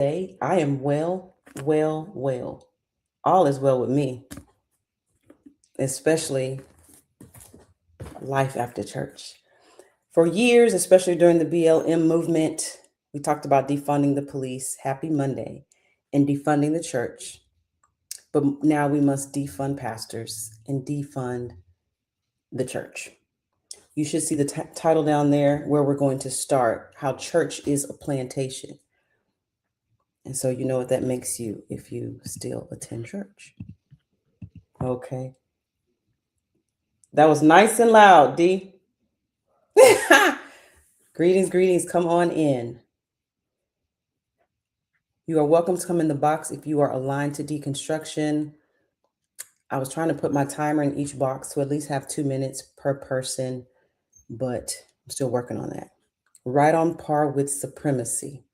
Today, I am well. All is well with me, especially life after church. For years, especially during the BLM movement, we talked about defunding the police, happy Monday, and defunding the church. But now we must defund pastors and defund the church. You should see the title down there where we're going to start, How Church is a Plantation. And so you know what that makes you if you still attend church. Okay. That was nice and loud, D. Greetings. Come on in. You are welcome to come in the box if you are aligned to deconstruction. I was trying to put my timer in each box to at least have 2 minutes per person, but I'm still working on that. Right on par with supremacy.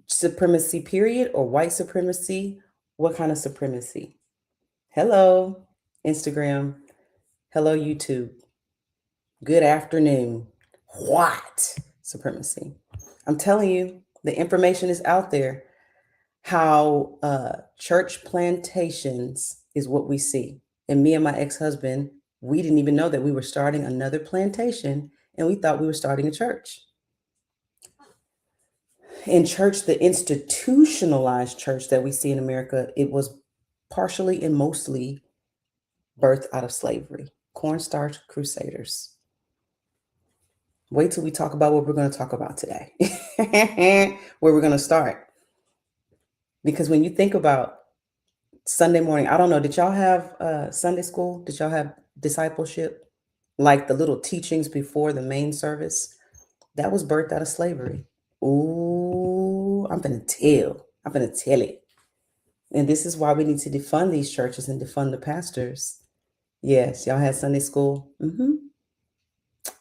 Supremacy, period, or white supremacy? What kind of supremacy? Hello, Instagram. Hello, YouTube. Good afternoon. What supremacy? I'm telling you, the information is out there. How church plantations is what we see. And me and my ex-husband, we didn't even know that we were starting another plantation, and we thought we were starting a church. In church, the institutionalized church that we see in America, it was partially and mostly birthed out of slavery. Cornstarch crusaders. Wait till we talk about what we're going to talk about today, where we're going to start. Because when you think about Sunday morning, I don't know, did y'all have Sunday school? Did y'all have discipleship? Like the little teachings before the main service? That was birthed out of slavery. Ooh, I'm going to tell it. And this is why we need to defund these churches and defund the pastors. Yes, y'all had Sunday school.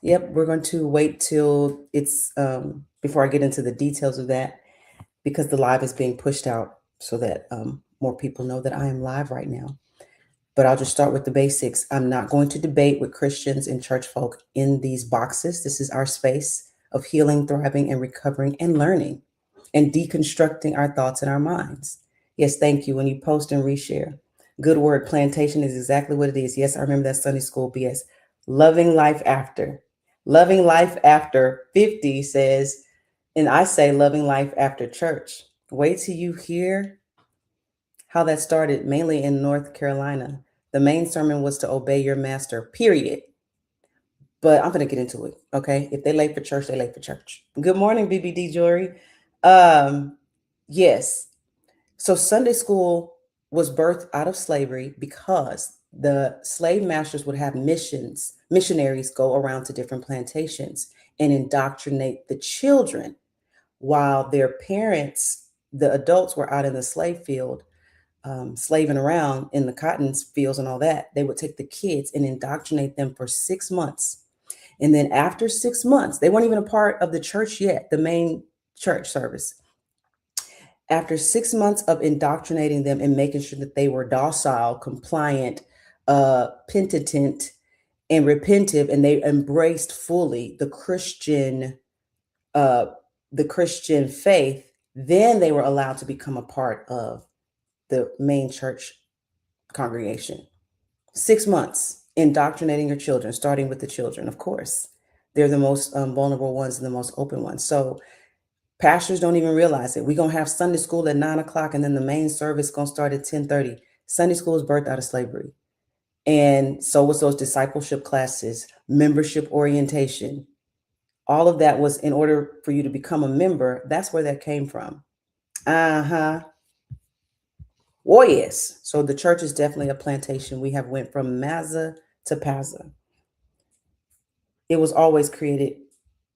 Yep, we're going to wait till it's before I get into the details of that, because the live is being pushed out so that more people know that I am live right now. But I'll just start with the basics. I'm not going to debate with Christians and church folk in these boxes. This is our space of healing, thriving, and recovering and learning and deconstructing our thoughts and our minds. Yes, thank you. When you post and reshare. Good word, plantation is exactly what it is. Yes, I remember that Sunday school BS. Loving life after. Loving life after 50 says, and I say loving life after church. Wait till you hear how that started, mainly in North Carolina. The main sermon was to obey your master, period. But I'm going to get into it, okay? If they late for church, they late for church. Good morning, BBD Jewelry. Yes. So Sunday school was birthed out of slavery because the slave masters would have missionaries go around to different plantations and indoctrinate the children while their parents, the adults, were out in the slave field, slaving around in the cotton fields and all that. They would take the kids and indoctrinate them for 6 months. And then after 6 months, they weren't even a part of the church yet, the main church service. After 6 months of indoctrinating them and making sure that they were docile, compliant, penitent, and repentive, and they embraced fully the Christian faith, then they were allowed to become a part of the main church congregation. 6 months indoctrinating your children, starting with the children, of course. They're the most vulnerable ones and the most open ones. So pastors don't even realize it. We're going to have Sunday school at 9 o'clock, and then the main service going to start at 10:30. Sunday school is birthed out of slavery. And so was those discipleship classes, membership orientation. All of that was in order for you to become a member. That's where that came from. Uh-huh. Oh, yes. So the church is definitely a plantation. We have went from Mazza to Pazza. It was always created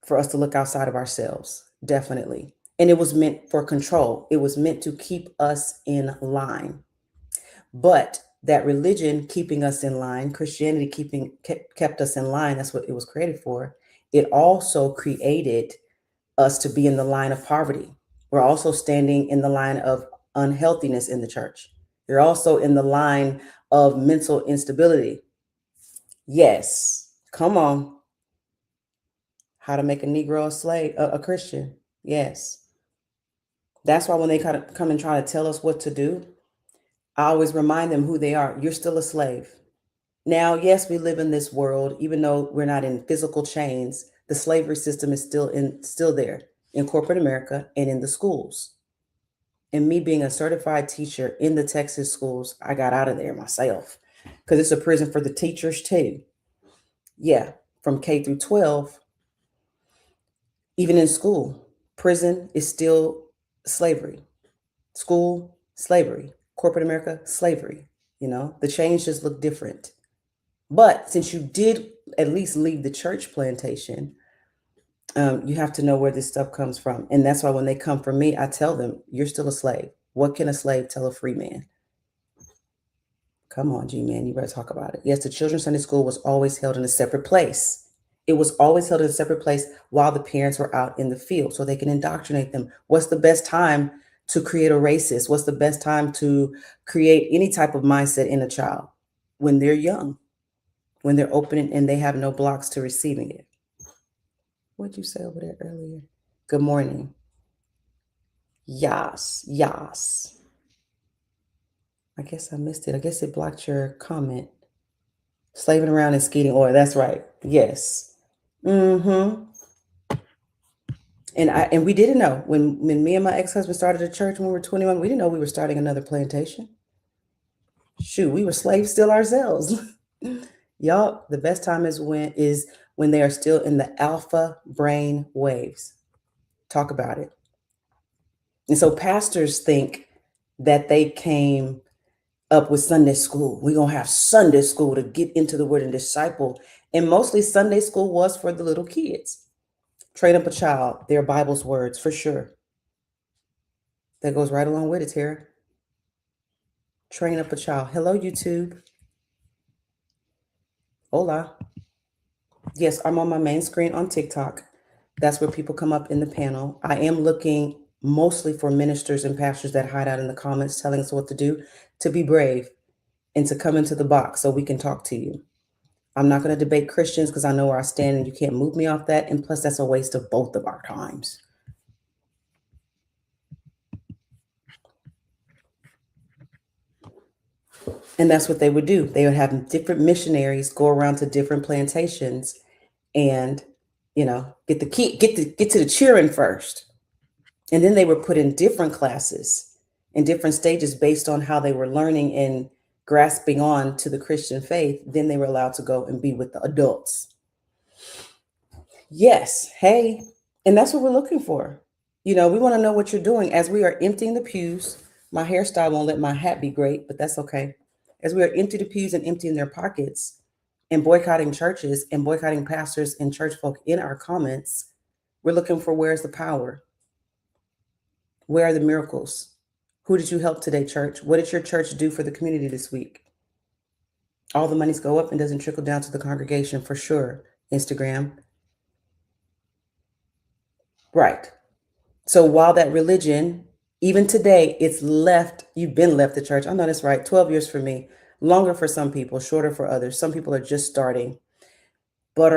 for us to look outside of ourselves, definitely. And it was meant for control. It was meant to keep us in line. But that religion keeping us in line, Christianity kept us in line. That's what it was created for. It also created us to be in the line of poverty. We're also standing in the line of unhealthiness in the church. You're also in the line of mental instability. Yes, come on. How to make a Negro a slave, a Christian. Yes. That's why when they come and try to tell us what to do, I always remind them who they are. You're still a slave. Now, yes, we live in this world, even though we're not in physical chains, the slavery system is still there in corporate America and in the schools. And me being a certified teacher in the Texas schools, I got out of there myself because it's a prison for the teachers too. Yeah, from K through 12, even in school, prison is still slavery. School, slavery. Corporate America, slavery. The change just looked different. But since you did at least leave the church plantation, you have to know where this stuff comes from. And that's why when they come for me, I tell them, you're still a slave. What can a slave tell a free man? Come on, G-Man, you better talk about it. Yes, the children's Sunday school was always held in a separate place. It was always held in a separate place while the parents were out in the field so they can indoctrinate them. What's the best time to create a racist? What's the best time to create any type of mindset in a child? When they're young, when they're open and they have no blocks to receiving it. What'd you say over there earlier? Good morning. Yas, yas. I guess I missed it. I guess it blocked your comment. Slaving around and skeeting oil. That's right. Yes. Mm-hmm. And we didn't know when me and my ex-husband started a church when we were 21, we didn't know we were starting another plantation. Shoot, we were slaves still ourselves. Y'all, the best time is when they are still in the alpha brain waves. Talk about it. And so pastors think that they came up with Sunday school. We're going to have Sunday school to get into the word and disciple. And mostly Sunday school was for the little kids. Train up a child, their Bible's words, for sure. That goes right along with it, Tara. Train up a child. Hello, YouTube. Hola. Yes, I'm on my main screen on TikTok. That's where people come up in the panel. I am looking mostly for ministers and pastors that hide out in the comments telling us what to do, to be brave and to come into the box so we can talk to you. I'm not going to debate Christians because I know where I stand and you can't move me off that. And plus, that's a waste of both of our times. And that's what they would do. They would have different missionaries go around to different plantations and, get to the cheering first. And then they were put in different classes in different stages based on how they were learning and grasping on to the Christian faith. Then they were allowed to go and be with the adults. Yes. Hey. And that's what we're looking for. We want to know what you're doing as we are emptying the pews. My hairstyle won't let my hat be great, but that's okay. As we are emptying the pews and emptying their pockets and boycotting churches and boycotting pastors and church folk in our comments, we're looking for where's the power? Where are the miracles? Who did you help today, church? What did your church do for the community this week? All the monies go up and doesn't trickle down to the congregation for sure. Instagram. Right. So while that religion, even today, you've been left the church. I know that's right. 12 years for me, longer for some people, shorter for others. Some people are just starting. But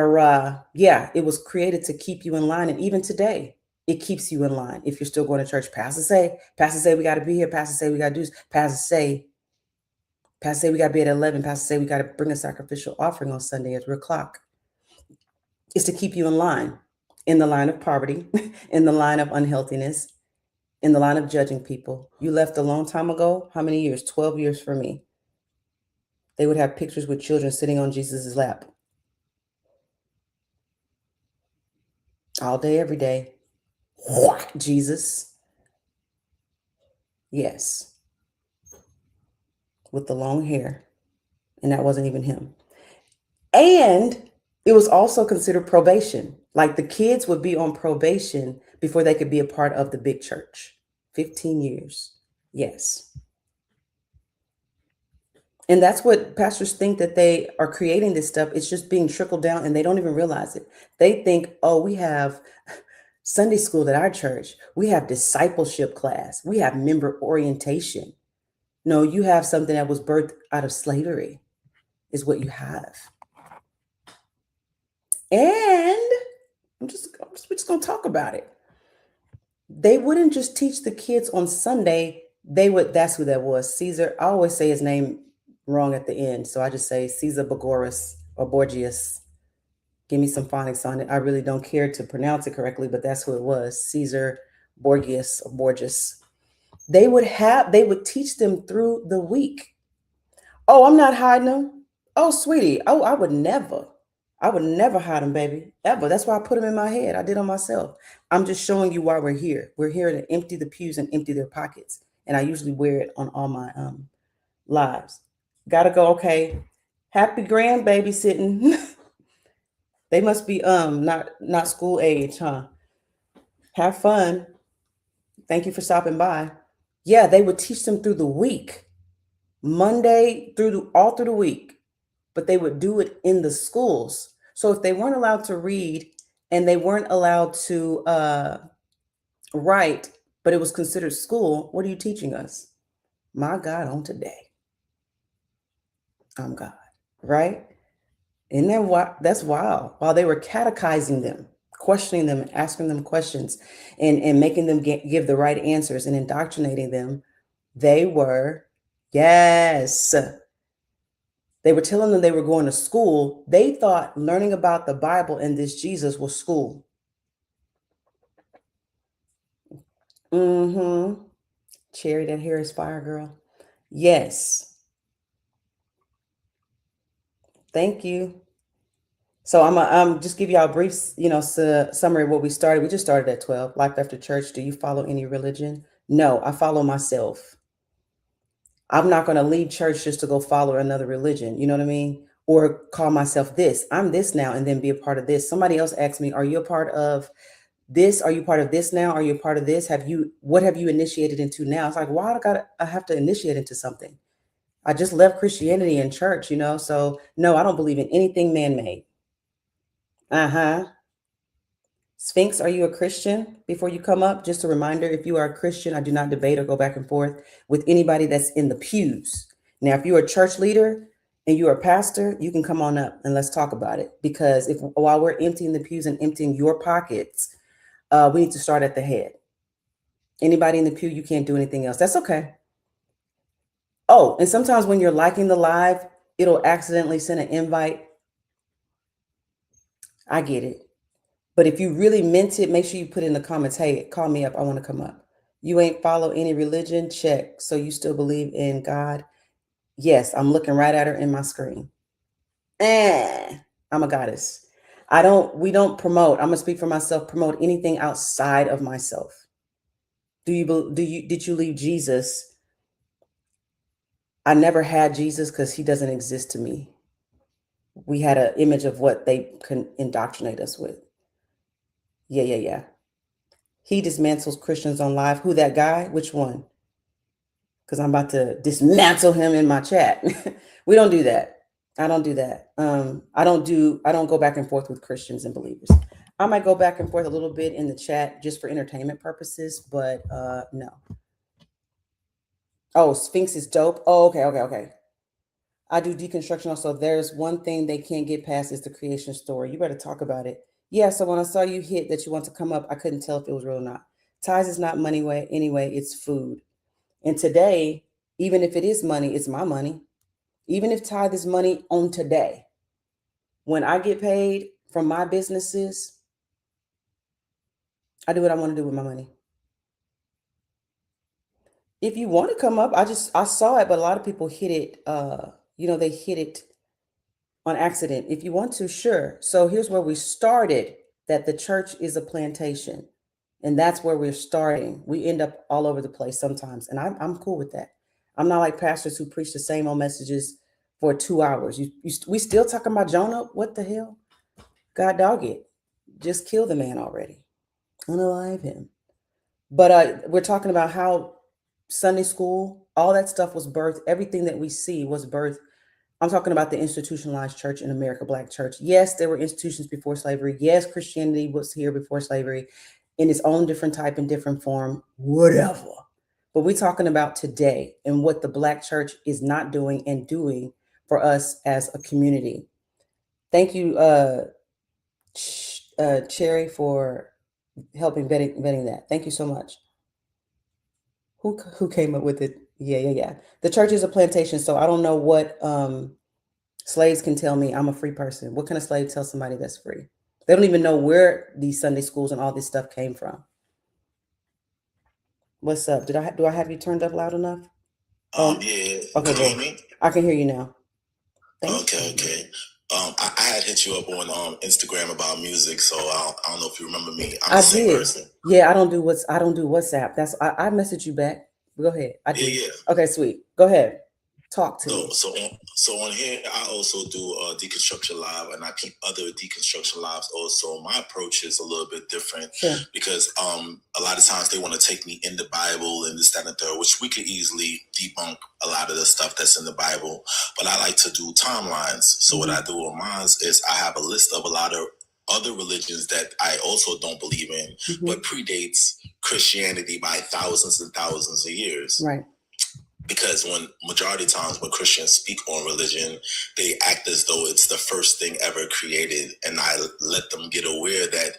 yeah, it was created to keep you in line. And even today, it keeps you in line. If you're still going to church, Pastor say, we got to be here. Pastor say, we got to do this. Pastor say, we got to be at 11. Pastor say, we got to bring a sacrificial offering on Sunday at 3:00. It's to keep you in the line of poverty, in the line of unhealthiness, in the line of judging people. You left a long time ago. How many years? 12 years for me. They would have pictures with children sitting on Jesus's lap. All day, every day. Jesus. Yes. With the long hair. And that wasn't even him. And it was also considered probation. Like the kids would be on probation before they could be a part of the big church. 15 years. Yes. And that's what pastors think, that they are creating this stuff. It's just being trickled down and they don't even realize it. They think, oh, we have Sunday school at our church. We have discipleship class. We have member orientation. No, you have something that was birthed out of slavery is what you have. And we're just going to talk about it. They wouldn't just teach the kids on Sunday. That's who that was. Caesar, I always say his name wrong at the end. So I just say Caesar Bogoris or Borgias. Give me some phonics on it. I really don't care to pronounce it correctly, but that's who it was. Caesar Borgias or Borges. They would teach them through the week. Oh, I'm not hiding them. Oh, sweetie. Oh, I would never. I would never hide them, baby. Ever. That's why I put them in my head. I did them myself. I'm just showing you why we're here. We're here to empty the pews and empty their pockets. And I usually wear it on all my lives. Gotta go, okay. Happy grand babysitting. They must be not school age, huh? Have fun. Thank you for stopping by. Yeah, they would teach them through the week. Monday all through the week, but they would do it in the schools. So if they weren't allowed to read and they weren't allowed to write, but it was considered school, what are you teaching us? My God, on today, I'm God, right? And then that's wild. While they were catechizing them, questioning them, asking them questions, and making them give the right answers and indoctrinating them, they were, yes, they were telling them they were going to school. They thought learning about the Bible and this Jesus was school. Mm-hmm. Cherry, that hair is fire, girl. Yes. Thank you. So I'm just give y'all a brief, summary of what we started. We just started at 12. Life after church. Do you follow any religion? No, I follow myself. I'm not going to leave church just to go follow another religion. You know what I mean? Or call myself this. I'm this now and then be a part of this. Somebody else asked me, are you a part of this? Are you part of this now? Are you a part of this? What have you initiated into now? It's like, why I have to initiate into something? I just left Christianity and church, so no, I don't believe in anything man-made. Uh-huh. Sphinx, are you a Christian? Before you come up, just a reminder, if you are a Christian, I do not debate or go back and forth with anybody that's in the pews. Now, if you're a church leader and you're a pastor, you can come on up and let's talk about it. Because while we're emptying the pews and emptying your pockets, we need to start at the head. Anybody in the pew, you can't do anything else. That's okay. Oh, and sometimes when you're liking the live, it'll accidentally send an invite. I get it. But if you really meant it, make sure you put in the comments, hey, call me up. I want to come up. You ain't follow any religion? Check. So you still believe in God? Yes, I'm looking right at her in my screen. I'm a goddess. We don't promote, I'm gonna speak for myself, promote anything outside of myself. Did you leave Jesus? I never had Jesus because he doesn't exist to me. We had an image of what they can indoctrinate us with. Yeah. He dismantles Christians on live. Who, that guy? Which one? Because I'm about to dismantle him in my chat. We don't do that. I don't do that. I don't go back and forth with Christians and believers. I might go back and forth a little bit in the chat just for entertainment purposes, but no. Oh, Sphinx is dope. Oh, okay. I do deconstruction also. There's one thing they can't get past is the creation story. You better talk about it. Yeah, so when I saw you hit that you want to come up, I couldn't tell if it was real or not. Ties is not money way anyway, it's food. And today, even if it is money, it's my money. Even if tithe is money on today, when I get paid from my businesses, I do what I want to do with my money. If you want to come up, I saw it, but a lot of people hit it, they hit it on accident. If you want to, sure. So here's where we started, that the church is a plantation. And that's where we're starting. We end up all over the place sometimes. And I'm cool with that. I'm not like pastors who preach the same old messages for 2 hours. We still talking about Jonah? What the hell? God dog it. Just kill the man already. Unalive him. But we're talking about how Sunday school, all that stuff was birthed. Everything that we see was birthed. I'm talking about the institutionalized church in America, Black church. Yes, there were institutions before slavery. Yes, Christianity was here before slavery in its own different type and different form, whatever. But we're talking about today and what the Black church is not doing and doing for us as a community. Thank you, Cherry, for helping vetting that. Thank you so much. Who came up with it? Yeah. The church is a plantation, so I don't know what slaves can tell me I'm a free person. What can a slave tell somebody that's free? They don't even know where these Sunday schools and all this stuff came from. What's up? Do I have you turned up loud enough? Yeah. Okay, Can you hear me? I can hear you now. Okay. I had hit you up on Instagram about music, so I don't know if you remember me. I'm the same person. Yeah, I don't do WhatsApp. I message you back. Go ahead. I do. Yeah. Okay, sweet. Go ahead. Talk to me. So on here, I also do deconstruction live, and I keep other deconstruction lives also. My approach is a little bit different because a lot of times they want to take me in the Bible and this, that, and the third, which we could easily debunk a lot of the stuff that's in the Bible. But I like to do timelines. So what I do on mine is I have a list of a lot of other religions that I also don't believe in, but predates Christianity by thousands and thousands of years. Right. Because when majority of times when Christians speak on religion, they act as though it's the first thing ever created, and I let them get aware that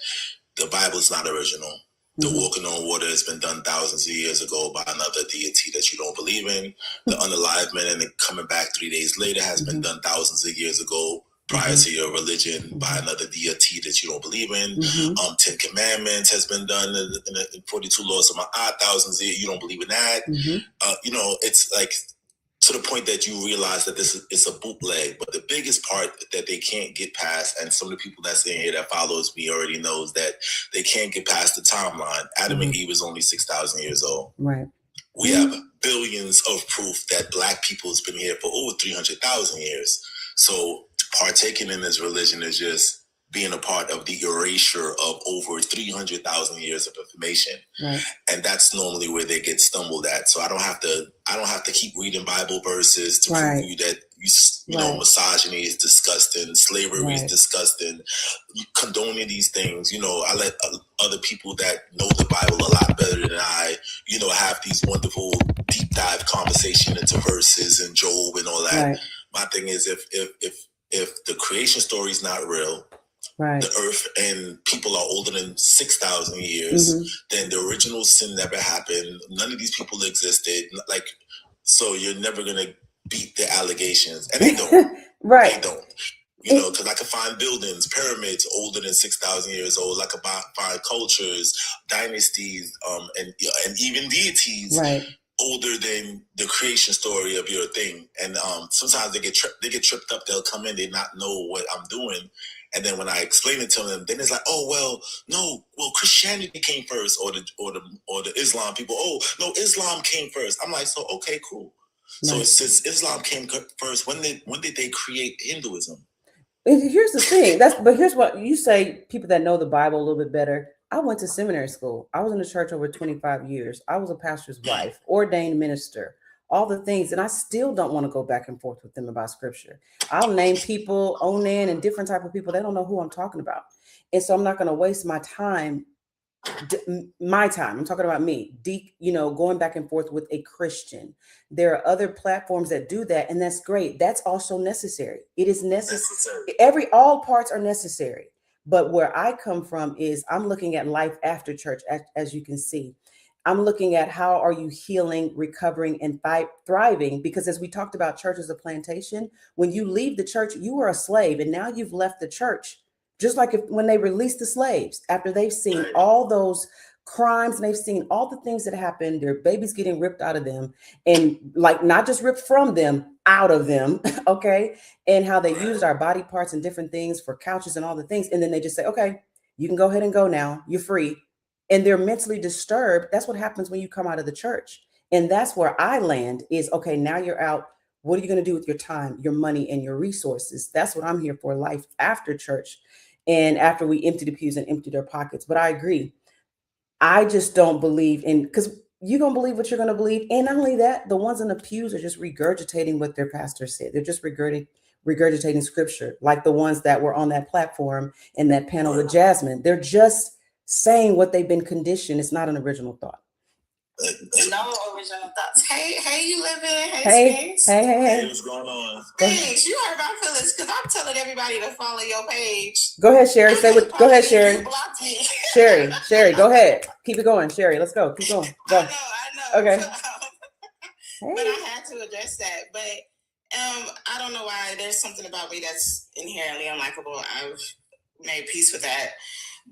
the Bible is not original. The walking on water has been done thousands of years ago by another deity that you don't believe in. The unalivement and coming back 3 days later has been done thousands of years ago prior to your religion by another deity that you don't believe in. 10 Commandments has been done in 42 laws of Ma'at, thousands of years. You don't believe in that. It's like to the point that you realize that it's a bootleg. But the biggest part that they can't get past, and some of the people that's in here that follows me already knows that they can't get past the timeline. Adam and Eve is only 6,000 years old. Right. We have billions of proof that Black people has been here for over 300,000 years. So partaking in this religion is just being a part of the erasure of over 300,000 years of information. Right. And that's normally where they get stumbled at. So I don't have to keep reading Bible verses to prove you that you know misogyny is disgusting, slavery is disgusting, condoning these things. I let other people that know the Bible a lot better than I, have these wonderful deep dive conversation into verses and Job and all that. Right. My thing is if the creation story is not real, the earth and people are older than 6,000 years, then the original sin never happened. None of these people existed. So you're never going to beat the allegations. And they don't. They don't. Because I could find buildings, pyramids older than 6,000 years old. I could find cultures, dynasties, and even deities older than the creation story of your thing. And sometimes they get tripped up. They'll come in, they not know what I'm doing. And then when I explain it to them, then it's like, oh, well, Christianity came first, or the Islam people. Oh, no, Islam came first. I'm like, so okay, cool. Nice. So since Islam came first, when did they create Hinduism? Here's the thing. But here's what you say. People that know the Bible a little bit better. I went to seminary school. I was in the church over 25 years. I was a pastor's wife, ordained minister, all the things. And I still don't want to go back and forth with them about scripture. I'll name people, Onan and different type of people. They don't know who I'm talking about. And so I'm not going to waste my time. I'm talking about me, going back and forth with a Christian. There are other platforms that do that, and that's great. That's also necessary. It is necessary. All parts are necessary. But where I come from is I'm looking at life after church, as you can see. I'm looking at how are you healing, recovering, and thriving? Because as we talked about church as a plantation, when you leave the church, you are a slave, and now you've left the church. Just like when they release the slaves, after they've seen all those crimes and they've seen all the things that happened, their babies getting ripped out of them, and not just ripped from them, out of them, okay? And how they used our body parts and different things for couches and all the things. And then they just say, okay, you can go ahead and go now. You're free. And they're mentally disturbed. That's what happens when you come out of the church. And that's where I land is, okay, now you're out. What are you going to do with your time, your money, and your resources? That's what I'm here for, life after church. And after we empty the pews and empty their pockets. But I agree. I just don't believe in, because you're going to believe what you're going to believe. And not only that, the ones in the pews are just regurgitating what their pastor said. They're just regurgitating scripture, like the ones that were on that platform in that panel with Jasmine. They're just saying what they've been conditioned. It's not an original thought. No original thoughts. Hey, you living? Hey, Sphinx. Hey, what's going on? Sphinx, you hurt my feelings because I'm telling everybody to follow your page. Go ahead, Sherry. Go ahead, Sherry. Blocked me. Sherry, go ahead. Keep it going, Sherry. Let's go. Keep going. Go. I know. Okay. But I had to address that. But I don't know why. There's something about me that's inherently unlikable. I've made peace with that.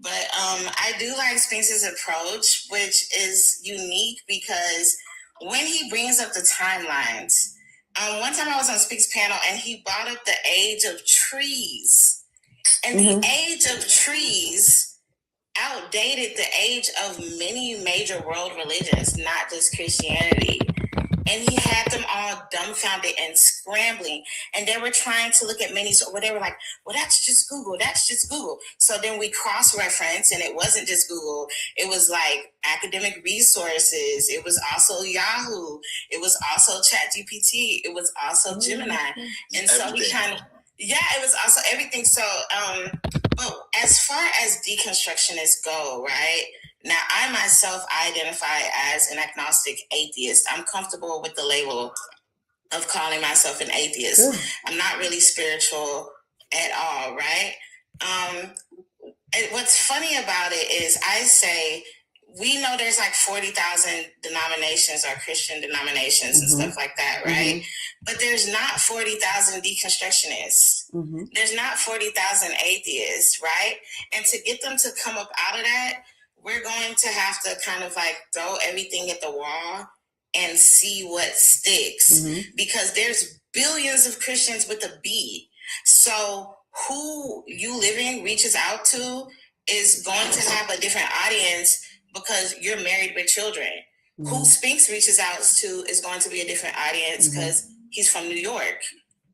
But I do like Sphinx's approach, which is unique because when he brings up the timelines, one time I was on Speaks panel and he brought up the age of trees. And the age of trees outdated the age of many major world religions, not just Christianity. And he had them all dumbfounded and scrambling. And they were trying to look at many, so they were like, well, that's just Google. So then we cross-reference, and it wasn't just Google. It was like academic resources. It was also Yahoo. It was also ChatGPT. It was also Gemini. And so he kind of, it was also everything. So, but as far as deconstructionists go, right? Now, I myself identify as an agnostic atheist. I'm comfortable with the label of calling myself an atheist. Sure. I'm not really spiritual at all, right? And what's funny about it is I say, we know there's like 40,000 denominations or Christian denominations and stuff like that, right? But there's not 40,000 deconstructionists. There's not 40,000 atheists, right? And to get them to come up out of that, we're going to have to kind of like throw everything at the wall and see what sticks. Because there's billions of Christians with a B. So who You Living reaches out to is going to have a different audience because you're married with children. Who Sphinx reaches out to is going to be a different audience because he's from New York.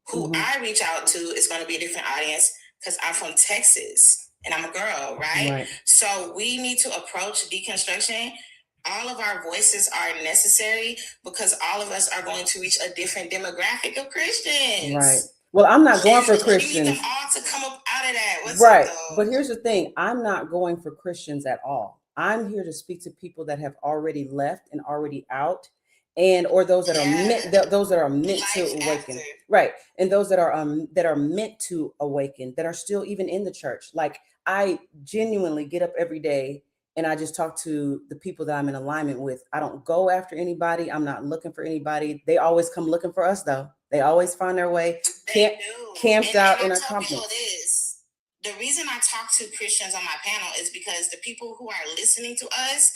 Who I reach out to is going to be a different audience because I'm from Texas. And I'm a girl, right? So we need to approach deconstruction. All of our voices are necessary because all of us are going to reach a different demographic of Christians. Right. Well, I'm not going for Christians. We need them all to come up out of that. Right. But here's the thing. I'm not going for Christians at all. I'm here to speak to people that have already left and already out, and or those that are meant to awaken. Right. And those that are meant to awaken, that are still even in the church. Like, I genuinely get up every day and I just talk to the people that I'm in alignment with. I don't go after anybody. I'm not looking for anybody. They always come looking for us, though. They always find their way camped out in our company. The reason I talk to Christians on my panel is because the people who are listening to us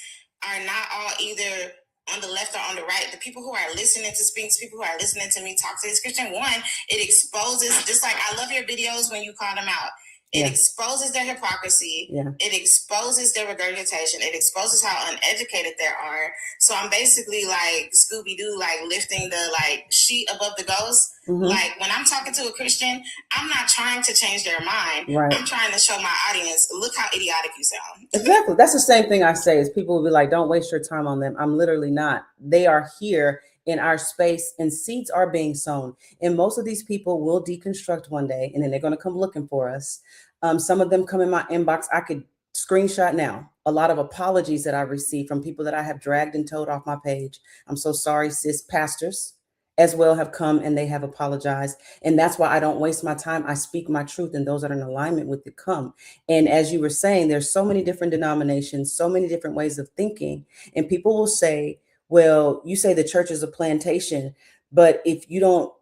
are not all either on the left or on the right. The people who are listening to Sphinx, people who are listening to me talk to this Christian, one, it exposes, just like I love your videos when you call them out. It exposes their hypocrisy. It exposes their regurgitation. It exposes how uneducated they are. So I'm basically like Scooby-Doo, like lifting the like sheet above the ghost. Like when I'm talking to a Christian, I'm not trying to change their mind. I'm trying to show my audience, look how idiotic you sound. Exactly. That's the same thing I say is people will be like, don't waste your time on them. I'm literally not. They are here in our space and seeds are being sown. And most of these people will deconstruct one day and then they're going to come looking for us. Some of them come in my inbox. I could screenshot now a lot of apologies that I received from people that I have dragged and towed off my page. I'm so sorry, sis. Pastors as well have come and they have apologized. And that's why I don't waste my time. I speak my truth, and those that are in alignment with it come. And as you were saying, there's so many different denominations, so many different ways of thinking. And people will say, well, you say the church is a plantation, but if you don't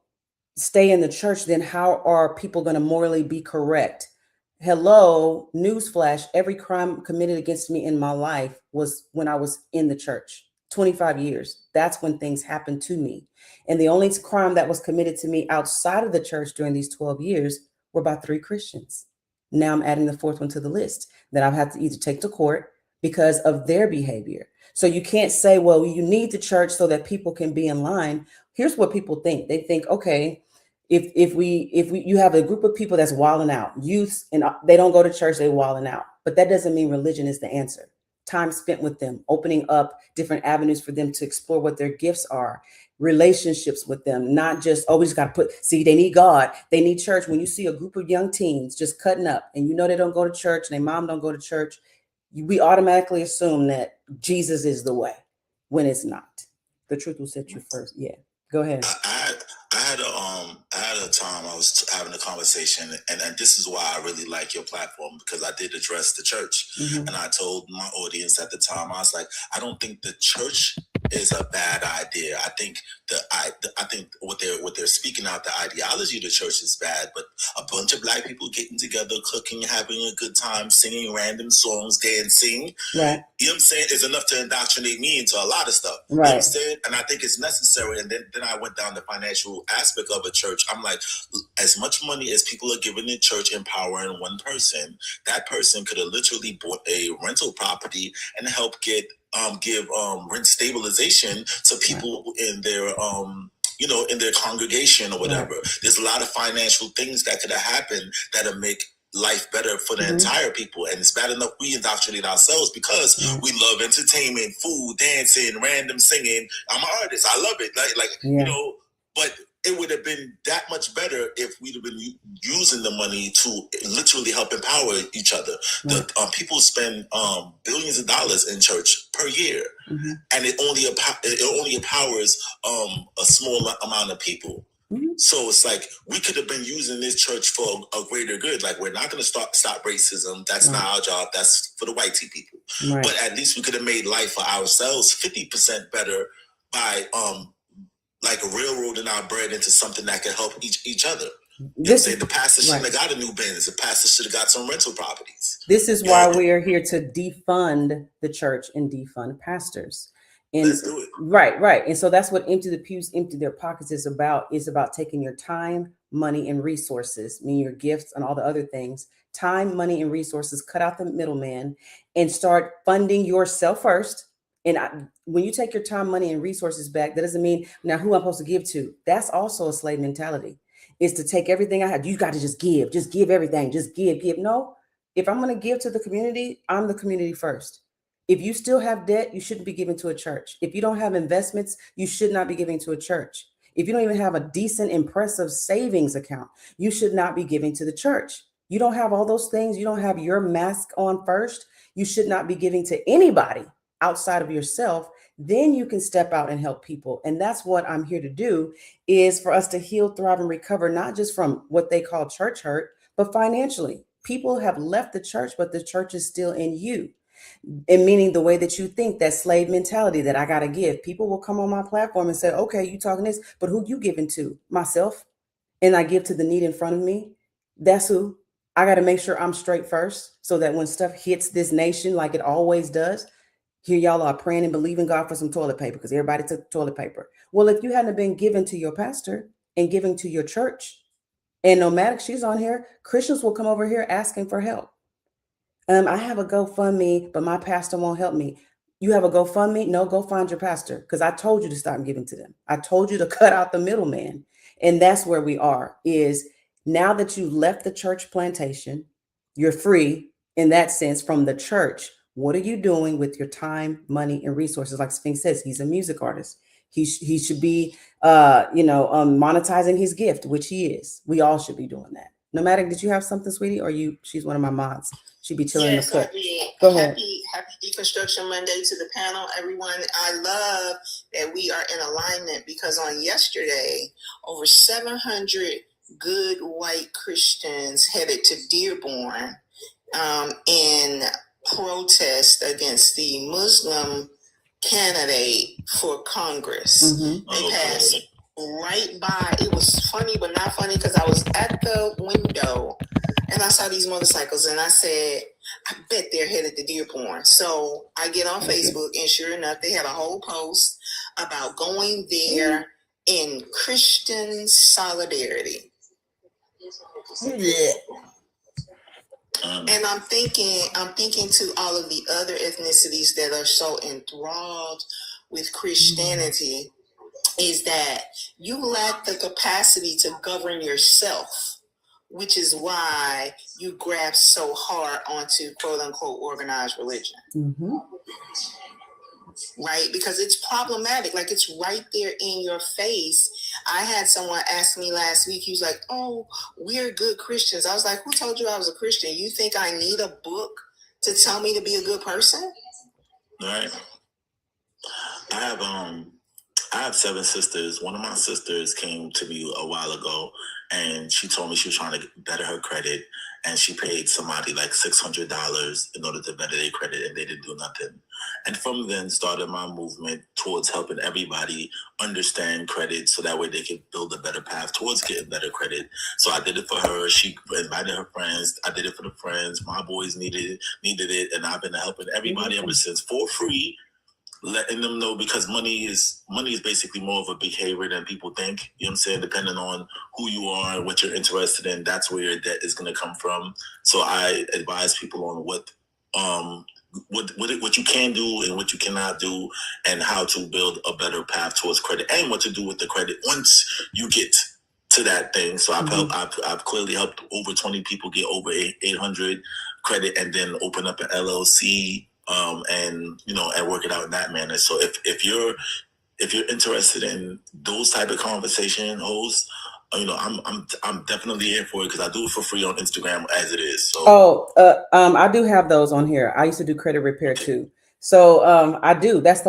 stay in the church, then how are people going to morally be correct? Hello, newsflash, every crime committed against me in my life was when I was in the church. 25 years. That's when things happened to me. And the only crime that was committed to me outside of the church during these 12 years were by 3 Christians. Now I'm adding the 4th one to the list that I've had to either take to court because of their behavior. So you can't say, well, you need the church so that people can be in line. Here's what people think. They think, okay, if you have a group of people that's wilding out, youth, and they don't go to church, they wilding out. But that doesn't mean religion is the answer. Time spent with them, opening up different avenues for them to explore what their gifts are, relationships with them, not just, oh, we just got to they need God, they need church. When you see a group of young teens just cutting up and you know they don't go to church and their mom don't go to church, we automatically assume that Jesus is the way. when it's not. The truth will set you first. Yeah. Go ahead. I had a time I was having a conversation, and this is why I really like your platform, because I did address the church, and I told my audience at the time, I was like, I don't think the church is a bad idea. I think I think what they're speaking out, the ideology of the church is bad, but a bunch of black people getting together, cooking, having a good time, singing random songs, dancing. Right. You know what I'm saying? Is enough to indoctrinate me into a lot of stuff. Right. You know what I'm saying? And I think it's necessary. And then I went down the financial aspect of a church. I'm like, as much money as people are giving the church, empowering one person, that person could have literally bought a rental property and help give rent stabilization to people in their in their congregation or whatever. Right. There's a lot of financial things that could have happened that'll make life better for the entire people. And it's bad enough we indoctrinate ourselves because we love entertainment, food, dancing, random singing. I'm an artist. I love it. But it would have been that much better if we'd have been using the money to literally help empower each other. Right. People spend billions of dollars in church per year, and it only empowers a small amount of people. So it's like we could have been using this church for a greater good. Like, we're not going to stop racism. That's not our job. That's for the white people. Right. But at least we could have made life for ourselves 50% better by like railroading our bread into something that can help each other. The pastor shouldn't have got a new business. The pastor should have got some rental properties. This is why we are here to defund the church and defund pastors. And let's do it. Right. And so that's what Empty the Pews, Empty Their Pockets is about. It's about taking your time, money, and resources, meaning your gifts and all the other things, time, money, and resources, cut out the middleman and start funding yourself first. And when you take your time, money, and resources back, that doesn't mean now who I'm supposed to give to. That's also a slave mentality, is to take everything I have. You got to just give everything, just give. No, if I'm going to give to the community, I'm the community first. If you still have debt, you shouldn't be giving to a church. If you don't have investments, you should not be giving to a church. If you don't even have a decent, impressive savings account, you should not be giving to the church. You don't have all those things. You don't have your mask on first. You should not be giving to anybody outside of yourself. Then you can step out and help people. And that's what I'm here to do, is for us to heal, thrive, and recover, not just from what they call church hurt, but financially. People have left the church, but the church is still in you. And meaning the way that you think, that slave mentality that I got to give. People will come on my platform and say, okay, you talking this, but who you giving to? Myself. And I give to the need in front of me. That's who. I got to make sure I'm straight first, so that when stuff hits this nation like it always does, here y'all are praying and believing God for some toilet paper because everybody took toilet paper. Well, if you hadn't been given to your pastor and giving to your church, and Nomadic, she's on here, Christians will come over here asking for help. I have a GoFundMe, but my pastor won't help me. You have a GoFundMe? No, go find your pastor, because I told you to stop giving to them. I told you to cut out the middleman. And that's where we are, is now that you left the church plantation, you're free in that sense from the church. What are you doing with your time, money, and resources? Like Sphinx says, he's a music artist. He should be, monetizing his gift, which he is. We all should be doing that. Nomadic, did you have something, sweetie? Or she's one of my mods. She'd be chilling in the cut. Go ahead. Happy Deconstruction Monday to the panel, everyone. I love that we are in alignment, because on yesterday, over 700 good white Christians headed to Dearborn in protest against the Muslim candidate for Congress. They passed right by. It was funny, but not funny, because I was at the window and I saw these motorcycles and I said, I bet they're headed to Dearborn. So I get on Facebook, and sure enough, they had a whole post about going there in Christian solidarity. And I'm thinking to all of the other ethnicities that are so enthralled with Christianity, is that you lack the capacity to govern yourself, which is why you grab so hard onto quote unquote organized religion. Right? Because it's problematic. Like, it's right there in your face. I had someone ask me last week, he was like, oh, we're good Christians. I was like, who told you I was a Christian? You think I need a book to tell me to be a good person? Right. I have 7 sisters. One of my sisters came to me a while ago and she told me she was trying to better her credit, and she paid somebody like $600 in order to better their credit, and they didn't do nothing. And from then started my movement towards helping everybody understand credit so that way they can build a better path towards getting better credit. So I did it for her. She invited her friends. I did it for the friends. My boys needed it, and I've been helping everybody ever since for free, letting them know, because money is basically more of a behavior than people think. You know what I'm saying? Depending on who you are and what you're interested in, that's where your debt is going to come from. So I advise people on what you can do and what you cannot do, and how to build a better path towards credit, and what to do with the credit once you get to that thing. So I've clearly helped over 20 people get over 800 credit, and then open up an LLC, and work it out in that manner. So if you're interested in those type of conversation hosts, I'm definitely here for it, because I do it for free on Instagram as it is. So I do have those on here. I used to do credit repair too. So I do. That's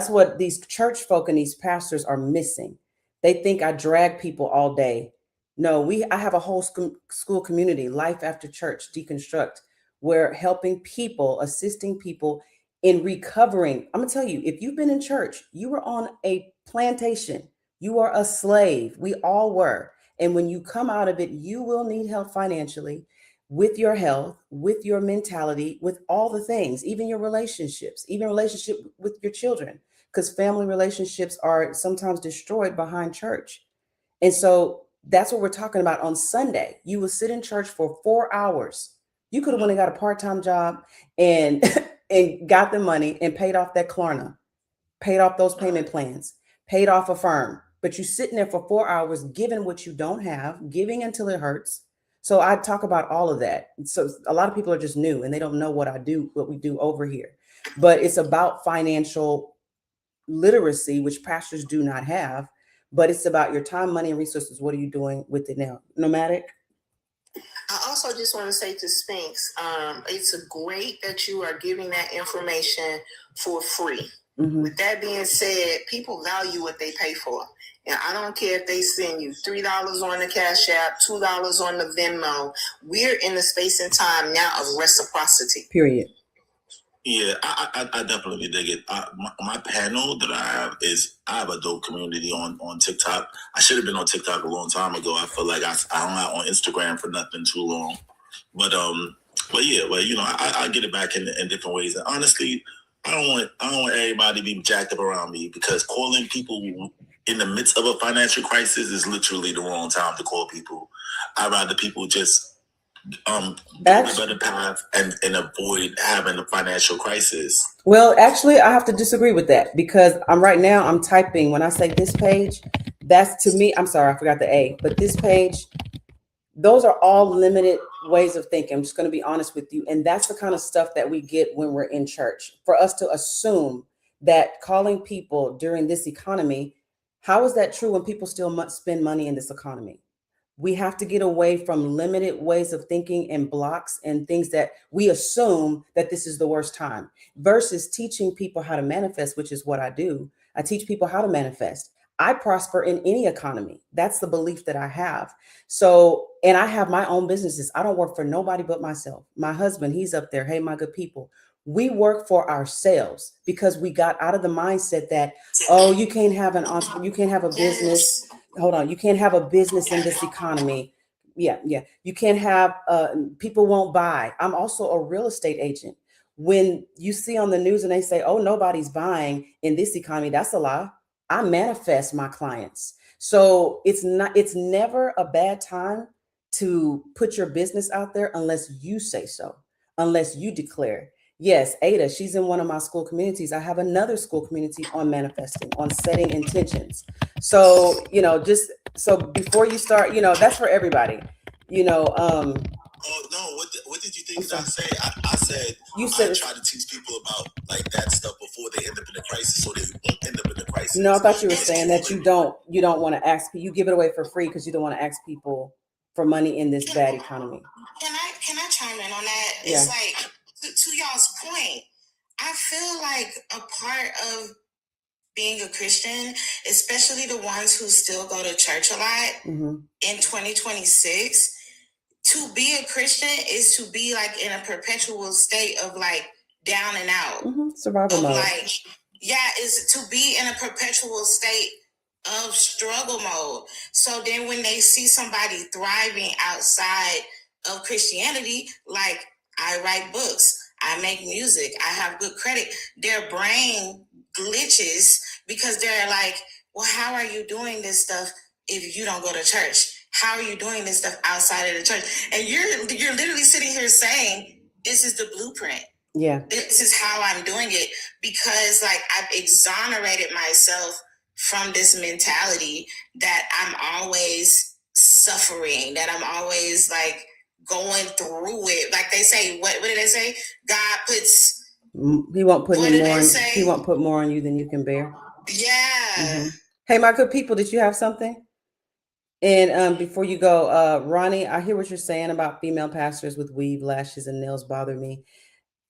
what these church folk and these pastors are missing. They think I drag people all day. No, I have a whole school community, Life After Church, Deconstruct. We're helping people, assisting people in recovering. I'm gonna tell you, if you've been in church, you were on a plantation. You are a slave. We all were. And when you come out of it, you will need help financially, with your health, with your mentality, with all the things, even your relationships, even relationship with your children, because family relationships are sometimes destroyed behind church. And so that's what we're talking about on Sunday. You will sit in church for 4 hours. You could have went and got a part-time job and and got the money and paid off that Klarna, paid off those payment plans, paid off a firm. But you sitting there for 4 hours giving what you don't have, giving until it hurts. So I talk about all of that. So a lot of people are just new and they don't know what we do over here. But it's about financial literacy, which pastors do not have. But it's about your time, money, and resources. What are you doing with it now? Nomadic? I also just want to say to Spinks, it's great that you are giving that information for free. Mm-hmm. With that being said, people value what they pay for. And I don't care if they send you $3 on the Cash App, $2 on the Venmo. We're in the space and time now of reciprocity. Period. Yeah, I definitely dig it. My panel that I have a dope community on TikTok. I should have been on TikTok a long time ago. I feel like I hung out on Instagram for nothing too long. But yeah, I get it back in different ways. And honestly, I don't want everybody to be jacked up around me, because calling people in the midst of a financial crisis is literally the wrong time to call people. I'd rather people just build a better path and avoid having a financial crisis. Well, actually, I have to disagree with that, because I'm typing. When I say this page, that's, to me, I'm sorry, I forgot the A, but this page, those are all limited ways of thinking. I'm just going to be honest with you. And that's the kind of stuff that we get when we're in church. For us to assume that calling people during this economy, how is that true when people still spend money in this economy? We have to get away from limited ways of thinking and blocks and things that we assume that this is the worst time, versus teaching people how to manifest, which is what I do. I teach people how to manifest. I prosper in any economy. That's the belief that I have. So, and I have my own businesses. I don't work for nobody but myself. My husband, he's up there. Hey, my good people. We work for ourselves, because we got out of the mindset that, oh, you can't have you can't have a business. Hold on. You can't have a business in this economy. Yeah. You can't have, people won't buy. I'm also a real estate agent. When you see on the news and they say, oh, nobody's buying in this economy, that's a lie. I manifest my clients. So it's never a bad time to put your business out there unless you say so, unless you declare. Yes, Ada, she's in one of my school communities. I have another school community on manifesting, on setting intentions. So, just so before you start, that's for everybody, Oh no! What did you think I say? I said I try to teach people about like that stuff before they end up in a crisis, so they won't end up in a crisis. No, I thought you were saying that you don't want to ask. You give it away for free because you don't want to ask people for money in this bad economy. Can I chime in on that? Yeah. It's like to y'all's point. I feel like a part of being a Christian, especially the ones who still go to church a lot in 2026, to be a Christian is to be like in a perpetual state of like down and out. Survival mode. Like, is to be in a perpetual state of struggle mode. So then when they see somebody thriving outside of Christianity, like I write books, I make music, I have good credit, their brain glitches because they're like, well, how are you doing this stuff if you don't go to church? How are you doing this stuff outside of the church? And you're literally sitting here saying, this is the blueprint. Yeah. This is how I'm doing it, because like I've exonerated myself from this mentality that I'm always suffering, that I'm always like going through it. Like they say, what did they say? God puts, he won't put any more he won't put more on you than you can bear. Yeah. Hey, my good people, did you have something? And before you go, Ronnie, I hear what you're saying about female pastors with weave, lashes, and nails bother me.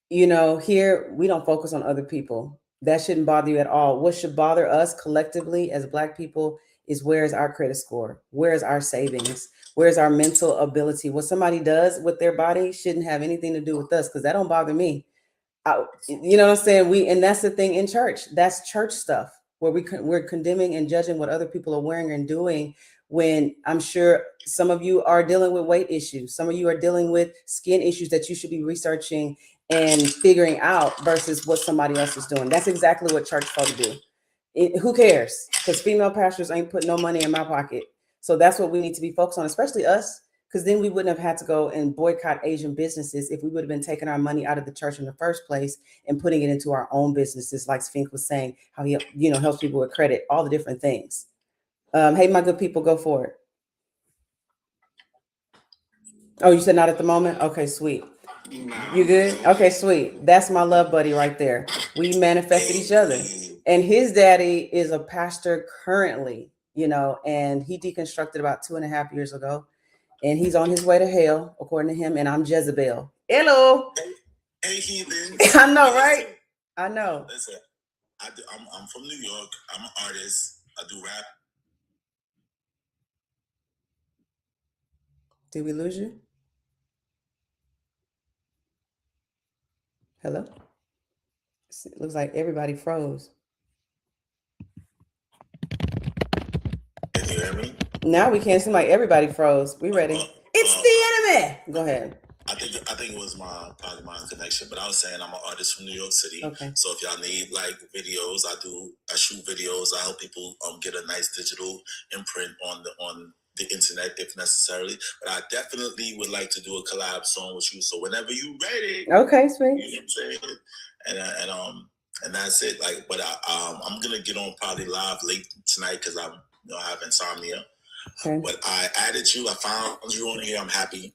You know, here we don't focus on other people. That shouldn't bother you at all. What should bother us collectively as Black people is, where is our credit score? Where is our savings? Where's our mental ability? What somebody does with their body shouldn't have anything to do with us, because that don't bother me. You know what I'm saying? And that's the thing in church. That's church stuff, where we're condemning and judging what other people are wearing and doing, when I'm sure some of you are dealing with weight issues. Some of you are dealing with skin issues that you should be researching and figuring out versus what somebody else is doing. That's exactly what church folk do. Who cares? Because female pastors ain't putting no money in my pocket. So that's what we need to be focused on, especially us, because then we wouldn't have had to go and boycott Asian businesses if we would have been taking our money out of the church in the first place and putting it into our own businesses, like Sphinx was saying, how he helps people with credit, all the different things. Hey, my good people, go for it. Oh, you said not at the moment? Okay, sweet. You good? Okay, sweet. That's my love buddy right there. We manifested each other. And his daddy is a pastor currently, and he deconstructed about 2.5 years ago. And he's on his way to hell, according to him. And I'm Jezebel. Hello. Hey, heathen. I know, right? I know. Listen, I'm from New York. I'm an artist. I do rap. Did we lose you? Hello? It looks like everybody froze. Can you hear me? Now we can't. Seem like everybody froze. We ready. It's the enemy. Go ahead. I think it was probably my connection, but I was saying I'm an artist from New York City. Okay. So if y'all need like videos, I shoot videos. I help people get a nice digital imprint on the internet if necessary. But I definitely would like to do a collab song with you. So whenever you ready. Okay, sweet. You know what I'm saying? And that's it. Like, but I'm gonna get on probably live late tonight because I have insomnia. Okay. But I added you. I found you on here. I'm happy.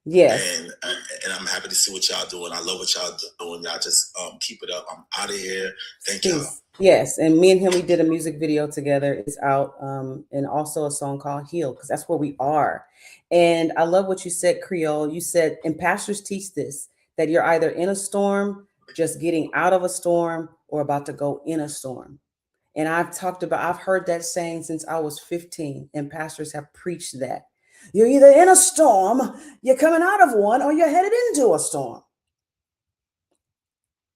Yes. And I'm happy to see what y'all doing. I love what y'all doing. Y'all just keep it up. I'm out of here. Thank y'all. Yes. And me and him, we did a music video together. It's out. And also a song called Heal, because that's where we are. And I love what you said, Creole. You said, and pastors teach this, that you're either in a storm, just getting out of a storm, or about to go in a storm. And I've heard that saying since I was 15, and pastors have preached that. You're either in a storm, you're coming out of one, or you're headed into a storm.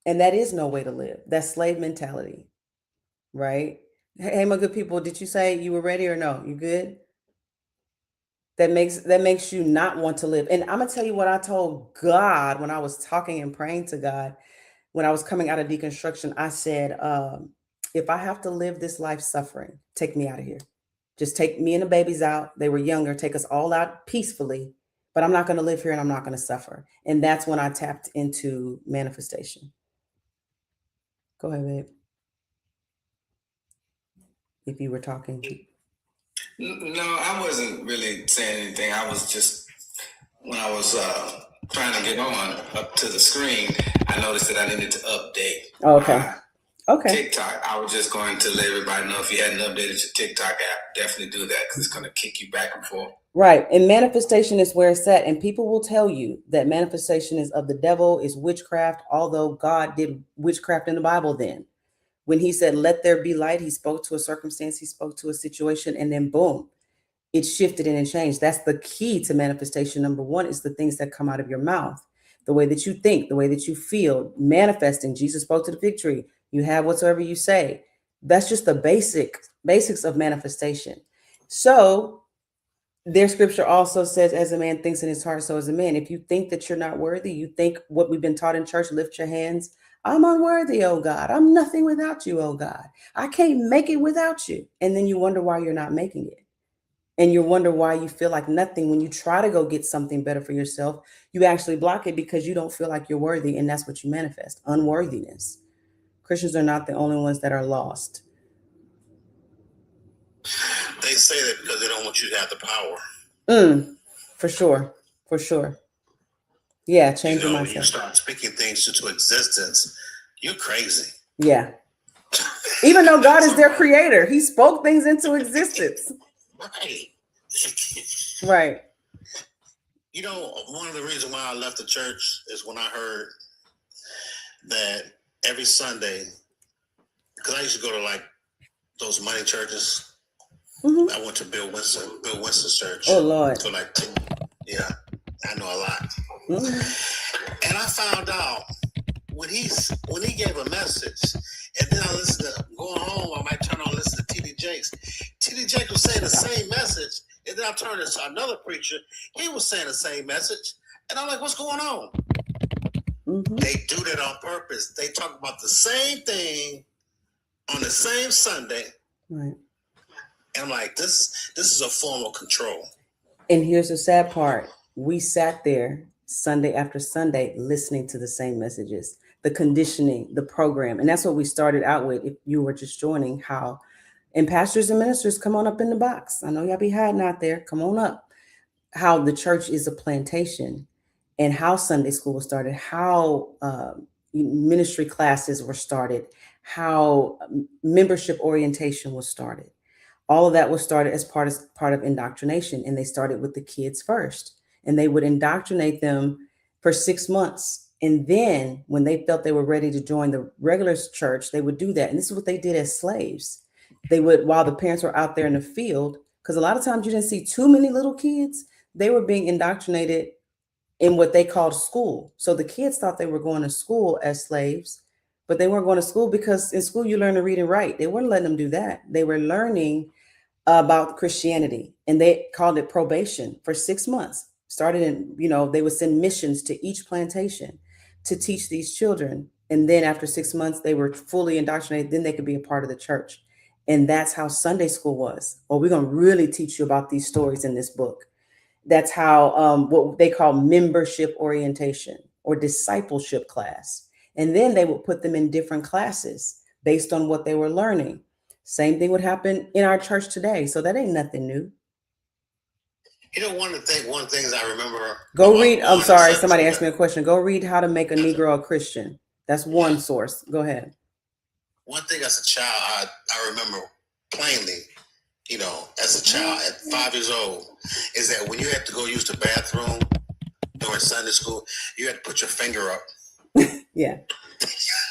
And that is no way to live. That's slave mentality, right? Hey, my good people, did you say you were ready or no? You good? That makes you not want to live. And I'm going to tell you what I told God when I was talking and praying to God. When I was coming out of deconstruction, I said, if I have to live this life suffering, take me out of here. Just take me and the babies out. They were younger. Take us all out peacefully. But I'm not going to live here and I'm not going to suffer. And that's when I tapped into manifestation. Go ahead, babe. If you were talking. No, I wasn't really saying anything. I was just, when I was trying to get on up to the screen, I noticed that I needed to update. Okay. Okay. TikTok. I was just going to let everybody know, if you hadn't updated your TikTok app, definitely do that, because it's going to kick you back and forth. Right. And manifestation is where it's at. And people will tell you that manifestation is of the devil, is witchcraft, although God did witchcraft in the Bible then. When he said, let there be light, he spoke to a circumstance, he spoke to a situation, and then boom, it shifted and it changed. That's the key to manifestation. Number one is the things that come out of your mouth, the way that you think, the way that you feel, manifesting. Jesus spoke to the fig tree. You have whatsoever you say. That's just the basics of manifestation. So their scripture also says, as a man thinks in his heart, so is a man. If you think that you're not worthy, you think what we've been taught in church, lift your hands. I'm unworthy, oh God. I'm nothing without you, oh God. I can't make it without you. And then you wonder why you're not making it. And you wonder why you feel like nothing. When you try to go get something better for yourself, you actually block it because you don't feel like you're worthy. And that's what you manifest, unworthiness. Christians are not the only ones that are lost. They say that because they don't want you to have the power. For sure. For sure. Yeah, change your mindset. You start speaking things into existence, you're crazy. Yeah. Even though God is their creator, he spoke things into existence. Right. Right. You know, one of the reasons why I left the church is when I heard that every Sunday, because I used to go to like those money churches. Mm-hmm. I went to Bill Winston's church. Oh Lord. So like, yeah, I know a lot. Mm-hmm. And I found out when he gave a message, and then I listened to going home, I might turn on and listen to T.D. Jakes. T.D. Jakes was saying the same message, and then I turned to another preacher. He was saying the same message, and I'm like, what's going on? Mm-hmm. They do that on purpose. They talk about the same thing on the same Sunday. Right. And I'm like, this is a form of control. And here's the sad part. We sat there Sunday after Sunday listening to the same messages, the conditioning, the program. And that's what we started out with. If you were just joining, how, and pastors and ministers, come on up in the box. I know y'all be hiding out there. Come on up. How the church is a plantation, and how Sunday school was started, how ministry classes were started, how membership orientation was started. All of that was started as part of indoctrination. And they started with the kids first. And they would indoctrinate them for 6 months. And then when they felt they were ready to join the regular church, they would do that. And this is what they did as slaves. They would, while the parents were out there in the field, because a lot of times you didn't see too many little kids, they were being indoctrinated in what they called school. So the kids thought they were going to school as slaves, but they weren't going to school because in school you learn to read and write. They weren't letting them do that. They were learning about Christianity, and they called it probation for 6 months. Started in, they would send missions to each plantation to teach these children. And then after 6 months, they were fully indoctrinated. Then they could be a part of the church. And that's how Sunday school was. Oh, we're going to really teach you about these stories in this book. That's how what they call membership orientation or discipleship class. And then they would put them in different classes based on what they were learning. Same thing would happen in our church today. So that ain't nothing new. One of the things I remember. Go read. I'm sorry. Somebody asked me a question. Go read How to Make a Negro a Christian. That's one source. Go ahead. One thing as a child, I remember plainly, as a child at 5 years old, is that when you had to go use the bathroom during Sunday school, you had to put your finger up. Yeah.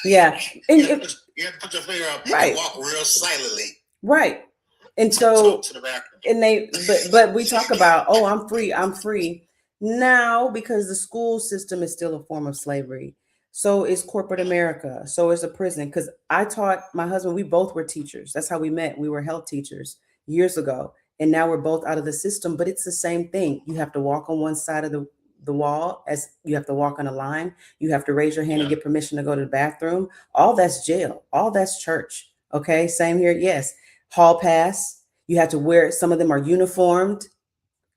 Yeah. And you had to put your finger up, right, and walk real silently. Right. And so, and but we talk about, oh, I'm free now, because the school system is still a form of slavery. So is corporate America. So is a prison. Because I taught my husband, we both were teachers. That's how we met. We were health teachers years ago. And now we're both out of the system, but it's the same thing. You have to walk on one side of the wall, as you have to walk on a line. You have to raise your hand and get permission to go to the bathroom. All that's jail. All that's church. Okay. Same here. Yes. Hall pass. You have to wear, some of them are uniformed.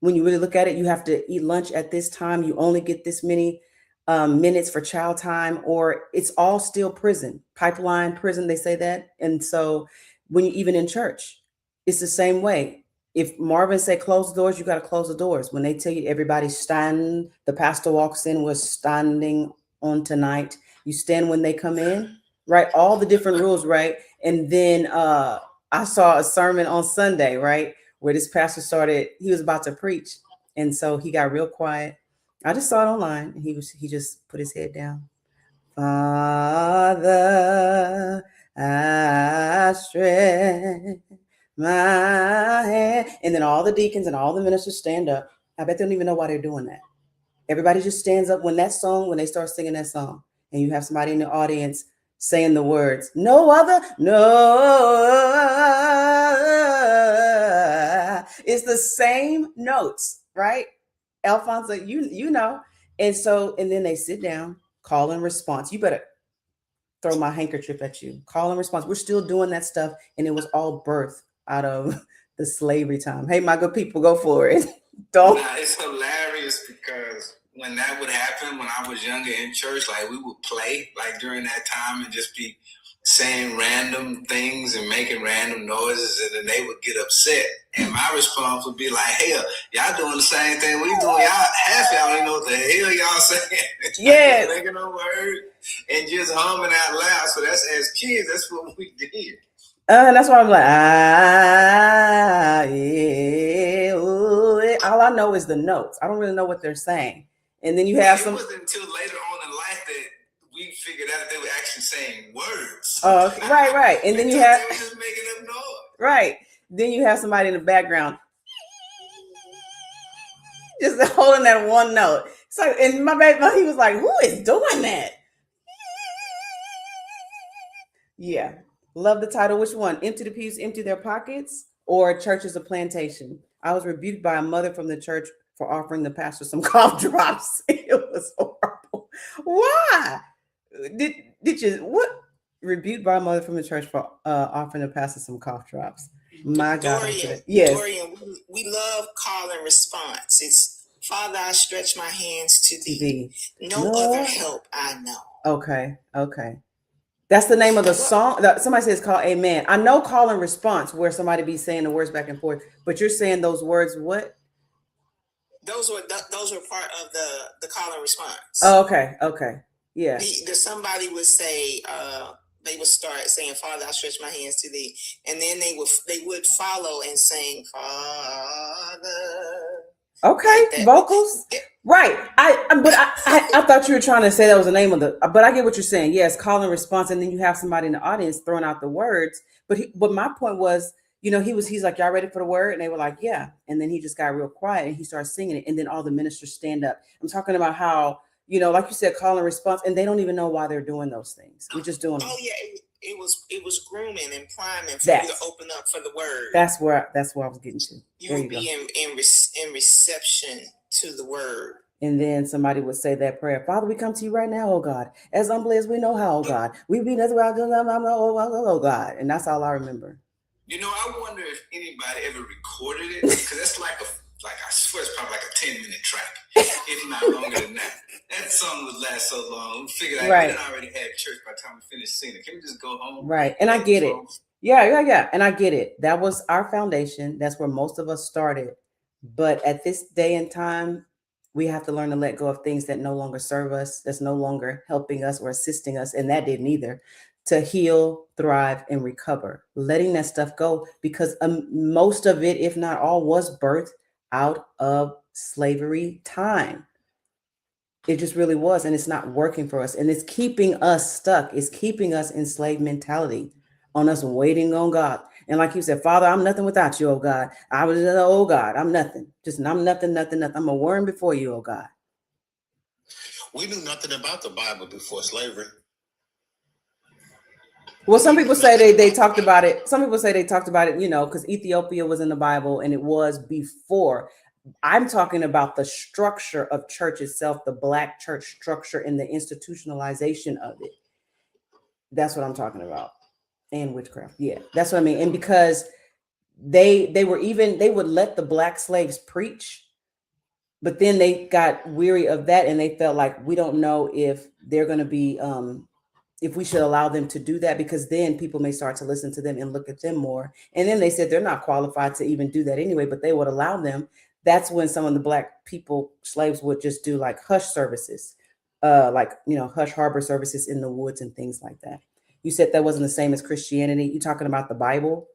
When you really look at it, you have to eat lunch at this time. You only get this many minutes for child time, or it's all still prison, pipeline prison. They say that. And so when you, even in church, it's the same way. If Marvin say close the doors, you got to close the doors. When they tell you everybody stand, the pastor walks in, we're standing on tonight. You stand when they come in, right? All the different rules, right? And then I saw a sermon on Sunday, right, where this pastor started, he was about to preach. And so he got real quiet. I just saw it online, and he just put his head down. Father, I stretch my hand. And then all the deacons and all the ministers stand up. I bet they don't even know why they're doing that. Everybody just stands up when they start singing that song, and you have somebody in the audience saying the words, no other, no. It's the same notes, right? Alfonso, you know. And then they sit down, call and response. You better throw my handkerchief at you. Call and response. We're still doing that stuff, and it was all birthed out of the slavery time. Hey, my good people, go for it. Don't. Nah, it's hilarious because when that would happen, when I was younger in church, like we would play like during that time and just be saying random things and making random noises, and then they would get upset. And my response would be like, hell, y'all doing the same thing we doing. Half y'all don't know what the hell y'all saying. Yeah. Making a word and just humming out loud. So that's, as kids, that's what we did. That's why I'm like, yeah, ooh, all I know is the notes. I don't really know what they're saying. And then you have some. It wasn't until later on in life that we figured out that they were actually saying words. Oh, okay. Right. And then you have. They were just making up noise. Right. Then you have somebody in the background just holding that one note. So, and my baby, he was like, who is doing that? Yeah. Love the title. Which one? Empty the pews, empty their pockets, or Church is a Plantation? I was rebuked by a mother from the church for offering the pastor some cough drops. It was horrible. Why? Did you what? Rebuked by a mother from the church for offering the pastor some cough drops. My God. Yes. Dorian, we love call and response. It's Father, I stretch my hands to thee. No other help I know. Okay. That's the name of the song. Somebody says call amen. I know call and response where somebody be saying the words back and forth, but you're saying those words what? Those were part of the call and response. Oh, okay. Yeah. Somebody would say, they would start saying, Father, I stretch my hands to thee. And then they would follow and sing, Father. Okay, like vocals. Right. I thought you were trying to say that was the name of but I get what you're saying. Yes, call and response, and then you have somebody in the audience throwing out the words. But my point was, he's like, y'all ready for the word? And they were like, yeah. And then he just got real quiet and he started singing it. And then all the ministers stand up. I'm talking about how, like you said, call and response, and they don't even know why they're doing those things. We're just doing them. Oh yeah, it was grooming and priming for you to open up for the word. That's where I was getting to. You would be in reception to the word. And then somebody would say that prayer, Father, we come to you right now, oh God, as humbly as we know how, oh God. We be nothing about oh God. And that's all I remember. I wonder if anybody ever recorded it, because that's I swear it's probably like a 10-minute track, if not longer than that. That song would last so long. We figured out we didn't already have church by the time we finished singing. Can we just go home? Right. And I get it. Yeah. And I get it. That was our foundation. That's where most of us started. But at this day and time, we have to learn to let go of things that no longer serve us, that's no longer helping us or assisting us. And that didn't either. To heal, thrive, and recover. Letting that stuff go, because most of it, if not all, was birthed out of slavery time. It just really was. And it's not working for us. And it's keeping us stuck. It's keeping us in slave mentality, on us waiting on God. And like you said, Father, I'm nothing without you, oh God. Oh God, I'm nothing. I'm nothing. I'm a worm before you, oh God. We knew nothing about the Bible before slavery. Well, some people say they talked about it. Some people say they talked about it, because Ethiopia was in the Bible and it was before. I'm talking about the structure of church itself, the Black church structure and the institutionalization of it. That's what I'm talking about. And witchcraft. Yeah, that's what I mean. And because they would let the Black slaves preach, but then they got weary of that and they felt like, we don't know if they're going to be, if we should allow them to do that, because then people may start to listen to them and look at them more. And then they said they're not qualified to even do that anyway, but they would allow them. That's when some of the Black people, slaves, would just do like hush services, hush harbor services in the woods and things like that. You said that wasn't the same as Christianity. You're talking about the Bible.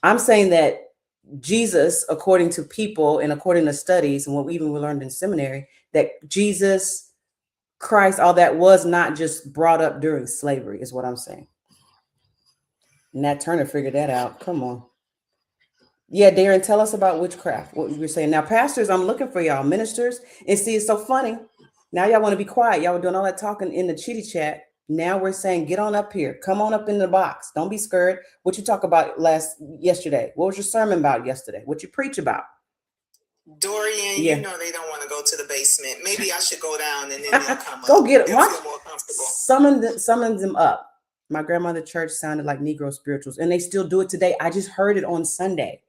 I'm saying that Jesus, according to people and according to studies and what we learned in seminary, that Jesus Christ, all that was not just brought up during slavery, is what I'm saying. Nat Turner figured that out. Come on. Yeah, Darren, tell us about witchcraft. What you were saying. Now, pastors, I'm looking for y'all, ministers. And see, it's so funny. Now y'all want to be quiet. Y'all were doing all that talking in the chitty chat. Now we're saying, get on up here. Come on up in the box. Don't be scared. What you talk about yesterday? What was your sermon about yesterday? What you preach about? Dorian, Yeah. you know they don't want to go to the basement. Maybe I should go down and then they'll come Go up. get it. They'll feel more comfortable. Summon them up. My grandmother's church sounded like Negro spirituals, and they still do it today. I just heard it on Sunday.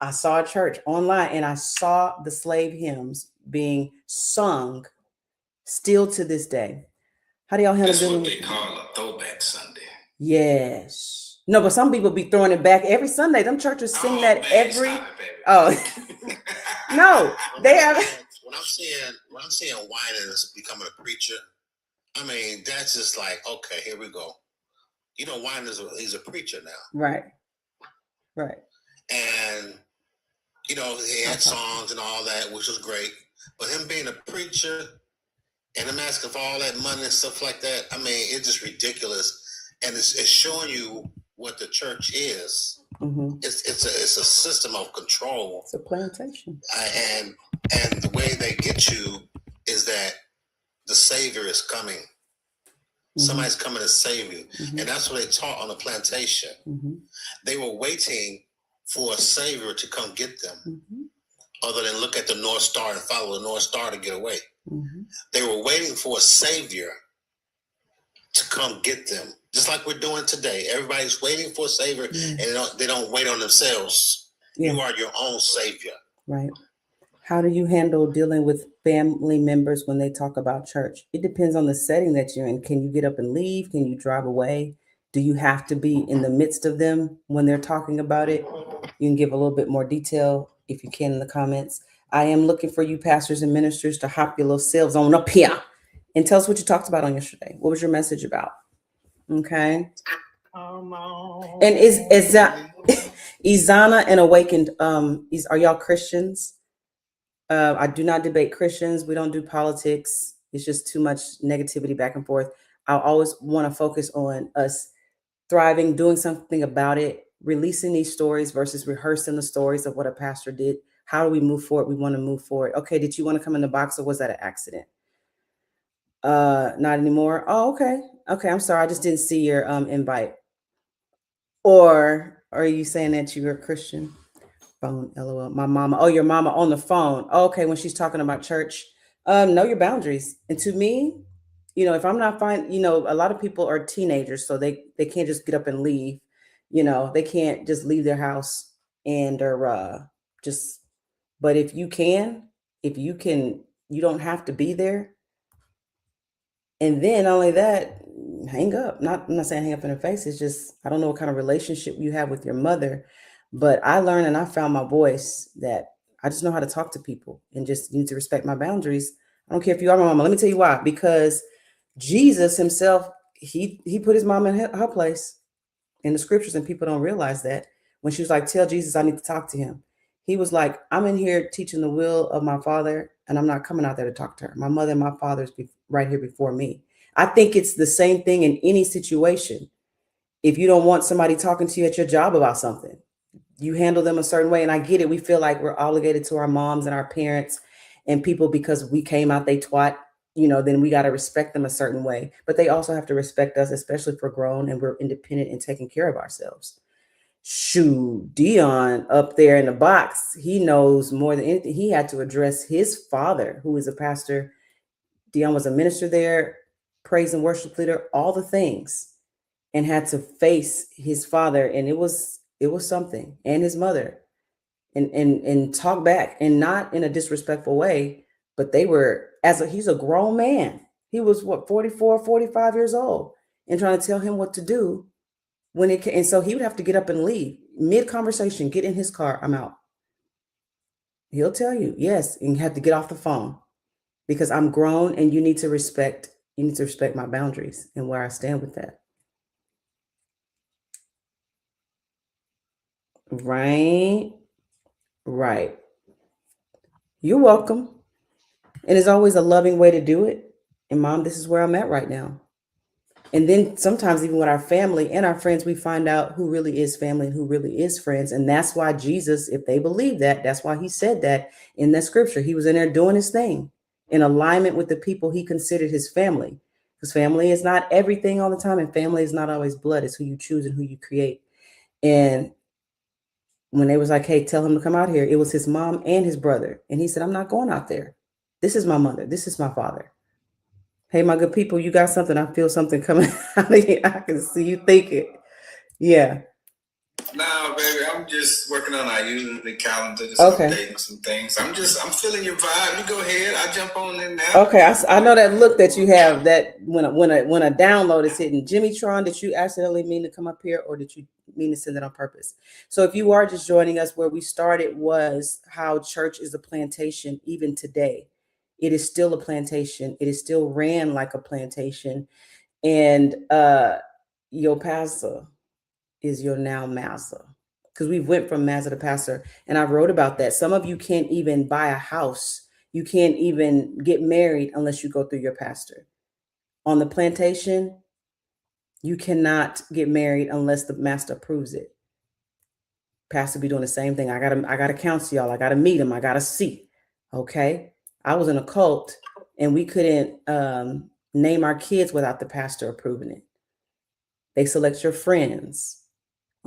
I saw a church online, and I saw the slave hymns being sung still to this day. How do y'all handle That's dealing what with they call a throwback Sunday. Yes. No, but some people be throwing it back every Sunday. Them churches sing that man, every. stop it, baby. Oh, no, they have. When I'm seeing whining is becoming a preacher, I mean that's just like, okay, here we go. You know, whining he's a preacher now, Right. And you know he had songs and all that, which was great. But him being a preacher and him asking for all that money and stuff like that, I mean, it's just ridiculous. And it's showing you what the church is. Mm-hmm. It's a system of control. It's a plantation. And the way they get you is that the Savior is coming. Mm-hmm. Somebody's coming to save you. Mm-hmm. And that's what they taught on the plantation. Mm-hmm. They were waiting for a Savior to come get them, mm-hmm. other than look at the North Star and follow the North Star to get away. Mm-hmm. They were waiting for a Savior to come get them, just like we're doing today. Everybody's waiting for a Savior, and they don't wait on themselves. Yeah. You are your own Savior. Right. How do you handle dealing with family members when they talk about church? It depends on the setting that you're in. Can you get up and leave? Can you drive away? Do you have to be in the midst of them when they're talking about it? You can give a little bit more detail if you can in the comments. I am looking for you pastors and ministers to hop your little selves on up here and tell us what you talked about on yesterday. What was your message about? Okay. And is that Izana and Awakened? Are y'all Christians? I do not debate Christians. We don't do politics. It's just too much negativity back and forth. I always want to focus on us thriving, doing something about it, releasing these stories versus rehearsing the stories of what a pastor did. How do we move forward? We want to move forward. Okay, did you want to come in the box or was that an accident? Not anymore. Oh, okay. Okay, I'm sorry. I just didn't see your invite. Or are you saying that you're a Christian? Phone, LOL. My mama. Oh, your mama on the phone. Oh, okay, when she's talking about church. Know your boundaries. And to me, if I'm not fine, a lot of people are teenagers, so they can't just get up and leave. They can't just leave their house and but if you can, you don't have to be there. And then not only that, hang up. I'm not saying hang up in her face. It's just, I don't know what kind of relationship you have with your mother, but I learned and I found my voice that I just know how to talk to people and just need to respect my boundaries. I don't care if you are my mama. Let me tell you why. Because Jesus himself, he put his mom in her place in the scriptures, and people don't realize that. When she was like, tell Jesus I need to talk to him. He was like, I'm in here teaching the will of my Father, and I'm not coming out there to talk to her. My mother and my father is right here before me. I think it's the same thing in any situation. If you don't want somebody talking to you at your job about something, you handle them a certain way. And I get it. We feel like we're obligated to our moms and our parents and people because we came out they twat, then we got to respect them a certain way. But they also have to respect us, especially if we're grown and we're independent and taking care of ourselves. Shoot, Dion up there in the box, he knows more than anything. He had to address his father, who is a pastor. Dion was a minister there, praise and worship leader, all the things, and had to face his father. And it was something, and his mother, and talk back, and not in a disrespectful way, but they were, he's a grown man. He was 44, 45 years old, and trying to tell him what to do. And so he would have to get up and leave mid-conversation, get in his car, I'm out. He'll tell you, yes, and you have to get off the phone because I'm grown and you need to respect my boundaries and where I stand with that. Right. You're welcome. And it's always a loving way to do it. And Mom, this is where I'm at right now. And then sometimes even with our family and our friends, we find out who really is family and who really is friends. And that's why Jesus, if they believe that, that's why he said that in that scripture. He was in there doing his thing in alignment with the people he considered his family. Because family is not everything all the time, and family is not always blood. It's who you choose and who you create. And when they was like, hey, tell him to come out here, it was his mom and his brother. And he said, I'm not going out there. This is my mother. This is my father. Hey, my good people, you got something. I feel something coming out of here. I can see you thinking. Yeah. No, baby, I'm just working on our usually calendar, just Okay. updating some things. I'm feeling your vibe. You go ahead. I jump on in now. Okay, I know that look that you have, that when a download is hitting. Jimmy Tron, did you accidentally mean to come up here, or did you mean to send it on purpose? So if you are just joining us, where we started was how church is a plantation even today. It is still a plantation. It is still ran like a plantation. And your pastor is your now master, because we went from master to pastor. And I wrote about that. Some of you can't even buy a house. You can't even get married unless you go through your pastor. On the plantation, you cannot get married unless the master approves it. Pastor be doing the same thing. I gotta counsel y'all. I gotta meet him. I gotta see. Okay. I was in a cult and we couldn't name our kids without the pastor approving it. They select your friends.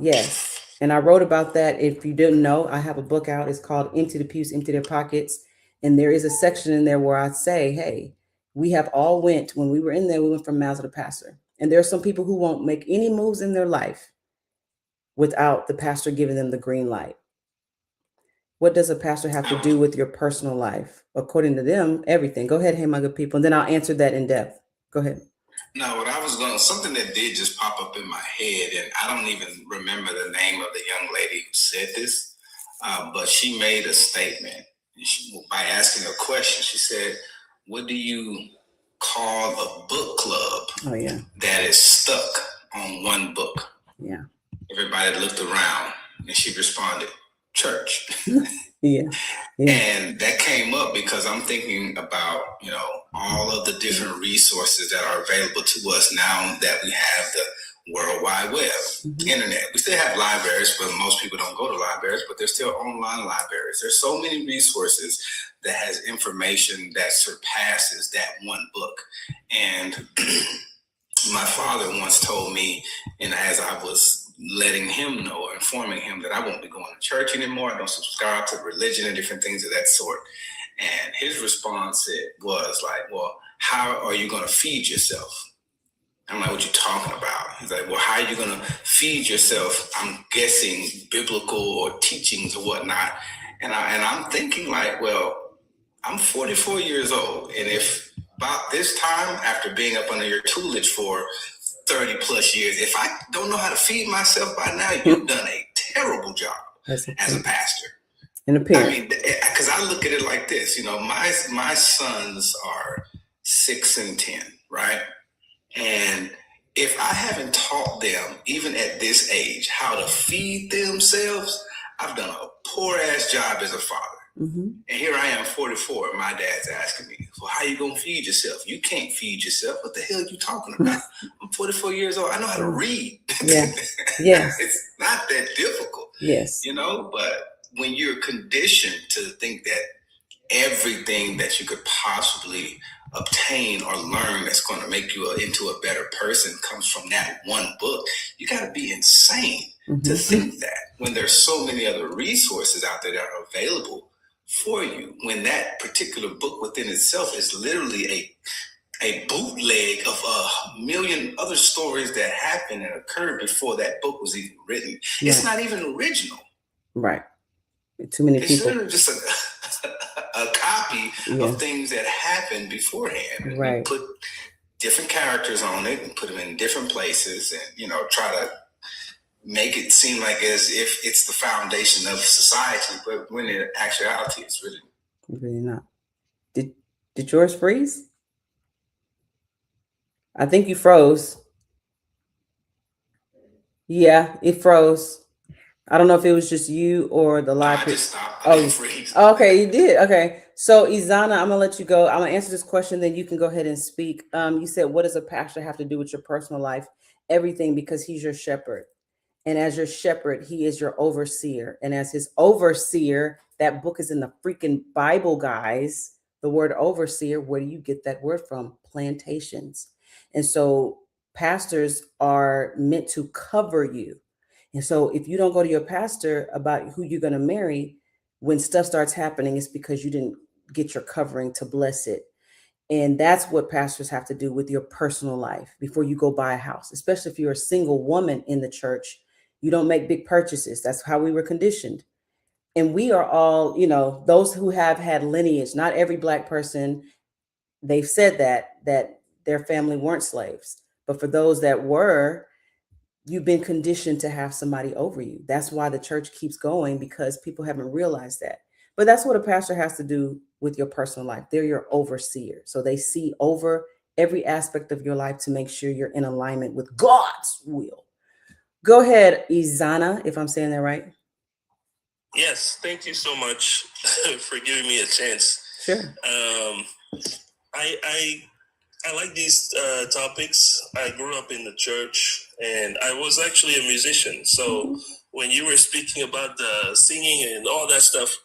Yes. And I wrote about that. If you didn't know, I have a book out. It's called Empty the Pews, Empty Their Pockets. And there is a section in there where I say, hey, we have all went, when we were in there, we went from master to pastor. And there are some people who won't make any moves in their life without the pastor giving them the green light. What does a pastor have to do with your personal life? According to them, everything. Go ahead, hey, my good people. And then I'll answer that in depth. Go ahead. No, what I was going, something that did just pop up in my head, and I don't even remember the name of the young lady who said this, but she made a statement. By asking a question, she said, what do you call a book club that is stuck on one book? Yeah. Everybody looked around and she responded, church. Yeah. And that came up because I'm thinking about, all of the different resources that are available to us now that we have the World Wide Web, internet. We still have libraries, but most people don't go to libraries, but there's still online libraries. There's so many resources that has information that surpasses that one book. And my father once told me, and as I was letting him know or informing him that I won't be going to church anymore, I don't subscribe to religion and different things of that sort. And his response was like, well, how are you going to feed yourself? I'm like, what you talking about? He's like, well, how are you going to feed yourself? I'm guessing biblical or teachings or whatnot. And I'm thinking like, well, I'm 44 years old. And if about this time, after being up under your tutelage for 30 plus years, if I don't know how to feed myself by now, you've done a terrible job as a pastor. And a parent. I mean, because I look at it like this, my sons are 6 and 10, right? And if I haven't taught them, even at this age, how to feed themselves, I've done a poor ass job as a father. And here I am, 44, and my dad's asking me, well, how you going to feed yourself? You can't feed yourself. What the hell are you talking about? I'm 44 years old. I know how to read. Yeah. Yes. It's not that difficult. Yes. But when you're conditioned to think that everything that you could possibly obtain or learn that's going to make you into a better person comes from that one book, you got to be insane to think that when there's so many other resources out there that are available for you, when that particular book within itself is literally a bootleg of a million other stories that happened and occurred before that book was even written. Yeah. It's not even original. Right. Too many people. It's literally just a copy of things that happened beforehand. Right. We put different characters on it and put them in different places and, try to make it seem like as if it's the foundation of society, but when in actuality, it's really not. Did yours freeze? I think you froze. Yeah, it froze. I don't know if it was just you or the live. I just stopped. I didn't freeze. Okay, you did. Okay. So, Izana, I'm gonna let you go. I'm gonna answer this question, then you can go ahead and speak. You said, "What does a pastor have to do with your personal life?" Everything, because he's your shepherd, and as your shepherd, he is your overseer, and as his overseer, that book is in the freaking Bible, guys. The word overseer. Where do you get that word from? Plantations, and so pastors are meant to cover you. And so, if you don't go to your pastor about who you're going to marry, when stuff starts happening, it's because you didn't get your covering to bless it. And that's what pastors have to do with your personal life before you go buy a house, especially if you're a single woman in the church. You don't make big purchases. That's how we were conditioned. And we are all, those who have had lineage, not every Black person, they've said that their family weren't slaves. But for those that were, you've been conditioned to have somebody over you. That's why the church keeps going, because people haven't realized that. But that's what a pastor has to do with your personal life. They're your overseer. So they see over every aspect of your life to make sure you're in alignment with God's will. Go ahead, Izana, if I'm saying that right. Yes, thank you so much for giving me a chance. Sure. I like these topics. I grew up in the church, and I was actually a musician. So when you were speaking about the singing and all that stuff,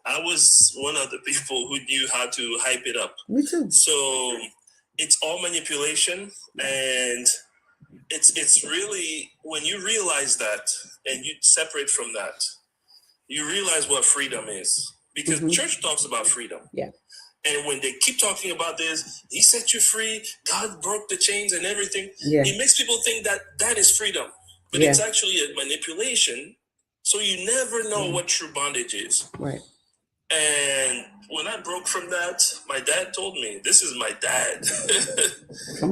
I was one of the people who knew how to hype it up. Me too. So it's all manipulation, and it's really, when you realize that and you separate from that, you realize what freedom is. Because church talks about freedom. Yeah. And when they keep talking about this, he set you free, God broke the chains and everything. Yeah. It makes people think that is freedom. But it's actually a manipulation. So you never know what true bondage is. Right. And when I broke from that, my dad told me, this is my dad.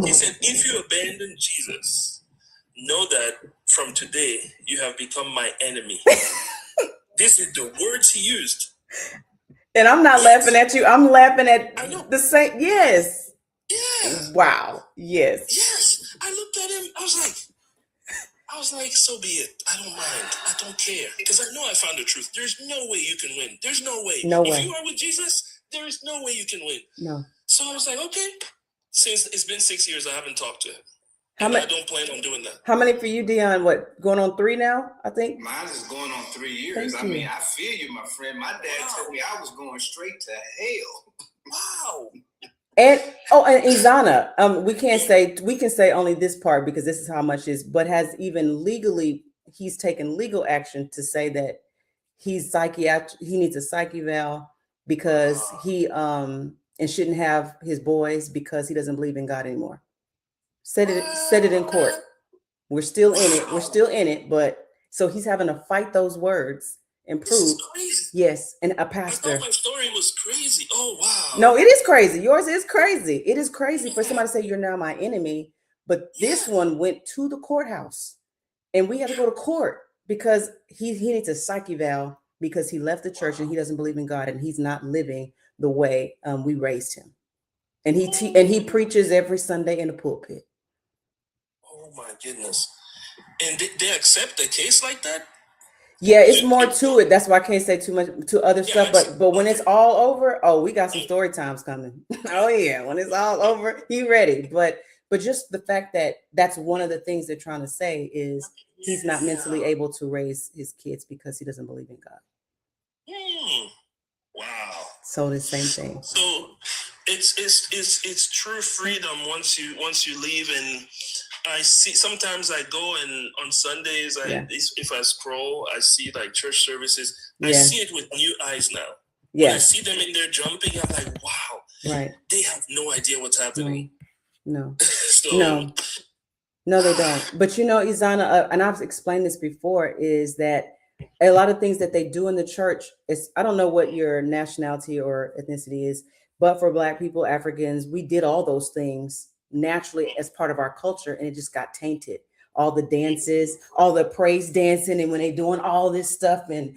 He said, if you abandon Jesus, know that from today, you have become my enemy. This is the words he used. And I'm not laughing at you. I'm laughing at the same. Yes. Yeah. Wow. Yes. Yes. I looked at him. I was like, so be it. I don't mind. I don't care. Because I know I found the truth. There's no way you can win. There's no way. No way. If you are with Jesus, there is no way you can win. No. So I was like, okay. Since it's been 6 years, I haven't talked to him. I don't plan on doing that. How many for you, Dion? What, going on 3 now, I think? Mine is going on 3 years. I mean, I feel you, my friend. My dad told me I was going straight to hell. Wow. And Izana, we can say only this part because this is how much is, but has even legally, he's taken legal action to say that he's he needs a psych eval because he and shouldn't have his boys because he doesn't believe in God anymore. Said it in court. We're still in it, but so he's having to fight those words and prove. Yes, and a pastor. I thought my story was crazy. Oh wow. No, it is crazy. Yours is crazy. It is crazy for somebody to say you're now my enemy, but this one went to the courthouse, and we had to go to court because he needs a psych eval because he left the church and he doesn't believe in God and he's not living the way we raised him, and he preaches every Sunday in the pulpit. Oh my goodness. And they accept a case like that? Yeah, it's more to it. That's why I can't say too much to other stuff. But when it's all over, we got some story times coming. Oh yeah, when it's all over, you ready. But just the fact that that's one of the things they're trying to say is he's not mentally able to raise his kids because he doesn't believe in God. Wow. So the same thing. So it's true freedom once you leave. And I see, sometimes I go and on Sundays, if I scroll, I see like church services. I see it with new eyes now. Yeah. When I see them in there jumping, I'm like, wow. Right. They have no idea what's happening. No. No, they don't. But Izana, and I've explained this before, is that a lot of things that they do in the church is, I don't know what your nationality or ethnicity is, but for Black people, Africans, we did all those things naturally as part of our culture, and it just got tainted. All the dances, all the praise dancing, and when they doing all this stuff and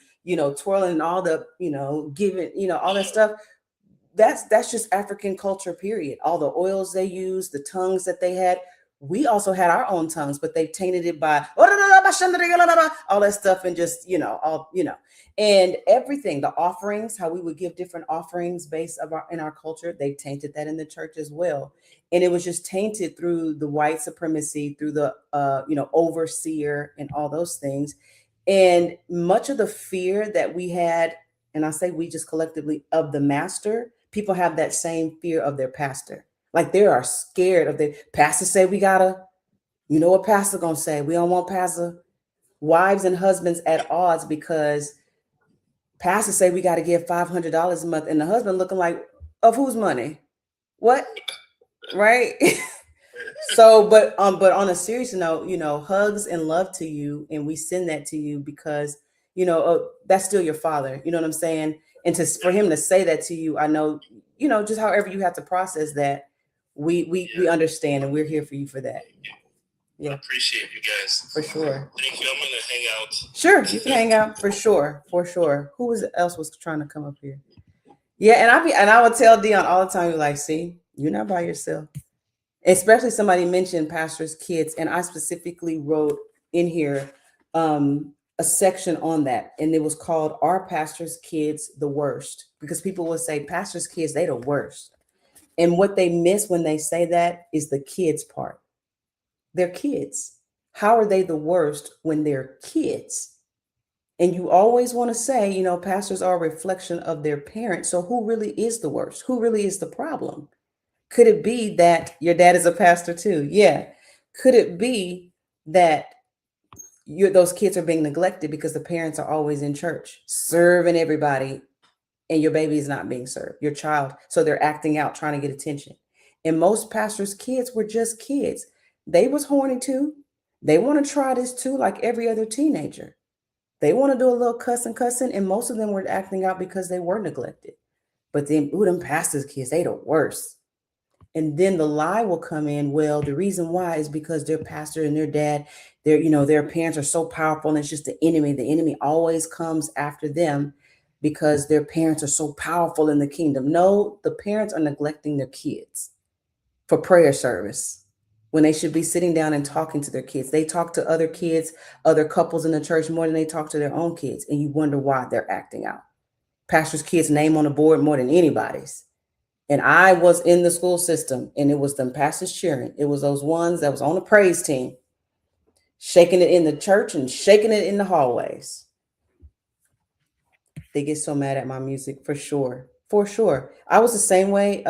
twirling, all the giving, all that stuff, that's just African culture, period. All the oils they use, the tongues that they had, we also had our own tongues, but they tainted it by all that stuff, and just, and everything, the offerings, how we would give different offerings based in our culture, they tainted that in the church as well. And it was just tainted through the white supremacy, through the overseer and all those things. And much of the fear that we had, and I say we just collectively, of the master, people have that same fear of their pastor. Like they are scared of the pastor. Say we gotta, what pastor gonna say? We don't want pastor. Wives and husbands at odds because pastor say we got to give $500 a month, and the husband looking like, of whose money? What? Right? So, but on a serious note, hugs and love to you, and we send that to you because that's still your father. You know what I'm saying? And for him to say that to you, I know, just however you have to process that, we understand, and we're here for you for that. Yeah. I appreciate you guys. For sure. Thank you. I'm gonna hang out. Sure, you can hang out for sure. Who else was trying to come up here? Yeah, and I would tell Dion all the time, like, see, you're not by yourself. Especially somebody mentioned pastors' kids, and I specifically wrote in here a section on that, and it was called "Are Pastors' Kids the Worst?" Because people will say pastors' kids, they the worst. And what they miss when they say that is the kids part. They're kids. How are they the worst when they're kids? And you always want to say, pastors are a reflection of their parents. So who really is the worst? Who really is the problem? Could it be that your dad is a pastor too? Yeah. Could it be that those kids are being neglected because the parents are always in church, serving everybody, and your baby is not being served, your child? So they're acting out, trying to get attention. And most pastors' kids were just kids. They was horny too. They want to try this too, like every other teenager. They want to do a little cussing, and most of them were acting out because they were neglected. But then, them pastors' kids, they the worst. And then the lie will come in. Well, the reason why is because their pastor and their dad, their parents are so powerful, and it's just the enemy. The enemy always comes after them because their parents are so powerful in the kingdom. No, the parents are neglecting their kids for prayer service when they should be sitting down and talking to their kids. They talk to other kids, other couples in the church more than they talk to their own kids. And you wonder why they're acting out. Pastor's kids' name on the board more than anybody's. And I was in the school system, and it was them pastors cheering. It was those ones that was on the praise team, shaking it in the church and shaking it in the hallways. They get so mad at my music, for sure. For sure. I was the same way.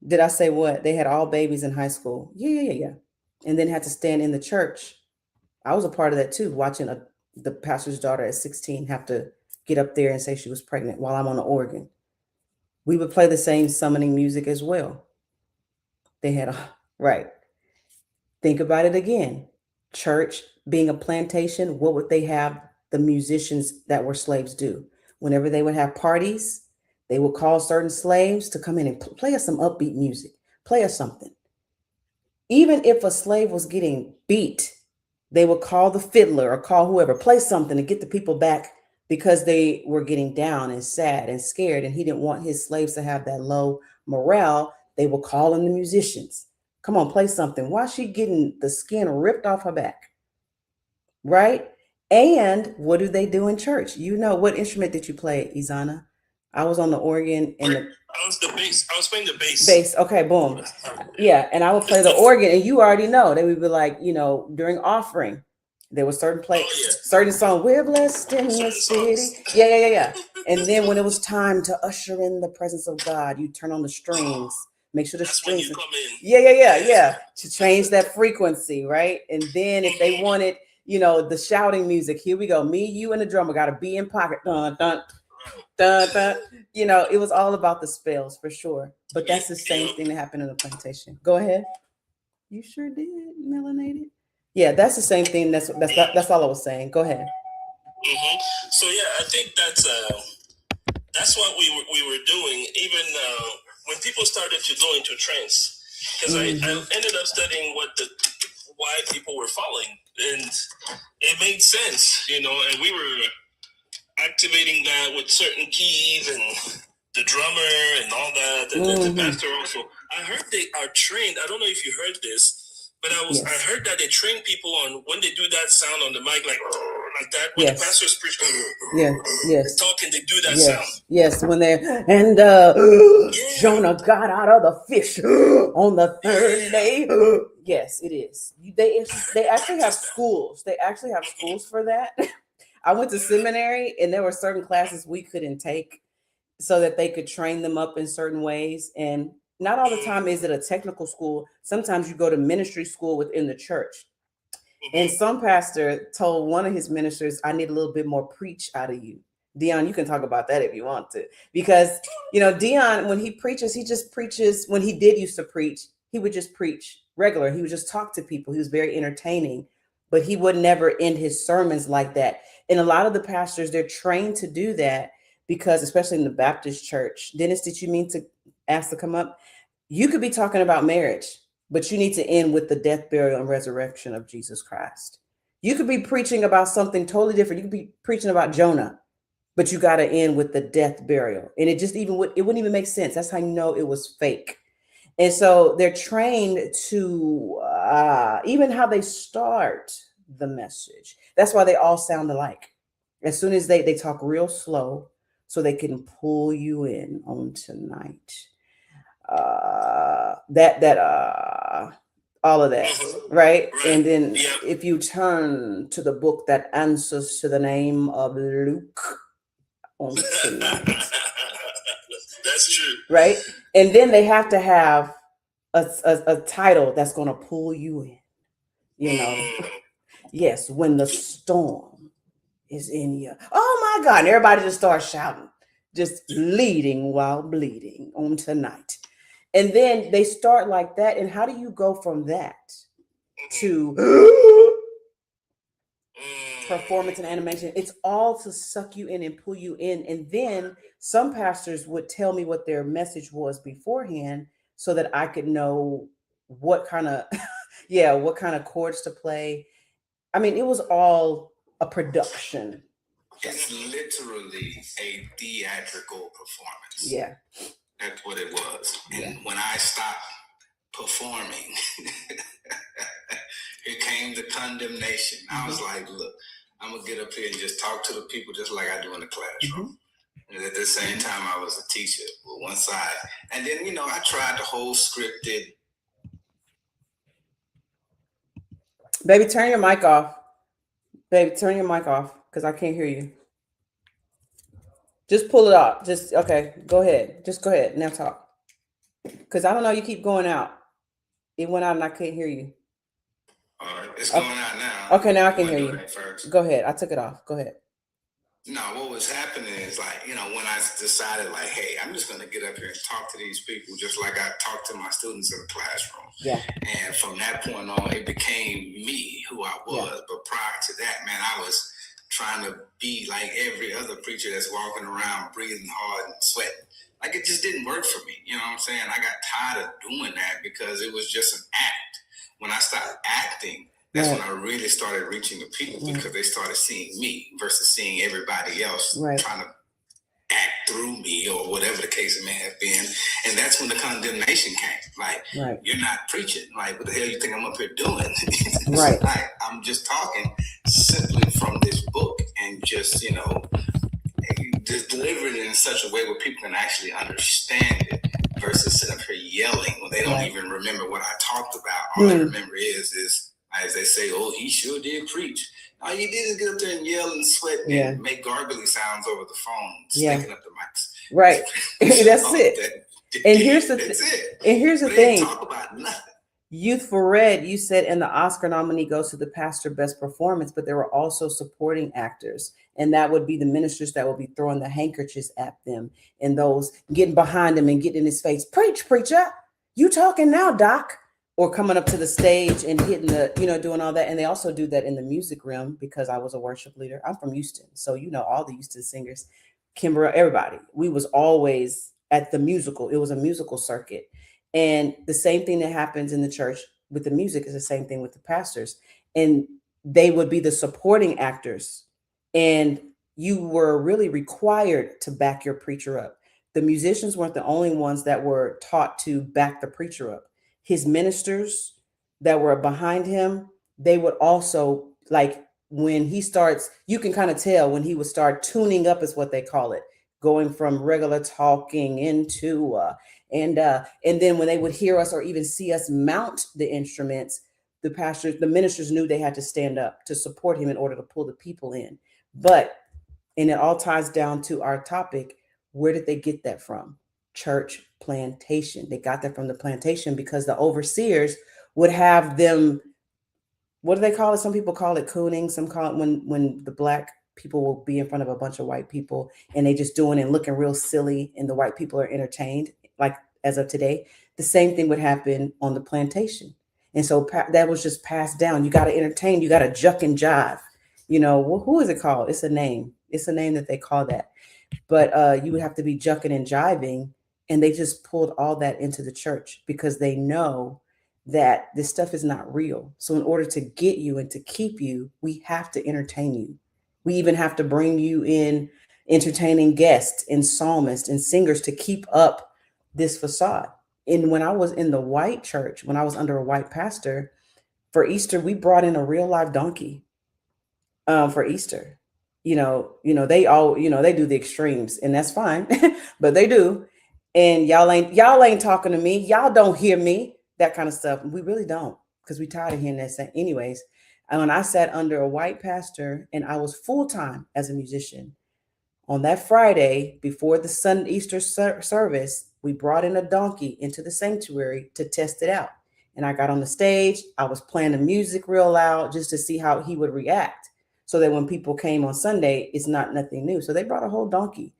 Did I say what? They had all babies in high school. Yeah. And then had to stand in the church. I was a part of that too, watching the pastor's daughter at 16 have to get up there and say she was pregnant while I'm on the organ. We would play the same summoning music as well. They had right. Think about it again. Church being a plantation, what would they have the musicians that were slaves do? Whenever they would have parties, they would call certain slaves to come in and play us some upbeat music, play us something. Even if a slave was getting beat, they would call the fiddler or call whoever, play something to get the people back, because they were getting down and sad and scared, and he didn't want his slaves to have that low morale. They would call in the musicians. Come on, play something. Why is she getting the skin ripped off her back? Right? And what do they do in church? What instrument did you play, Izana? I was on the organ and I was the bass. I was playing the bass. Bass. Okay, boom. Yeah, and I would play the organ, and you already know they would be like, during offering, there was certain song. We're blessed in the city. Yeah. And then when it was time to usher in the presence of God, you turn on the strings. Make sure the strings. Yeah. To change that frequency, right? And then if they wanted, the shouting music, here we go. Me, you, and the drummer got to be in pocket. Dun dun. Dun, dun. It was all about the spells, for sure. But that's the same thing that happened in the plantation. Go ahead. You sure did, melanated. Yeah, that's the same thing. That's all I was saying. Go ahead. Mm-hmm. So yeah, I think that's what we were doing. Even when people started to go into trance, because I ended up studying why people were falling, and it made sense, and we were activating that with certain keys and the drummer and all that, and then the pastor also. I heard they are trained. I don't know if you heard this. But I heard that they train people on when they do that sound on the mic, like that. When the pastors preach, talking, they do that sound. Yes, when they're Jonah got out of the fish on the third day. Yes, it is. They actually have schools. They actually have schools for that. I went to seminary, and there were certain classes we couldn't take so that they could train them up in certain ways. And not all the time is it a technical school. Sometimes you go to ministry school within the church. And some pastor told one of his ministers, I need a little bit more preach out of you. Dion, you can talk about that if you want to. Because, Dion, when he preaches, he just preaches. When he did used to preach, he would just preach regular. He would just talk to people. He was very entertaining, but he would never end his sermons like that. And a lot of the pastors, they're trained to do that because, especially in the Baptist church. Dennis, did you mean to ask to come up? You could be talking about marriage, but you need to end with the death, burial, and resurrection of Jesus Christ. You could be preaching about something totally different. You could be preaching about Jonah, but you got to end with the death, burial. And it wouldn't even make sense. That's how you know it was fake. And so they're trained to even how they start the message. That's why they all sound alike. As soon as they talk real slow so they can pull you in on tonight. All of that, right? And then if you turn to the book that answers to the name of Luke on tonight. That's true. Right? And then they have to have a title that's going to pull you in, Yes, when the storm is in you. Oh my God. And everybody just starts shouting, just leading while bleeding on tonight. And then they start like that. And how do you go from that to performance and animation? It's all to suck you in and pull you in. And then some pastors would tell me what their message was beforehand so that I could know what kind of, what kind of chords to play. I mean, it was all a production. It's literally a theatrical performance. Yeah. That's what it was. And when I stopped performing, here came the condemnation. I was like, look, I'm going to get up here and just talk to the people just like I do in the classroom. And at the same time, I was a teacher with one side. And then, I tried the whole scripted. Baby, turn your mic off. Baby, turn your mic off because I can't hear you. Just pull it up. Okay, go ahead. Just go ahead. Now talk. Because I don't know, you keep going out. It went out and I can't hear you. All right, it's going out now. Okay, now I can hear you. Go ahead. I took it off. Go ahead. No, what was happening is when I decided hey, I'm just going to get up here and talk to these people just like I talk to my students in the classroom. Yeah. And from that point on, it became me, who I was. Yeah. But prior to that, man, I was trying to be like every other preacher that's walking around breathing hard and sweating. It just didn't work for me. You know what I'm saying? I got tired of doing that because it was just an act. When I started acting, that's when I really started reaching the people because they started seeing me versus seeing everybody else trying to act through me or whatever the case it may have been. And that's when the condemnation came. You're not preaching. What the hell you think I'm up here doing? Right. I'm just talking simply from this book and just, just deliver it in such a way where people can actually understand it versus sitting up here yelling when they don't even remember what I talked about. All they remember is, as they say, oh, he sure did preach. All you did is get up there and yell and sweat and make gargly sounds over the phone, sticking up the mics. Right. That's it. And here's the thing. Talk about nothing. Youth for Red, you said, and the Oscar nominee goes to the pastor best performance, but there were also supporting actors. And that would be the ministers that would be throwing the handkerchiefs at them and those getting behind them and getting in his face. Preach, preacher. You talking now, Doc. Or coming up to the stage and hitting the, doing all that. And they also do that in the music realm because I was a worship leader. I'm from Houston. So, all the Houston singers, Kimber, everybody. We was always at the musical. It was a musical circuit. And the same thing that happens in the church with the music is the same thing with the pastors. And they would be the supporting actors. And you were really required to back your preacher up. The musicians weren't the only ones that were taught to back the preacher up. His ministers, that were behind him, they would also, like, when he starts, you can kind of tell when he would start tuning up, is what they call it, going from regular talking into and then when they would hear us or even see us mount the instruments, the ministers knew they had to stand up to support him in order to pull the people in. But, and it all ties down to our topic, where did they get that from? Church plantation. They got that from the plantation because the overseers would have them, what do they call it? Some people call it cooning. Some call it when the black people will be in front of a bunch of white people and they just doing and looking real silly, and the white people are entertained. Like, as of today, the same thing would happen on the plantation. And so that was just passed down. You got to entertain. You got to juck and jive. You know, who is it called? It's a name. It's a name that they call that. But you would have to be jucking and jiving. And they just pulled all that into the church because they know that this stuff is not real. So in order to get you and to keep you, we have to entertain you. We even have to bring you in entertaining guests and psalmists and singers to keep up this facade. And when I was in the white church, when I was under a white pastor, for Easter, we brought in a real live donkey for Easter. They all, they do the extremes, and that's fine, but they do. And y'all ain't talking to me. Y'all don't hear me. That kind of stuff. We really don't, because we tired of hearing that. Anyways, and when I sat under a white pastor and I was full-time as a musician, on that Friday before the Easter service, we brought in a donkey into the sanctuary to test it out. And I got on the stage. I was playing the music real loud just to see how he would react, so that when people came on Sunday, it's not nothing new. So they brought a whole donkey,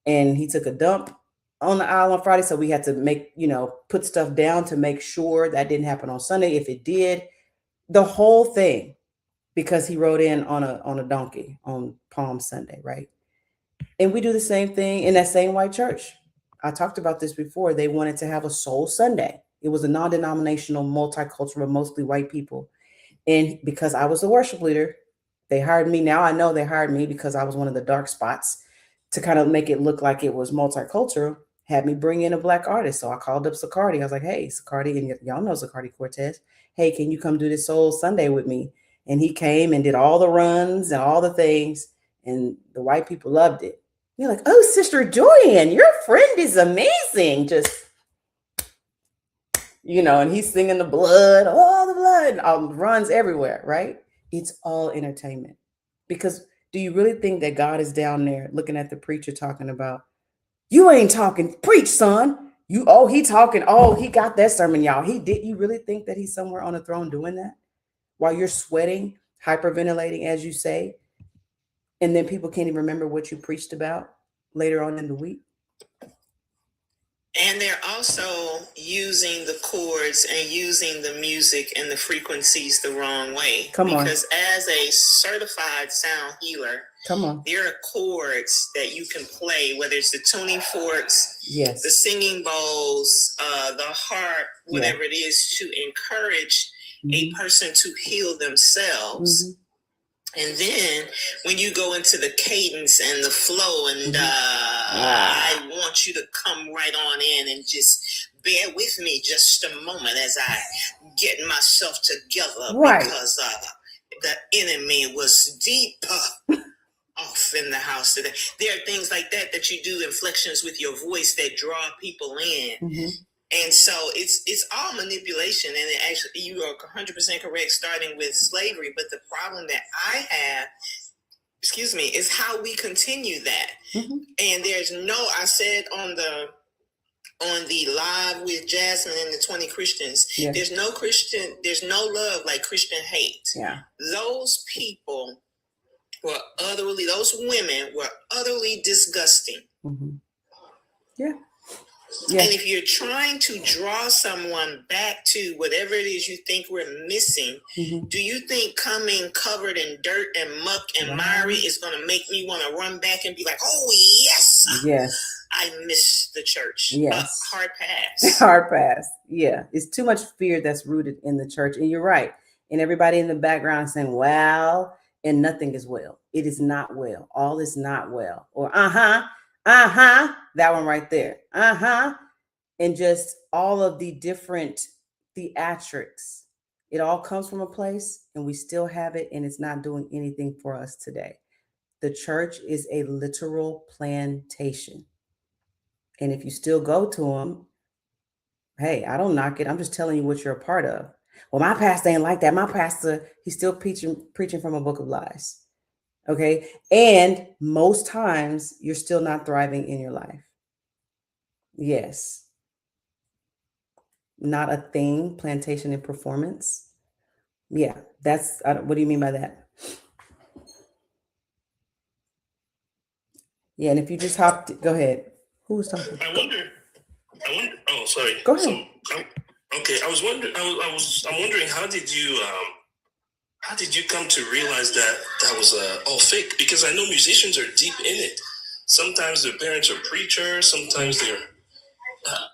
and he took a dump on the aisle on Friday. So we had to put stuff down to make sure that didn't happen on Sunday. If it did, the whole thing, because he rode in on a donkey on Palm Sunday, right? And we do the same thing in that same white church. I talked about this before. They wanted to have a Soul Sunday. It was a non-denominational, multicultural, mostly white people. And because I was the worship leader, they hired me. Now I know they hired me because I was one of the dark spots, to kind of make it look like it was multicultural. Had me bring in a black artist. So I called up Sicardi. I was like, hey, Sicardi, and y'all know Sicardi Cortez. Hey, can you come do this Soul Sunday with me? And he came and did all the runs and all the things. And the white people loved it. You're like, oh, Sister Joyanne, your friend is amazing. Just, and he's singing the blood, all the blood, all runs everywhere, right? It's all entertainment. Because do you really think that God is down there looking at the preacher talking about, you ain't talking, preach, son. He talking, he got that sermon, y'all. Did you really think that he's somewhere on a throne doing that while you're sweating, hyperventilating, as you say, and then people can't even remember what you preached about later on in the week? And they're also using the chords and using the music and the frequencies the wrong way. Because as a certified sound healer, there are chords that you can play, whether it's the tuning forks, yes, the singing bowls, the harp, whatever it is, to encourage a person to heal themselves. And then when you go into the cadence and the flow, and I want you to come right on in and just bear with me just a moment as I get myself together, because the enemy was deep off in the house today. There are things like that you do, inflections with your voice that draw people in. And so it's all manipulation. And it actually, you are 100% correct, starting with slavery. But the problem that I have, is how we continue that. And there's I said on the live with Jasmine and the 20 Christians, there's no love like Christian hate. Yeah. Those people those women were utterly disgusting. Yeah. And if you're trying to draw someone back to whatever it is you think we're missing, do you think coming covered in dirt and muck and miry is going to make me want to run back and be like, oh, yes, I miss the church? Yes. Hard pass. Hard pass. Yeah. It's too much fear that's rooted in the church. And you're right. And everybody in the background saying, well, and nothing is well. It is not well. All is not well. Or that one right there. And just all of the different theatrics It all comes from a place, and we still have it, and it's not doing anything for us today. The church is a literal plantation. And if you still go to them, hey, I don't knock it. I'm just telling you what you're a part of. Well, my pastor ain't like that. My pastor, he's still preaching from a book of lies. Okay. And most times you're still not thriving in your life. Yes. Not a thing, plantation and performance. Yeah. What do you mean by that? Yeah. And if you just go ahead. Who was talking? I wonder. Oh, sorry. Go ahead. Okay. I'm wondering, how did you come to realize that was all fake? Because I know musicians are deep in it. Sometimes their parents are preachers. Sometimes they're.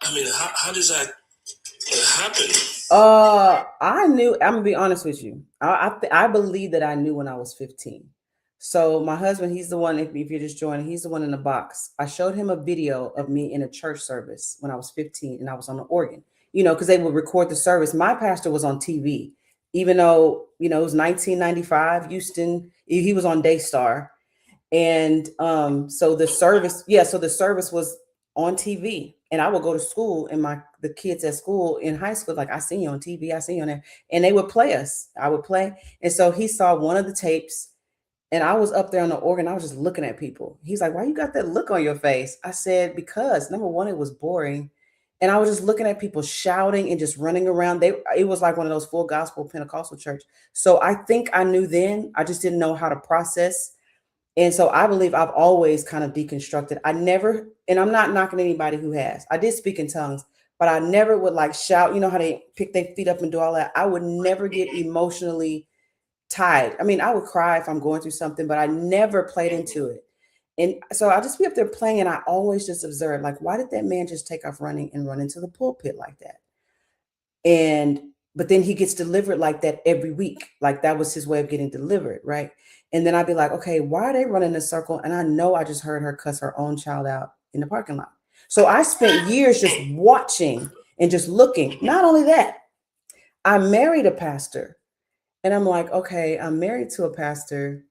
I mean, how does that happen? I knew. I'm gonna be honest with you. I believe that I knew when I was 15. So my husband, he's the one. If you're just joining, he's the one in the box. I showed him a video of me in a church service when I was 15, and I was on the organ. Because they would record the service. My pastor was on TV, even though it was 1995. Houston, he was on Daystar, and so the service, so the service was on TV, and I would go to school, and the kids at school in high school, like, I seen you on TV, I seen you on there, and they would play us. I would play, and so he saw one of the tapes, and I was up there on the organ. I was just looking at people. He's like, "Why you got that look on your face?" I said, "Because number one, it was boring, and I was just looking at people shouting and just running around. It was like one of those full gospel Pentecostal church. So I think I knew then. I just didn't know how to process." And so I believe I've always kind of deconstructed. I never, and I'm not knocking anybody who has. I did speak in tongues, but I never would like shout. You know how they pick their feet up and do all that? I would never get emotionally tied. I mean, I would cry if I'm going through something, but I never played into it. And so I just be up there playing, and I always just observe, like, why did that man just take off running and run into the pulpit like that? But then he gets delivered like that every week. Like, that was his way of getting delivered, right? And then I'd be like, okay, why are they running in a circle? And I know I just heard her cuss her own child out in the parking lot. So I spent years just watching and just looking. Not only that, I married a pastor, and I'm like, okay, I'm married to a pastor,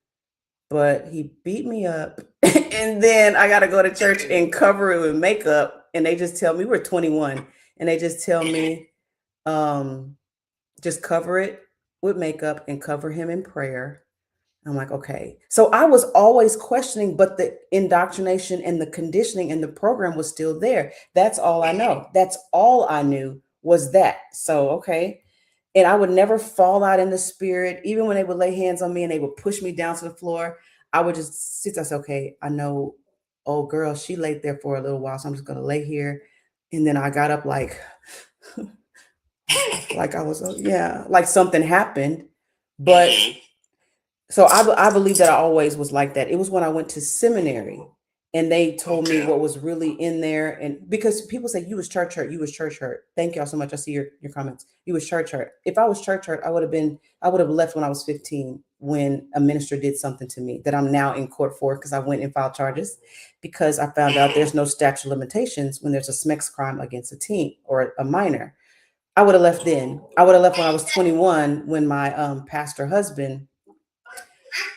but he beat me up. And then I got to go to church and cover it with makeup. And they just tell me, we're 21, and they just tell me, just cover it with makeup and cover him in prayer. I'm like, okay. So I was always questioning, but the indoctrination and the conditioning and the program was still there. That's all I know. That's all I knew was that. So, okay. And I would never fall out in the spirit. Even when they would lay hands on me and they would push me down to the floor, I would just sit there and say, okay, I know, oh girl, she laid there for a little while, so I'm just going to lay here. And then I got up like I was, like something happened. But so I believe that I always was like that. It was when I went to seminary, and they told me what was really in there. And because people say, you was church hurt, you was church hurt. Thank y'all so much. I see your comments. You was church hurt. If I was church hurt, I would have left when I was 15, when a minister did something to me that I'm now in court for, because I went and filed charges, because I found out there's no statute of limitations when there's a SMEX crime against a teen or a minor. I would have left then. I would have left when I was 21, when my pastor husband,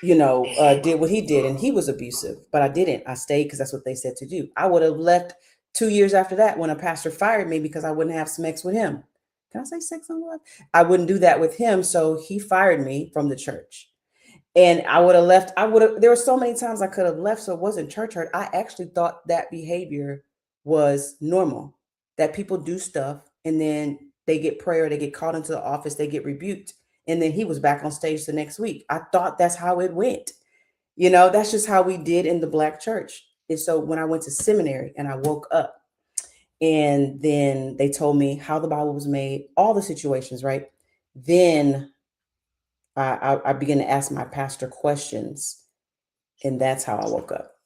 did what he did, and he was abusive, but I didn't. I stayed because that's what they said to do. I would have left 2 years after that, when a pastor fired me because I wouldn't have sex with him. Can I say sex on love? I wouldn't do that with him. So he fired me from the church, and I would have left. There were so many times I could have left. So it wasn't church hurt. I actually thought that behavior was normal, that people do stuff and then they get prayer, they get called into the office, they get rebuked, and then he was back on stage the next week. I thought that's how it went. That's just how we did in the Black church. And so when I went to seminary and I woke up, and then they told me how the Bible was made, all the situations, right? Then I began to ask my pastor questions, and that's how I woke up.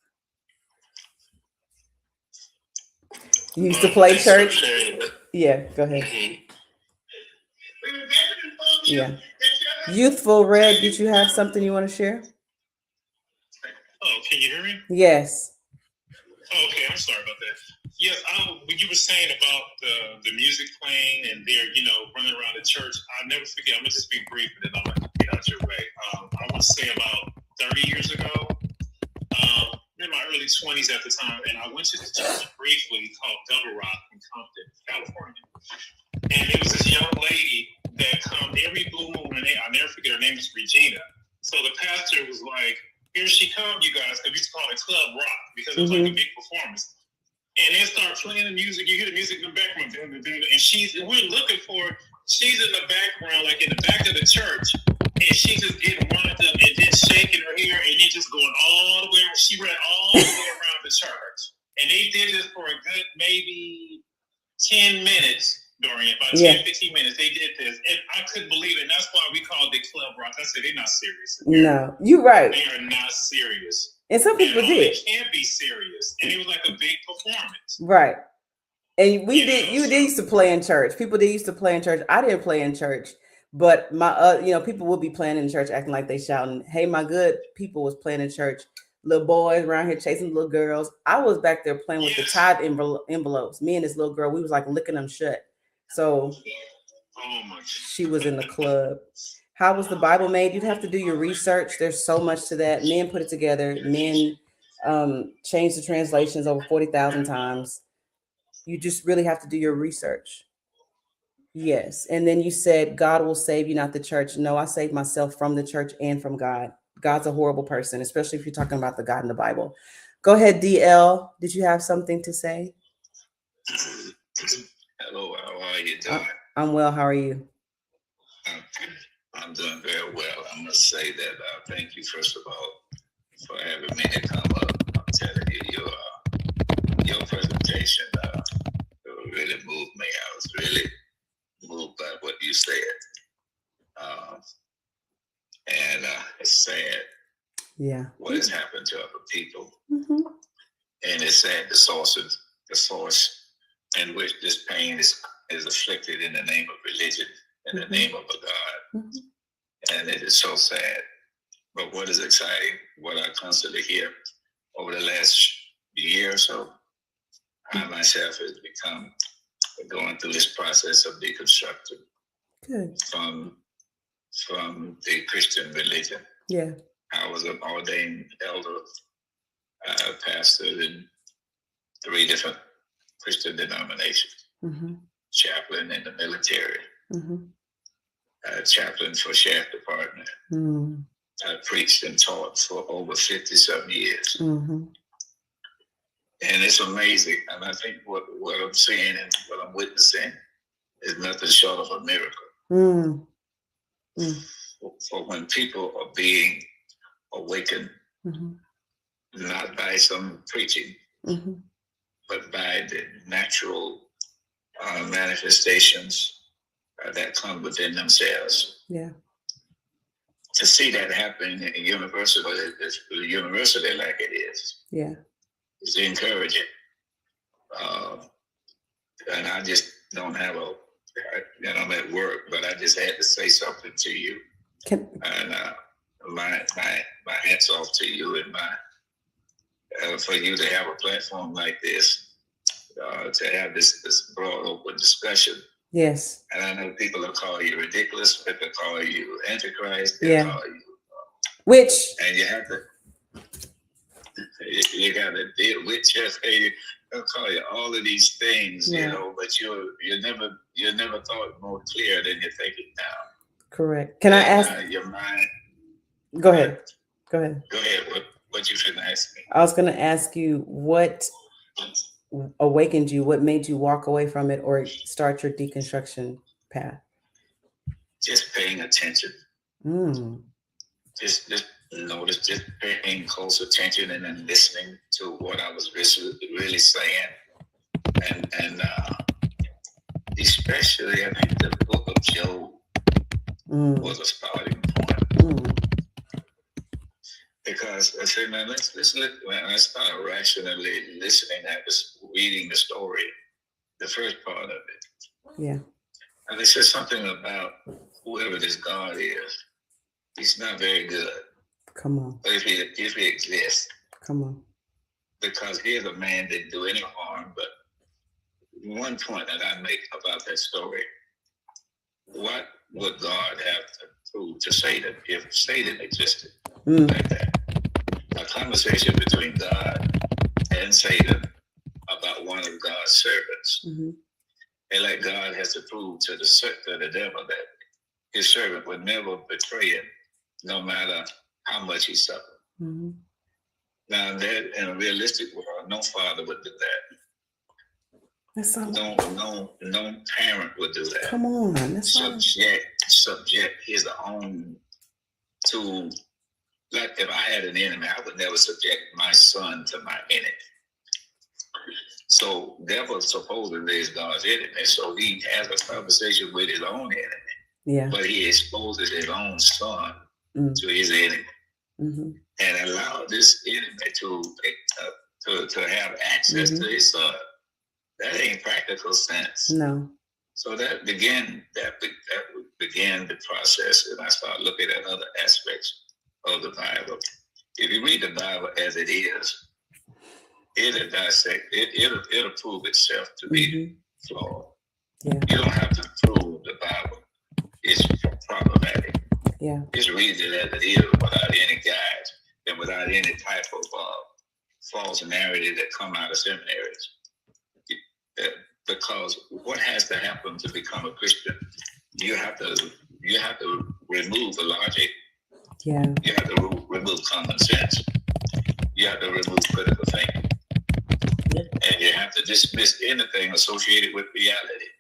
You used to play church? Yeah, go ahead. Yeah. Youthful Red, did you have something you want to share? Oh, can you hear me? Yes. Oh, okay, I'm sorry about that. Yes, what you were saying about the music playing and they're, running around the church, I'll never forget. I'm going to just be brief and then I'm going to get out your way. I want to say about 30 years ago, in my early 20s at the time, and I went to this church briefly called Double Rock in Compton, California. And there was this young lady that come every blue moon, and I'll never forget, her name is Regina. So the pastor was like, here she come, you guys, because we used to call it Club Rock, because it was like a big performance. And they start playing the music, you hear the music in the background, and we're looking for, she's in the background, like in the back of the church, and she's just getting wound up and just shaking her hair, and then just going all the way, she ran all the way around the church. And they did this for a good maybe 10 minutes. Dorian, about 10, 15 minutes, they did this. And I couldn't believe it. And that's why we called it Club Rock. I said, they're not serious. No, you're right. They are not serious. And some people did. They can't be serious. And it was like a big performance. Right. And you used to play in church. People did used to play in church. I didn't play in church, but my, people would be playing in church, acting like they shouting, hey, my good people was playing in church. Little boys around here chasing little girls. I was back there playing with the tithe envelopes. Me and this little girl, we was like licking them shut. So she was in the club. How was the Bible made? You'd have to do your research. There's so much to that. Men put it together. Men changed the translations over 40,000 times. You just really have to do your research. Yes. And then you said, God will save you, not the church. No, I saved myself from the church and from God. God's a horrible person, especially if you're talking about the God in the Bible. Go ahead, DL. Did you have something to say? Hello, how are you doing? I'm well. How are you? I'm doing very well. I must say that thank you, first of all, for having me to come up. I'm telling you, your presentation really moved me. I was really moved by what you said. And it's sad what has happened to other people. Mm-hmm. And it's sad the source in which this pain is afflicted in the name of religion, in the name of a God. Mm-hmm. And it is so sad. But what is exciting, what I constantly hear over the last year or so, I myself has become going through this process of deconstruction from the Christian religion. Yeah. I was an ordained elder, pastor in 3 different Christian denominations, chaplain in the military, chaplain for sheriff department. I preached and taught for over 50-some years. And it's amazing. And I think what I'm seeing and what I'm witnessing is nothing short of a miracle. For when people are being awakened, not by some preaching, but by the natural manifestations that come within themselves. Yeah. To see that happening in a university like it is, is encouraging. And I just don't have I'm at work, but I just had to say something to you. And my hats off to you and for you to have a platform like this, to have this broad, open discussion. Yes. And I know people will call you ridiculous, but they'll call you Antichrist. They'll call you, and you have to, you got to deal with your faith. They'll call you all of these things, but you never thought more clear than you're thinking now. Correct. Can I ask? Your mind. Go ahead. Go ahead. What you finna ask me? I was going to ask you what awakened you, what made you walk away from it or start your deconstruction path? Just paying attention. Just notice, just paying close attention and then listening to what I was really saying. And especially, I think the book of Job was a starting point. Because I said, man, let's look. When I started rationally listening, I was reading the story, the first part of it. Yeah. And it says something about whoever this God is, he's not very good. Come on. But if he exists. Come on. Because here's a man that didn't do any harm, but one point that I make about that story, what would God have to prove to Satan if Satan existed like that? A conversation between God and Satan about one of God's servants. And like God has to prove to the devil that his servant would never betray him, no matter how much he suffered. Now, that in a realistic world, no father would do that. No parent would do that. Come on, subject his own to. Like if I had an enemy, I would never subject my son to my enemy. So devil supposedly is God's enemy. So he has a conversation with his own enemy. Yeah. But he exposes his own son to his enemy. And allow this enemy to have access to his son. That ain't practical sense. No. So that began the process, and I started looking at other aspects of the Bible. If you read the Bible as it is, it'll dissect. It'll prove itself to be flawed. Yeah. You don't have to prove the Bible is problematic. Yeah. Just read it as it is without any guides and without any type of false narrative that come out of seminaries. Because what has to happen to become a Christian? You have to remove the logic. Yeah. You have to remove common sense. You have to remove critical thinking. Yeah. And you have to dismiss anything associated with reality.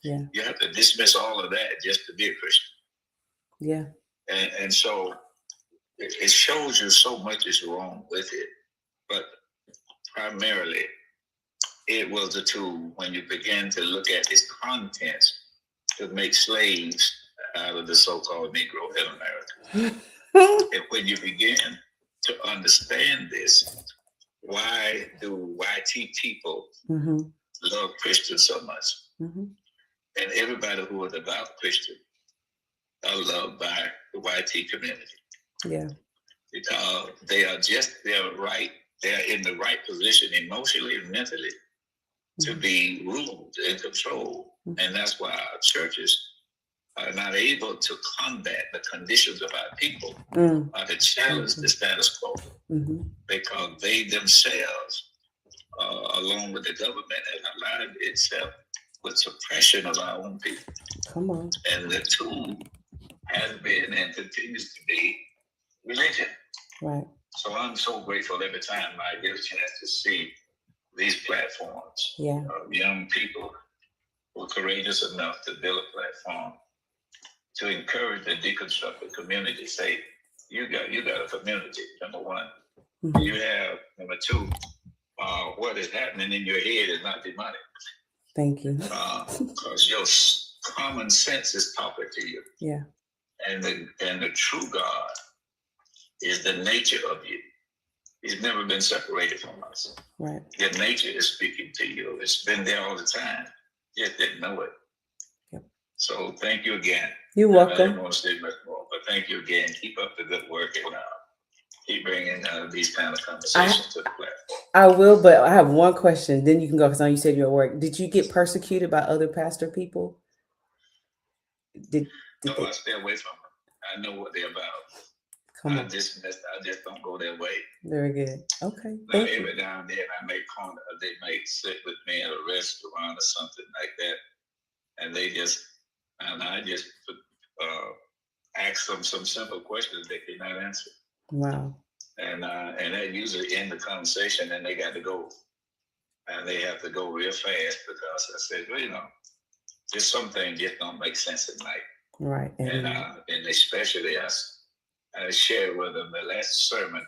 Yeah. You have to dismiss all of that just to be a Christian. Yeah. And so it shows you so much is wrong with it. But primarily, it was a tool when you begin to look at its contents to make slaves out of the so-called Negro in America. And when you begin to understand this, why do YT people love Christians so much? And everybody who is about Christian are loved by the YT community. Yeah. Because they are in the right position emotionally and mentally to be ruled and controlled. And that's why our churches are not able to combat the conditions of our people or to challenge the status quo because they themselves, along with the government, have aligned itself with suppression of our own people. Come on. And the tool has been and continues to be religion. Right. So I'm so grateful every time I get a chance to see these platforms of young people who are courageous enough to build a platform to encourage the deconstructed community. Say, you got a community, number one. You have, number two, what is happening in your head is not demonic. Thank you. Because your common sense is talking to you. Yeah. And the true God is the nature of you. He's never been separated from us. Right. Your nature is speaking to you. It's been there all the time. You just didn't know it. Yep. So thank you again. You're welcome. I don't want to say much more, but thank you again. Keep up the good work and keep bringing these kind of conversations to the platform. I will, but I have one question. Then you can go because I know you said you're at work. Did you get persecuted by other pastor people? No, I stay away from them. I know what they're about. I just don't go their way. Very good. Okay. Now, every now and then they may sit with me at a restaurant or something like that, and I just ask them some simple questions they cannot answer. Wow. And that usually end the conversation, and they got to go, and they have to go real fast because I said, well, just some things just don't make sense at night. Right. And especially I shared with them the last sermon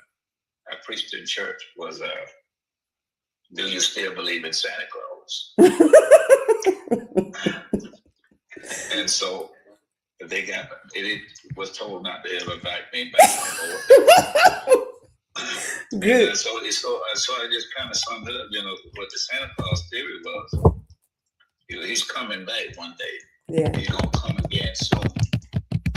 I preached in church was, do you still believe in Santa Claus? And so it was told not to ever invite me back. Good. And so I just kind of summed it up, what the Santa Claus theory was. He's coming back one day. Yeah. He's going to come again soon.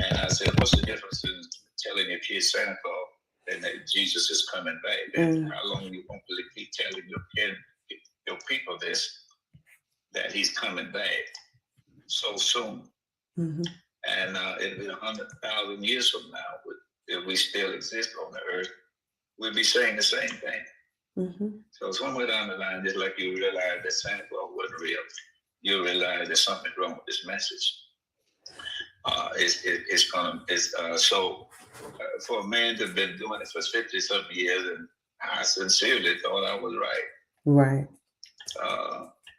And I said, what's the difference in telling your kids Santa Claus and that Jesus is coming back? And how long you want to keep telling your people this? that he's coming back so soon. Mm-hmm. And it'll be 100,000 years from now, if we still exist on the earth, we'll be saying the same thing. Mm-hmm. So somewhere down the line, just like you realize that Santa Claus wasn't real, you realize there's something wrong with this message. For a man to have been doing it for 50-something years, and I sincerely thought I was right. Right.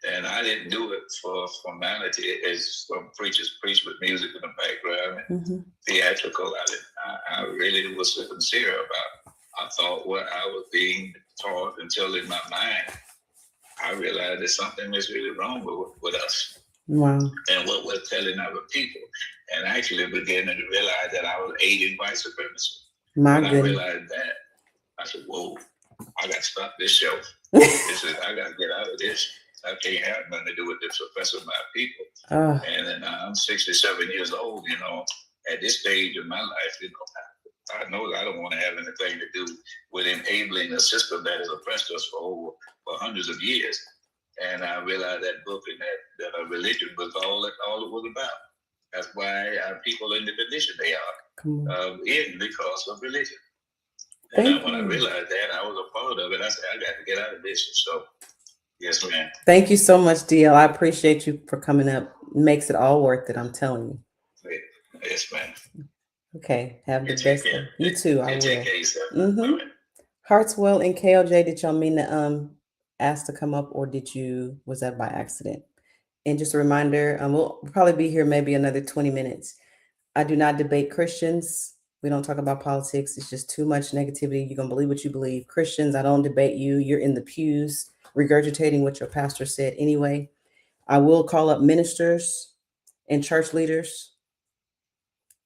And I didn't do it for formality, as some preachers preach with music in the background and mm-hmm. theatrical. I really was sincere about. I thought what I was being taught until in my mind, I realized that something is really wrong with us. Wow. And what we're telling other people. And actually beginning to realize that I was aiding white supremacy. When I realized that, I said, whoa, I got to stop this show. I got to get out of this. I can't have nothing to do with this oppressing my people. And then I'm 67 years old, at this stage of my life, I know I don't want to have anything to do with enabling a system that has oppressed us for hundreds of years. And I realized that book and that religion was all it was about. That's why our people are in the condition they are, because of religion. And when I realized that, I was a part of it. I said, I got to get out of this. So, yes, ma'am. Thank you so much, DL. I appreciate you for coming up. Makes it all worth it, I'm telling you. Yes, ma'am. Okay, have the best day. You too, I will. Take care of yourself. Mm-hmm. Hartswell and KLJ, did y'all mean to ask to come up, or was that by accident? And just a reminder, we'll probably be here maybe another 20 minutes. I do not debate Christians. We don't talk about politics. It's just too much negativity. You're going to believe what you believe. Christians, I don't debate you. You're in the pews regurgitating what your pastor said anyway. I will call up ministers and church leaders.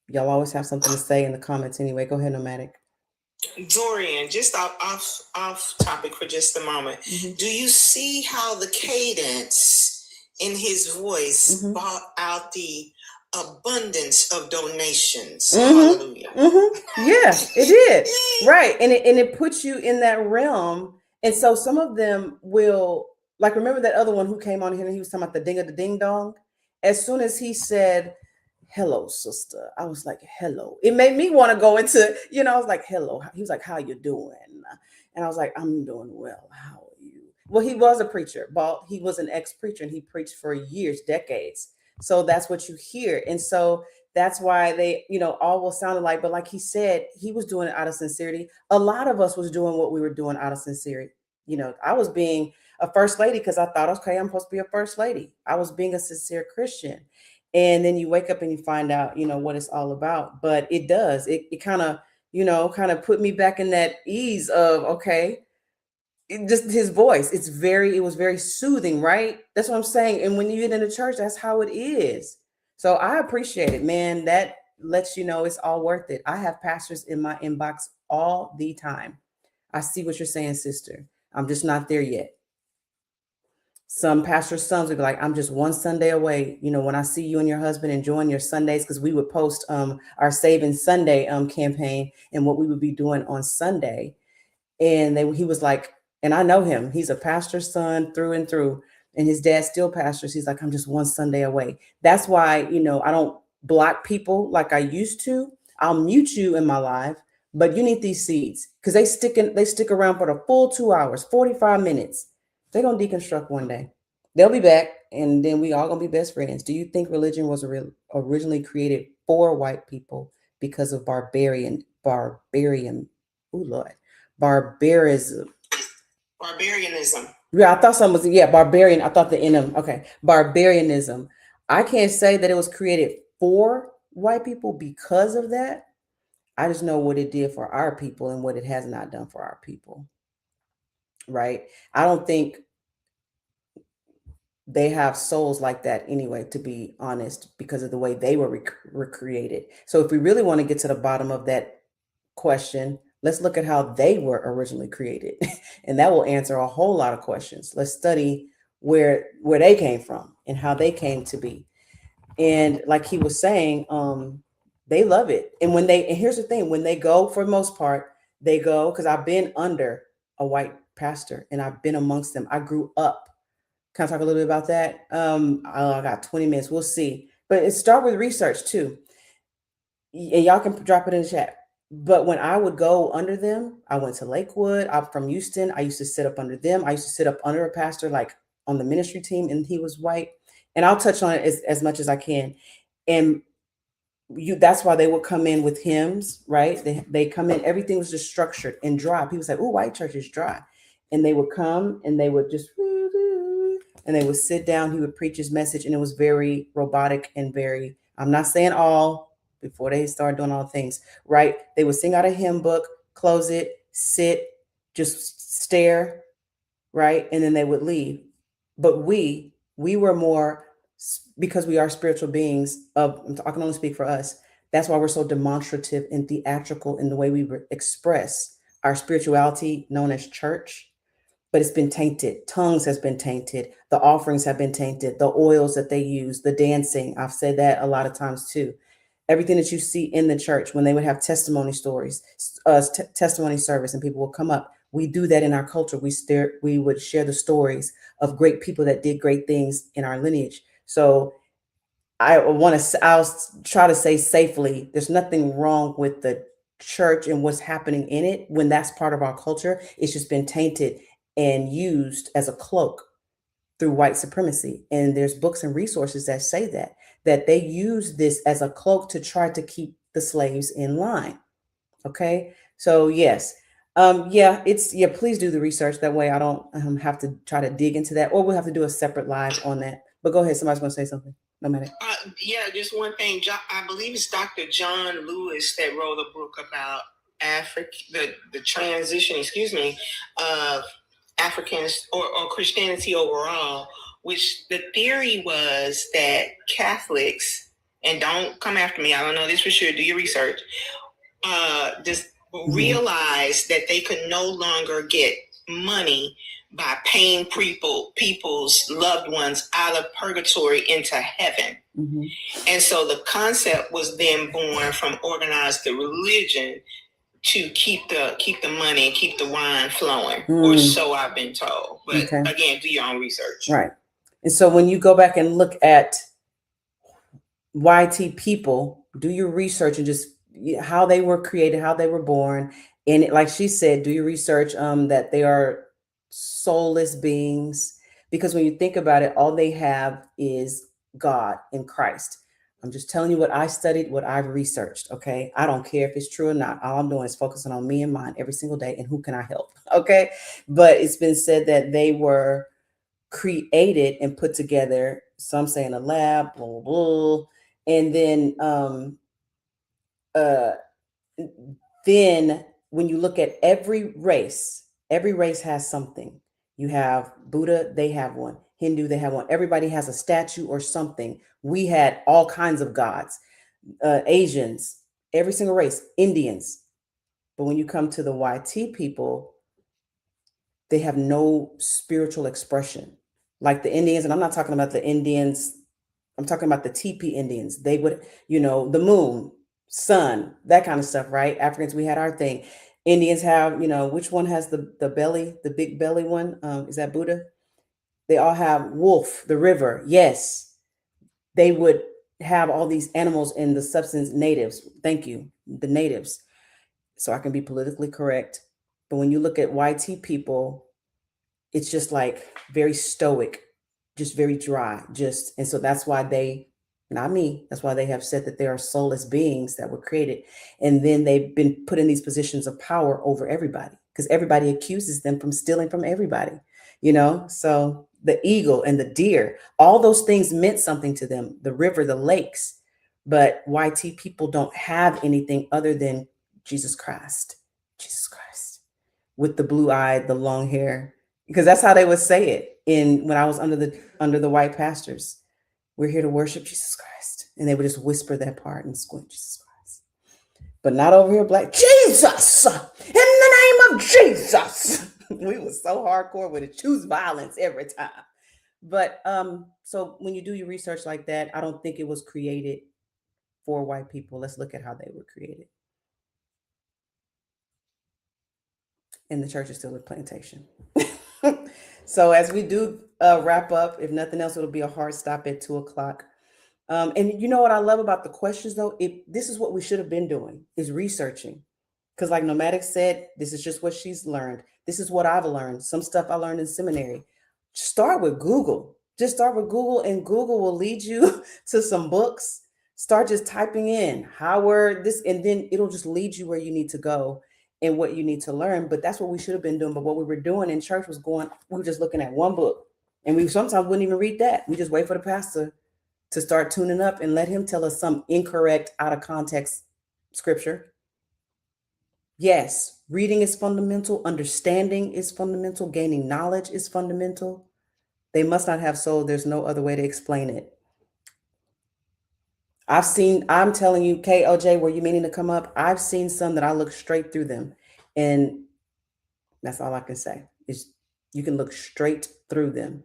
Y'all always have something to say in the comments anyway. Go ahead, Nomadic. Dorian, just off topic for just a moment. Mm-hmm. Do you see how the cadence in his voice mm-hmm. brought out the abundance of donations? Mm-hmm. Hallelujah. Mm-hmm. Yeah, it did. Right. And it puts you in that realm. And so some of them will, like, remember that other one who came on here and he was talking about the ding of the ding dong? As soon as he said, hello, sister, I was like, hello. It made me want to go into, I was like, hello. He was like, how you doing? And I was like, I'm doing well. How are you? Well, he was a preacher. He was an ex-preacher and he preached for years, decades. So that's what you hear. And so that's why they, all will sound alike. But like he said, he was doing it out of sincerity. A lot of us was doing what we were doing out of sincerity. I was being a first lady because I thought, okay, I'm supposed to be a first lady. I was being a sincere Christian. And then you wake up and you find out, what it's all about. But it does. It kind of, put me back in that ease of, okay, just his voice. It was very soothing, right? That's what I'm saying. And when you get into church, that's how it is. So I appreciate it, man. That lets you know it's all worth it. I have pastors in my inbox all the time. I see what you're saying, sister. I'm just not there yet. Some pastors' sons would be like, I'm just one Sunday away. When I see you and your husband enjoying your Sundays, because we would post our Saving Sunday campaign and what we would be doing on Sunday. And he was like, and I know him, he's a pastor's son through and through. And his dad still pastors. He's like, I'm just one Sunday away. That's why, I don't block people like I used to. I'll mute you in my live, but you need these seeds because they stick around for the full 2 hours, 45 minutes. They're going to deconstruct one day. They'll be back, and then we all going to be best friends. Do you think religion was originally created for white people because of barbarism? Barbarism. Yeah, I thought something was, barbarian. I thought the NM. Okay, barbarianism. I can't say that it was created for white people because of that. I just know what it did for our people and what it has not done for our people. Right? I don't think they have souls like that anyway, to be honest, because of the way they were recreated. So if we really want to get to the bottom of that question, let's look at how they were originally created. And that will answer a whole lot of questions. Let's study where they came from and how they came to be. And like he was saying, they love it. And here's the thing, when they go, for the most part, they go, because I've been under a white pastor and I've been amongst them. I grew up Can I talk a little bit about that? I got 20 minutes. We'll see. But it start with research too. And y'all can drop it in the chat. But when I would go under them, I went to Lakewood. I'm from Houston. I used to sit up under them. I used to sit up under a pastor, like on the ministry team, and he was white. And I'll touch on it as much as I can. And that's why they would come in with hymns, right? They come in, everything was just structured and dry. People say, oh, white church is dry. And they would come and they would just, and they would sit down. He would preach his message, and it was very robotic and very, I'm not saying all, before they start doing all things, right? They would sing out a hymn book, close it, sit, just stare, right? And then they would leave. But we were more, because we are spiritual beings of, I can only speak for us. That's why we're so demonstrative and theatrical in the way we express our spirituality, known as church. But it's been tainted. Tongues has been tainted. The offerings have been tainted. The oils that they use, the dancing. I've said that a lot of times too. Everything that you see in the church, when they would have testimony stories, testimony service, and people will come up. We do that in our culture. We would share the stories of great people that did great things in our lineage. So I'll try to say safely, there's nothing wrong with the church and what's happening in it when that's part of our culture. It's just been tainted and used as a cloak through white supremacy. And there's books and resources that say that they use this as a cloak to try to keep the slaves in line. Okay. So yes. Please do the research. That way I don't have to try to dig into that, or we'll have to do a separate live on that. But go ahead. Somebody's going to say something. No matter. Just one thing. I believe it's Dr. John Lewis that wrote a book about the transition, of Africans or Christianity overall, which the theory was that Catholics, and don't come after me, I don't know this for sure, do your research, just realize that they could no longer get money by paying people's loved ones out of purgatory into heaven. And so the concept was then born from organized religion to keep the money and keep the wine flowing, or so I've been told. But again, do your own research. Right. And so when you go back and look at YT people, do your research and just how they were created, how they were born. And like she said, do your research that they are soulless beings. Because when you think about it, all they have is God in Christ. I'm just telling you what I studied, what I've researched. Okay. I don't care if it's true or not. All I'm doing is focusing on me and mine every single day and who can I help. Okay. But it's been said that they were created and put together, some say in a lab, blah, blah, blah. And then when you look at every race has something. You have Buddha, they have one. Hindu, they have one. Everybody has a statue or something. We had all kinds of gods. Asians, every single race, Indians. But when you come to the YT people, they have no spiritual expression. Like the Indians, and I'm not talking about the Indians, I'm talking about the TP Indians. They would, the moon, sun, that kind of stuff, right? Africans, we had our thing. Indians have, which one has the belly, the big belly one? Is that Buddha? They all have wolf, the river. Yes. They would have all these animals in the substance. Natives. Thank you. The natives. So I can be politically correct. But when you look at YT people, it's just like very stoic, just very dry, and so that's why that's why they have said that they are soulless beings that were created. And then they've been put in these positions of power over everybody because everybody accuses them from stealing from everybody, so the eagle and the deer, all those things meant something to them, the river, the lakes. But YT people don't have anything other than Jesus Christ, with the blue eye, the long hair, because that's how they would say it when I was under the white pastors. We're here to worship Jesus Christ. And they would just whisper that part and squint, Jesus Christ. But not over here, black, Jesus, in the name of Jesus. We were so hardcore with it, choose violence every time. But so when you do your research like that, I don't think it was created for white people. Let's look at how they were created. And the church is still a plantation. So as we do wrap up. If nothing else, it'll be a hard stop at 2:00. And you know what I love about the questions though? This is what we should have been doing, is researching. Because like Nomadic said, this is just what she's learned. This is what I've learned. Some stuff I learned in seminary. Start with Google. Just start with Google, and Google will lead you to some books. Start just typing in Howard this, and then it'll just lead you where you need to go and what you need to learn. But that's what we should have been doing. But what we were doing in church was we were just looking at one book, and we sometimes wouldn't even read that. We just wait for the pastor to start tuning up and let him tell us some incorrect, out of context scripture. Yes, reading is fundamental. Understanding is fundamental. Gaining knowledge is fundamental. They must not have soul. There's no other way to explain it. I'm telling you, KLJ, were you meaning to come up? I've seen some that I look straight through them. And that's all I can say is you can look straight through them.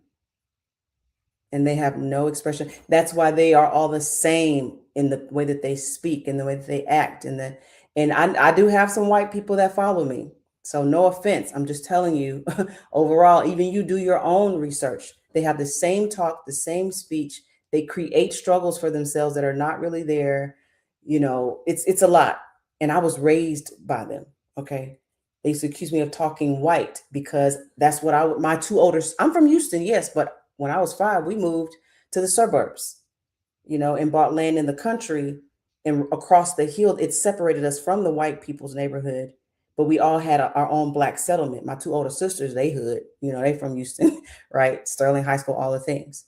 And they have no expression. That's why they are all the same in the way that they speak, in the way that they act, and I do have some white people that follow me. So no offense. I'm just telling you, overall, even you do your own research. They have the same talk, the same speech. They create struggles for themselves that are not really there. You know, it's a lot. And I was raised by them. Okay. They used to accuse me of talking white because that's what I'm from Houston, yes, but when I was 5, we moved to the suburbs, and bought land in the country, and across the hill, it separated us from the white people's neighborhood, but we all had our own Black settlement. My 2 older sisters, they hood, they from Houston, right? Sterling High School, all the things.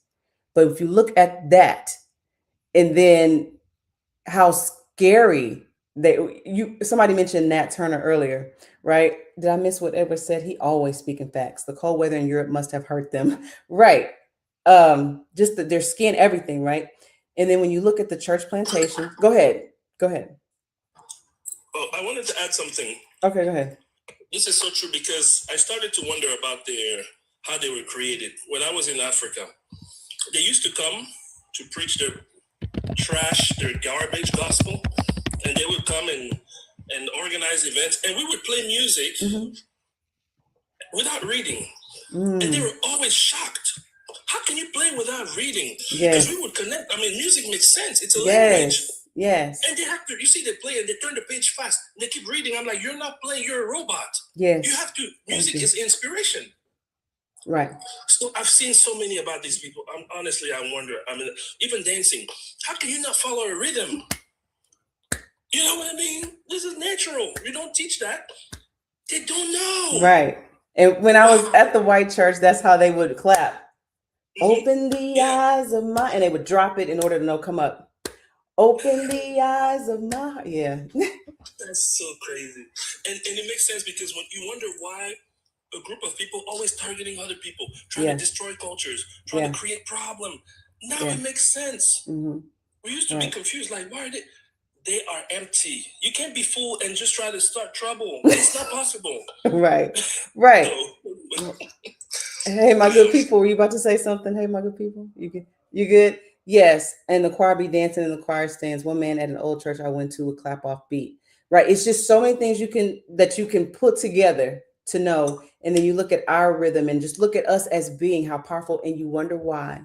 But if you look at that, and then how scary somebody mentioned Nat Turner earlier, right? Did I miss what Edward said? He always speaking facts. The cold weather in Europe must have hurt them, right? Just their skin, everything, right? And then when you look at the church plantation, go ahead. Oh, I wanted to add something. Okay, go ahead. This is so true because I started to wonder about how they were created. When I was in Africa, they used to come to preach their trash, their garbage gospel, and they would come and organize events, and we would play music without reading. And they were always shocked. How can you play without reading? Yes. Because we would connect. I mean, music makes sense. It's a language. Yes. And they have to, they play and they turn the page fast. They keep reading. I'm like, you're not playing, you're a robot. Yes. You have to, music is inspiration. Right. So I've seen so many about these people. I wonder, even dancing, how can you not follow a rhythm? You know what I mean? This is natural. You don't teach that. They don't know. Right. And when I was at the white church, that's how they would clap. Open the eyes of my, and they would drop it in order to come up. Open the eyes of my, That's so crazy. And it makes sense because when you wonder why a group of people always targeting other people, trying to destroy cultures, trying to create problem. Now it makes sense. Mm-hmm. We used to be confused, like, why are they are empty. You can't be fooled and just try to start trouble. It's not possible. Right. Hey, my good people, were you about to say something? Hey, my good people, you good? Yes. And the choir be dancing in the choir stands. One man at an old church I went to would clap off beat. Right. It's just so many things you can put together to know. And then you look at our rhythm and just look at us as being how powerful, and you wonder why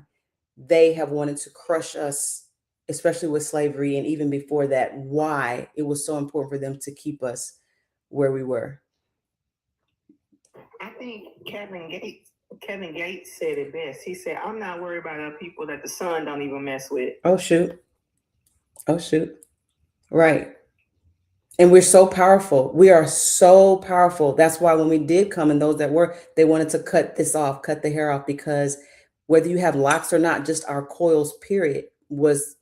they have wanted to crush us, especially with slavery. And even before that, why it was so important for them to keep us where we were. I think Kevin Gates said it best. He said, I'm not worried about other people that the sun don't even mess with. Oh, shoot. Right. And we're so powerful. We are so powerful. That's why when we did come, and those that they wanted to cut the hair off, because whether you have locks or not, just our coils, period, was,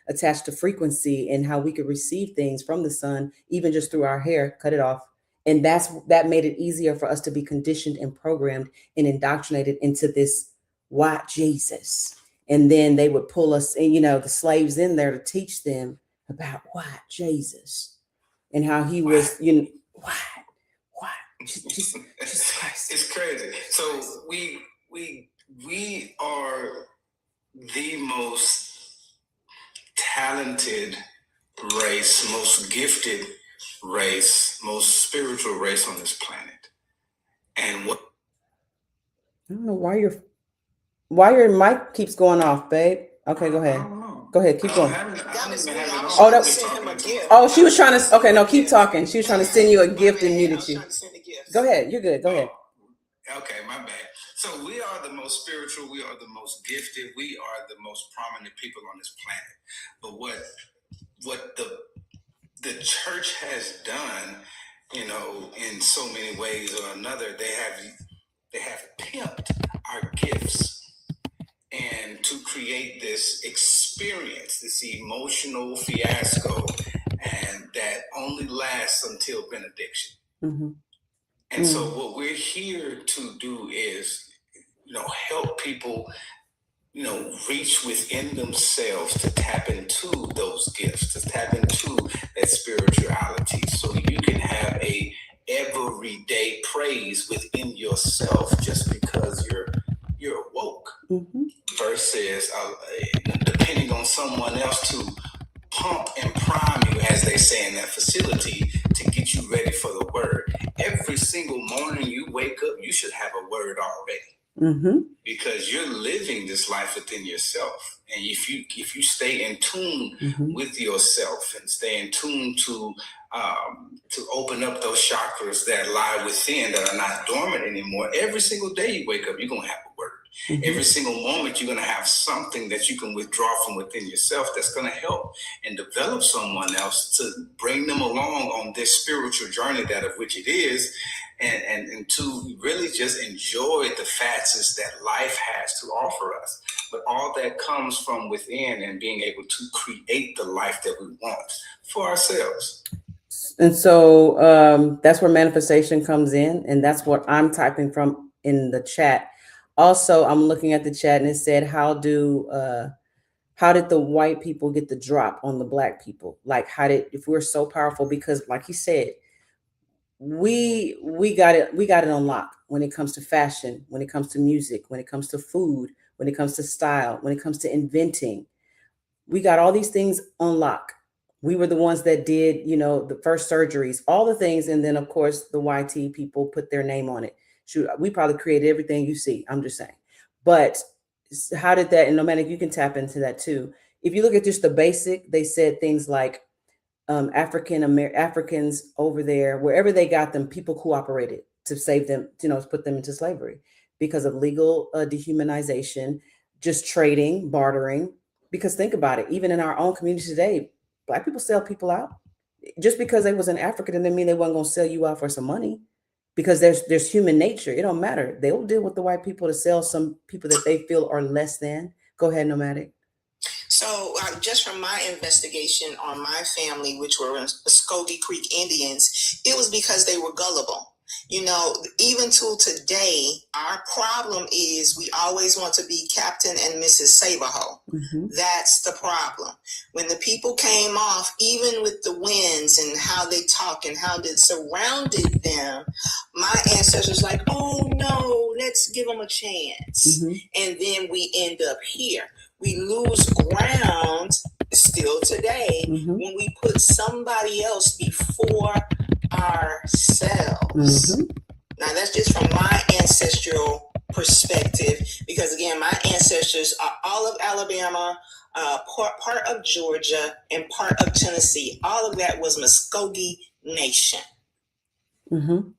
attached to frequency and how we could receive things from the sun, even just through our hair, cut it off. And that made it easier for us to be conditioned and programmed and indoctrinated into this white Jesus. And then they would pull us, and the slaves in there to teach them about white Jesus and how he was, white. Just it's crazy. So we are the most talented race, most gifted race, most spiritual race on this planet. And what? I don't know why you're Why your mic keeps going off, babe? Okay, go ahead. Go ahead, keep going. Oh, she was trying to. Okay, no, keep talking. She was trying to send you a gift and muted you. Go ahead. You're good. Go ahead. Okay, my bad. So we are the most spiritual. We are the most gifted. We are the most prominent people on this planet. But what the church has done, in so many ways or another, they have pimped our gifts and to create this experience, this emotional fiasco, and that only lasts until benediction. Mm-hmm. And so what we're here to do is, help people, reach within themselves to tap into those gifts, to tap into that spirituality, so you can have a everyday praise within yourself just because you're awoke. Mm-hmm. Versus depending on someone else to pump and prime you, as they say in that facility, to get you ready for the word. Every single morning you wake up, you should have a word already. Mm-hmm. Because you're living this life within yourself. And if you stay in tune mm-hmm. with yourself and stay in tune to open up those chakras that lie within, that are not dormant anymore, every single day you wake up, you're going to have a word. Mm-hmm. Every single moment you're going to have something that you can withdraw from within yourself that's going to help and develop someone else, to bring them along on this spiritual journey that of which it is, and to really just enjoy the facets that life has to offer us. But all that comes from within, and being able to create the life that we want for ourselves. And so that's where manifestation comes in. And that's what I'm typing from in the chat. Also, I'm looking at the chat and it said, how did the white people get the drop on the black people? Like, if we're so powerful, because like he said, we got it on lock when it comes to fashion, when it comes to music, when it comes to food, when it comes to style, when it comes to inventing. We got all these things on lock. We were the ones that did, the first surgeries, all the things. And then of course the YT people put their name on it. Shoot, we probably created everything you see. I'm just saying. But how did that, and Nomadic, you can tap into that too. If you look at just the basic, they said things like Africans over there, wherever they got them, people cooperated to save them, to put them into slavery because of legal dehumanization, just trading, bartering. Because think about it, even in our own community today, Black people sell people out. Just because they was an African didn't mean they wasn't going to sell you out for some money, because there's human nature. It don't matter. They will deal with the white people to sell some people that they feel are less than. Go ahead, Nomadic. So just from my investigation on my family, which were Muskogee Creek Indians, it was because they were gullible. Even till today, our problem is we always want to be Captain and Mrs. Saberho. Mm-hmm. That's the problem. When the people came off, even with the winds and how they talk and how they surrounded them, my ancestors like, oh no, let's give them a chance. Mm-hmm. And then we end up here. We lose ground still today mm-hmm. when we put somebody else before ourselves. Mm-hmm. Now that's just from my ancestral perspective, because again, my ancestors are all of Alabama, part of Georgia, and part of Tennessee. All of that was Muskogee Nation. Mm-hmm.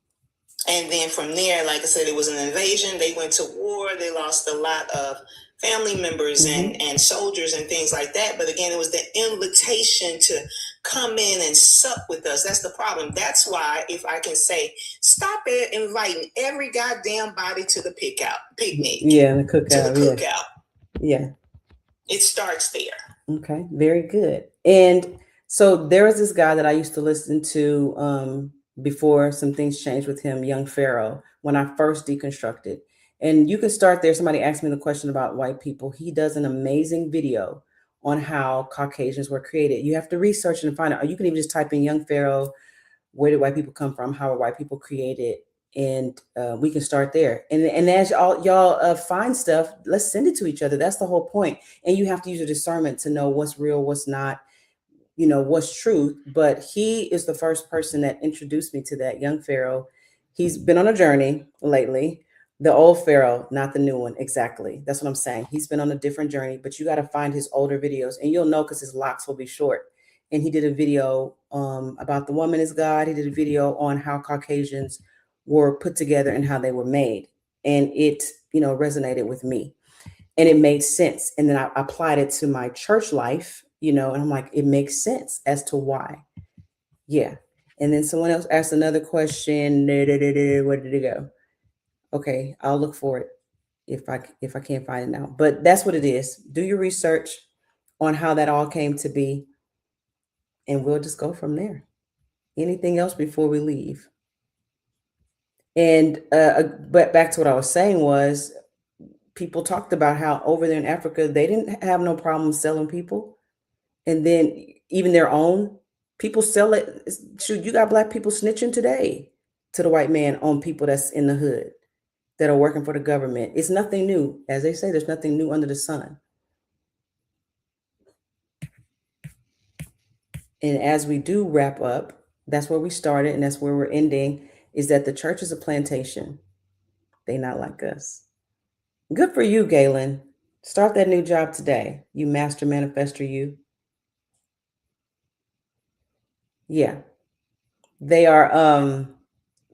And then from there, like I said, it was an invasion. They went to war. They lost a lot of family members mm-hmm. and soldiers and things like that. But again, it was the invitation to come in and sup with us. That's the problem. That's why, if I can say, stop it inviting every goddamn body to the picnic. Yeah, the cookout. To the cookout. Yeah. It starts there. Okay, very good. And so there was this guy that I used to listen to before some things changed with him, Young Pharaoh, when I first deconstructed. And you can start there. Somebody asked me the question about white people. He does an amazing video on how Caucasians were created. You have to research and find out. You can even just type in Young Pharaoh, where did white people come from? How are white people created? And we can start there. And as y'all find stuff, let's send it to each other. That's the whole point. And you have to use your discernment to know what's real, what's not, what's truth. But he is the first person that introduced me to that, Young Pharaoh. He's been on a journey lately. The old Pharaoh, not the new one. Exactly. That's what I'm saying. He's been on a different journey, but you got to find his older videos, and you'll know because his locks will be short. And he did a video about the woman is God. He did a video on how Caucasians were put together and how they were made. And it, resonated with me, and it made sense. And then I applied it to my church life, and I'm like, it makes sense as to why. Yeah. And then someone else asked another question. Where did it go? Okay, I'll look for it if I can't find it now. But that's what it is. Do your research on how that all came to be, and we'll just go from there. Anything else before we leave? And but back to what I was saying was, people talked about how over there in Africa, they didn't have no problem selling people. And then even their own people sell it. Shoot, you got Black people snitching today to the white man on people that's in the hood that are working for the government. It's nothing new. As they say, there's nothing new under the sun. And as we do wrap up, that's where we started and that's where we're ending, is that the church is a plantation. They not like us. Good for you, Galen. Start that new job today. You master manifester, you. Yeah. They are,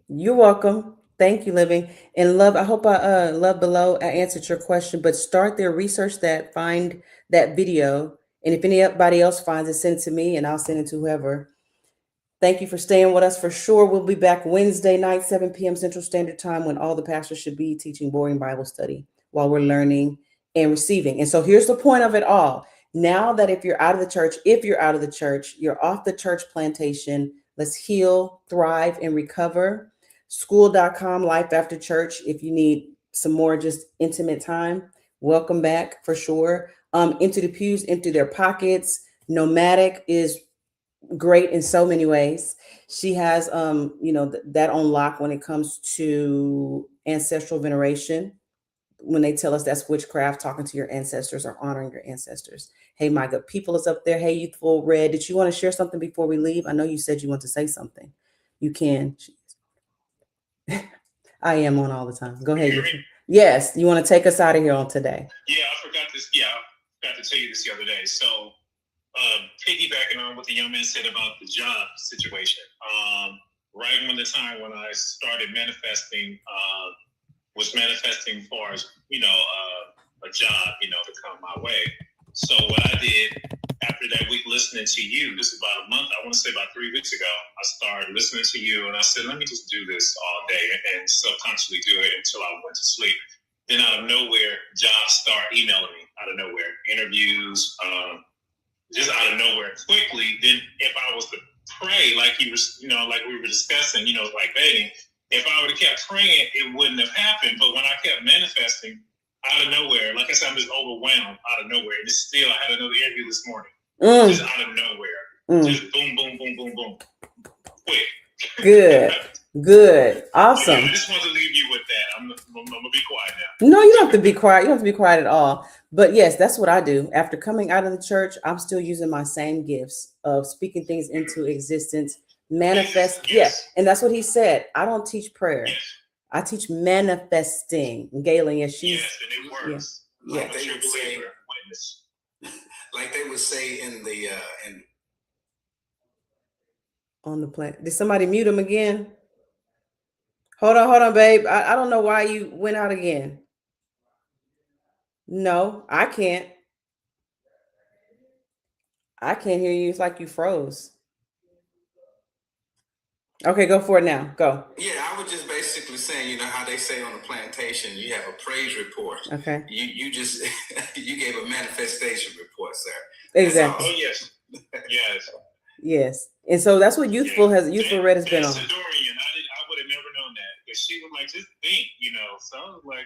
you're welcome. Thank you, Living. And Love, I hope Love Below, I answered your question, but start there, research that, find that video. And if anybody else finds it, send it to me and I'll send it to whoever. Thank you for staying with us for sure. We'll be back Wednesday night, 7 p.m. Central Standard Time, when all the pastors should be teaching boring Bible study while we're learning and receiving. And so here's the point of it all. Now that if you're out of the church, you're off the church plantation, let's heal, thrive, and recover. School.com, Life After Church. If you need some more just intimate time, welcome back for sure. Empty the pews, empty their pockets. Nomadic is great in so many ways. She has, that on lock when it comes to ancestral veneration. When they tell us that's witchcraft, talking to your ancestors or honoring your ancestors. Hey, my good people is up there. Hey, Youthful Red, did you want to share something before we leave? I know you said you want to say something. You can. I am on all the time. Go ahead. Yes, you want to take us out of here on today? Yeah, I forgot this. Yeah, I forgot to tell you this the other day. So, piggybacking on what the young man said about the job situation, right when the time when I started manifesting, was manifesting for a job, to come my way. So what I did after that week listening to you, this is about a month, I want to say about 3 weeks ago, I started listening to you and I said, let me just do this all day and subconsciously do it until I went to sleep. Then out of nowhere, jobs start emailing me out of nowhere, interviews, just out of nowhere quickly. Then if I was to pray, like you was, like we were discussing, like begging, if I would have kept praying, it wouldn't have happened. But when I kept manifesting out of nowhere, like I said, I'm just overwhelmed out of nowhere. And still, I had another interview this morning, just out of nowhere, just boom, boom, boom, boom, boom, quick. Good, awesome. Yeah, I just want to leave you with that. I'm gonna be quiet now. No, you don't have to be quiet. You don't have to be quiet at all. But yes, that's what I do. After coming out of the church, I'm still using my same gifts of speaking things into existence. Manifest, yes. And that's what he said. I don't teach prayer. Yes. I teach manifesting. Galen, yes, she's. Yes, and it works. Yeah. Like they would say, like they would say on the planet. Did somebody mute him again? Hold on, babe. I don't know why you went out again. No, I can't. I can't hear you. It's like you froze. Okay, go for it now. Go. Yeah, I was just basically saying, how they say on the plantation, you have a praise report. Okay. You just you gave a manifestation report, sir. Exactly. Oh yes. Yes. Yes. And so that's what Youthful Red has been on. I would have never known that, because she was like, just think, So I was like,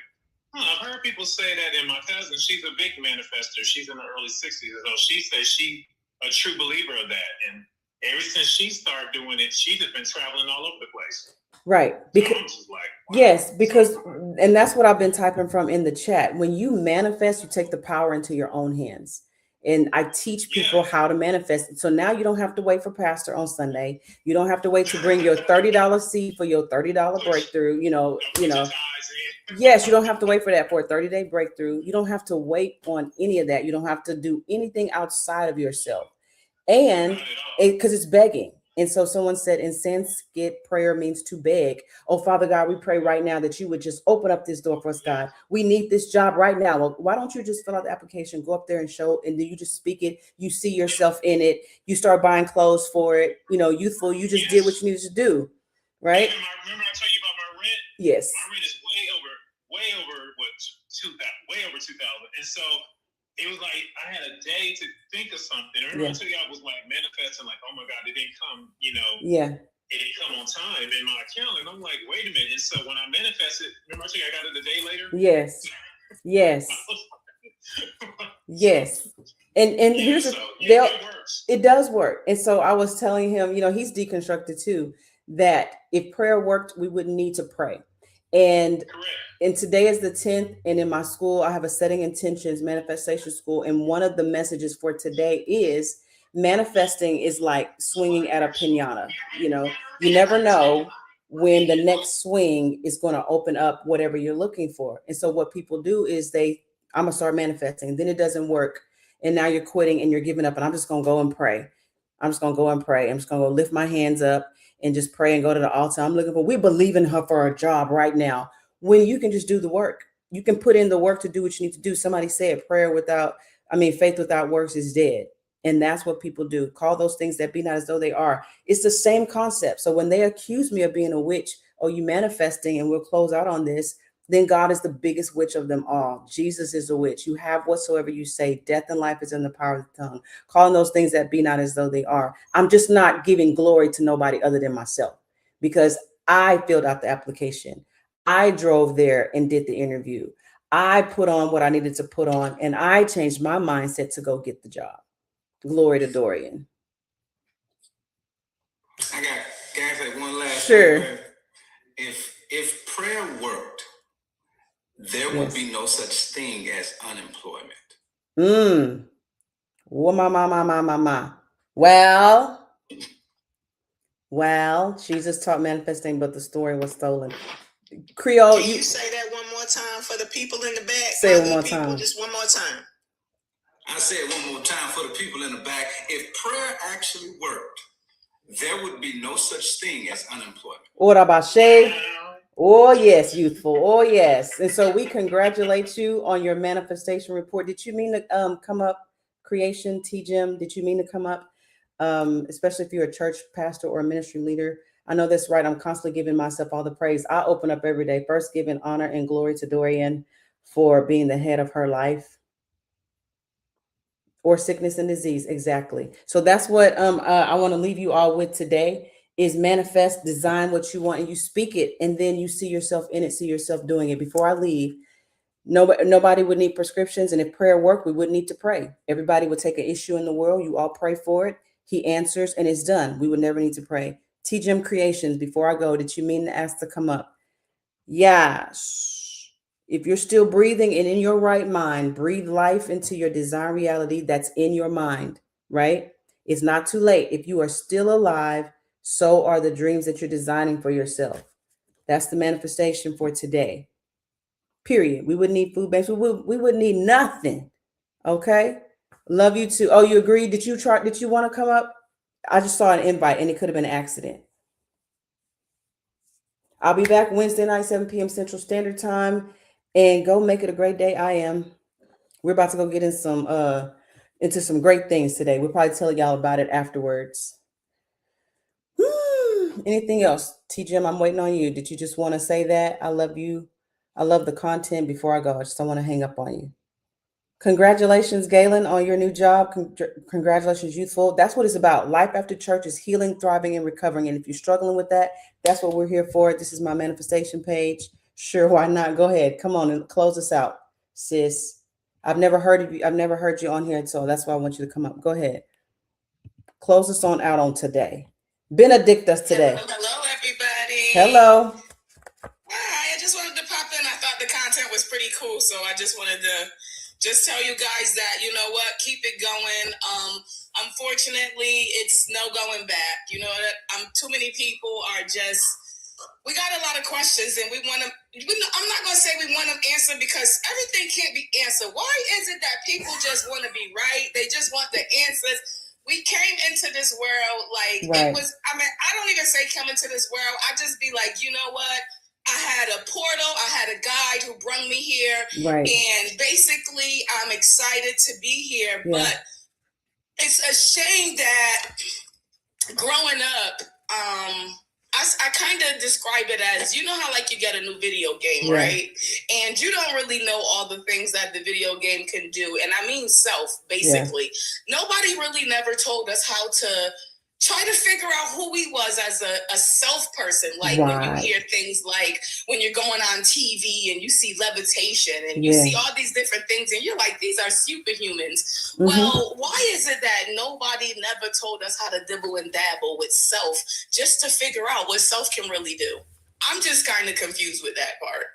I've heard people say that. And my cousin, she's a big manifester. She's in her early 60s, so she says she's a true believer of that. And ever since she started doing it, she's just been traveling all over the place. Right. Because so like, wow. Yes, because, and that's what I've been typing from in the chat. When you manifest, you take the power into your own hands. And I teach people how to manifest. So now you don't have to wait for pastor on Sunday. You don't have to wait to bring your $30 seed for your $30 breakthrough. Yes, you don't have to wait for that for a 30-day breakthrough. You don't have to wait on any of that. You don't have to do anything outside of yourself. And because it's begging. And so someone said in Sanskrit, prayer means to beg. Oh, Father God, we pray right now that you would just open up this door for us, God. We need this job right now. Well, why don't you just fill out the application, go up there and show, and then you just speak it. You see yourself in it. You start buying clothes for it. Youthful, you just did what you needed to do. Right? Remember I told you about my rent? Yes. My rent is way over what, 2,000, way over 2,000. And so it was like I had a day to think of something. Remember I told you I was like manifesting, like, oh my God, it didn't come, it didn't come on time in my account. And I'm like, wait a minute. And so when I manifested, remember I told you I got it a day later? Yes. Yes. Yes. And here's it does work. And so I was telling him, he's deconstructed too, that if prayer worked, we wouldn't need to pray. And today is the 10th, and in my school, I have a setting intentions manifestation school. And one of the messages for today is manifesting is like swinging at a piñata. You never know when the next swing is going to open up whatever you're looking for. And so what people do is I'm going to start manifesting. Then it doesn't work. And now you're quitting and you're giving up, and I'm just going to go and pray. I'm just going to go and pray. I'm just going to go lift my hands up and just pray and go to the altar. We believe in her for a job right now. When you can just do the work, you can put in the work to do what you need to do. Somebody said faith without works is dead. And that's what people do. Call those things that be not as though they are. It's the same concept. So when they accuse me of being a witch, you manifesting, and we'll close out on this, then God is the biggest witch of them all. Jesus is a witch. You have whatsoever you say. Death and life is in the power of the tongue. Calling those things that be not as though they are. I'm just not giving glory to nobody other than myself, because I filled out the application. I drove there and did the interview. I put on what I needed to put on, and I changed my mindset to go get the job. Glory to Dorian. I got to say one last thing. If prayer worked, there would be no such thing as unemployment. Well, Jesus taught manifesting, but the story was stolen. Creole. Can you say that one more time for the people in the back? Say it one more time. Just one more time. I say it one more time for the people in the back. If prayer actually worked, there would be no such thing as unemployment. Oh, yes, youthful. Oh, yes. And so we congratulate you on your manifestation report. Did you mean to come up, Creation, T-Jim? Did you mean to come up? Especially if you're a church pastor or a ministry leader. I know that's right. I'm constantly giving myself all the praise. I open up every day, first giving honor and glory to Dorian for being the head of her life. Or sickness and disease. Exactly. So that's what I want to leave you all with today is manifest, design what you want, and you speak it. And then you see yourself in it, see yourself doing it. Before I leave, nobody would need prescriptions. And if prayer worked, we wouldn't need to pray. Everybody would take an issue in the world. You all pray for it. He answers and it's done. We would never need to pray. T-Jim Creations, before I go, did you mean to ask to come up? Yes. If you're still breathing and in your right mind, breathe life into your desired reality that's in your mind, right? It's not too late. If you are still alive, so are the dreams that you're designing for yourself. That's the manifestation for today. Period. We wouldn't need food banks. We wouldn't need nothing. Okay? Love you too. Oh, you agree? Did you want to come up? I just saw an invite and it could have been an accident. I'll be back Wednesday night, 7 p.m. Central Standard Time. And go make it a great day. I am. We're about to go get into some great things today. We'll probably tell y'all about it afterwards. Anything else? T-Jim, I'm waiting on you. Did you just want to say that? I love you. I love the content. Before I go, I just don't want to hang up on you. Congratulations, Galen, on your new job. Congratulations, youthful. That's what it's about. Life after church is healing, thriving, and recovering. And if you're struggling with that, that's what we're here for. This is my manifestation page. Sure, why not? Go ahead. Come on and close us out, sis. I've never heard of you. I've never heard you on here, so that's why I want you to come up. Go ahead. Close us on out on today. Benedict us today. Hello, everybody. Hello. Hi, I just wanted to pop in. I thought the content was pretty cool. people. So I just wanted to just tell you guys that, you know what, keep it going. Unfortunately, it's no going back. You know, too many people are just, we got a lot of questions and we want them. I'm not going to say we want them answered because everything can't be answered. Why is it that people just want to be right? They just want the answers. We came into this world like It was, I mean, I don't even say come into this world. I just be like, you know what? I had a portal. I had a guide who brought me here. Right. And basically, I'm excited to be here. Yeah. But it's a shame that growing up, I kind of describe it as, you know how like you get a new video game, right? And you don't really know all the things that the video game can do. And I mean self, basically. Nobody really never told us how to try to figure out who we was as a self person. Like when you hear things like when you're going on TV and you see levitation and you see all these different things and you're like, these are superhumans. Mm-hmm. Well, why is it that nobody never told us how to dibble and dabble with self just to figure out what self can really do? I'm just kind of confused with that part.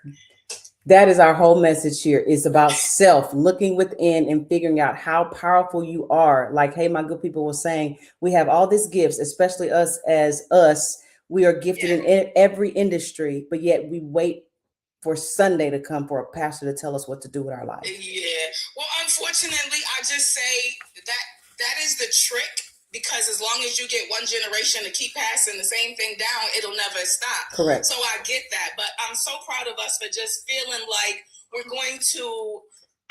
That is our whole message here. It's about self, looking within and figuring out how powerful you are. Like, hey, my good people were saying, we have all these gifts, especially us as us. We are gifted in every industry, but yet we wait for Sunday to come for a pastor to tell us what to do with our life. Yeah. Well, unfortunately, I just say that is the trick. Because as long as you get one generation to keep passing the same thing down, it'll never stop. Correct. So I get that. But I'm so proud of us for just feeling like we're going to,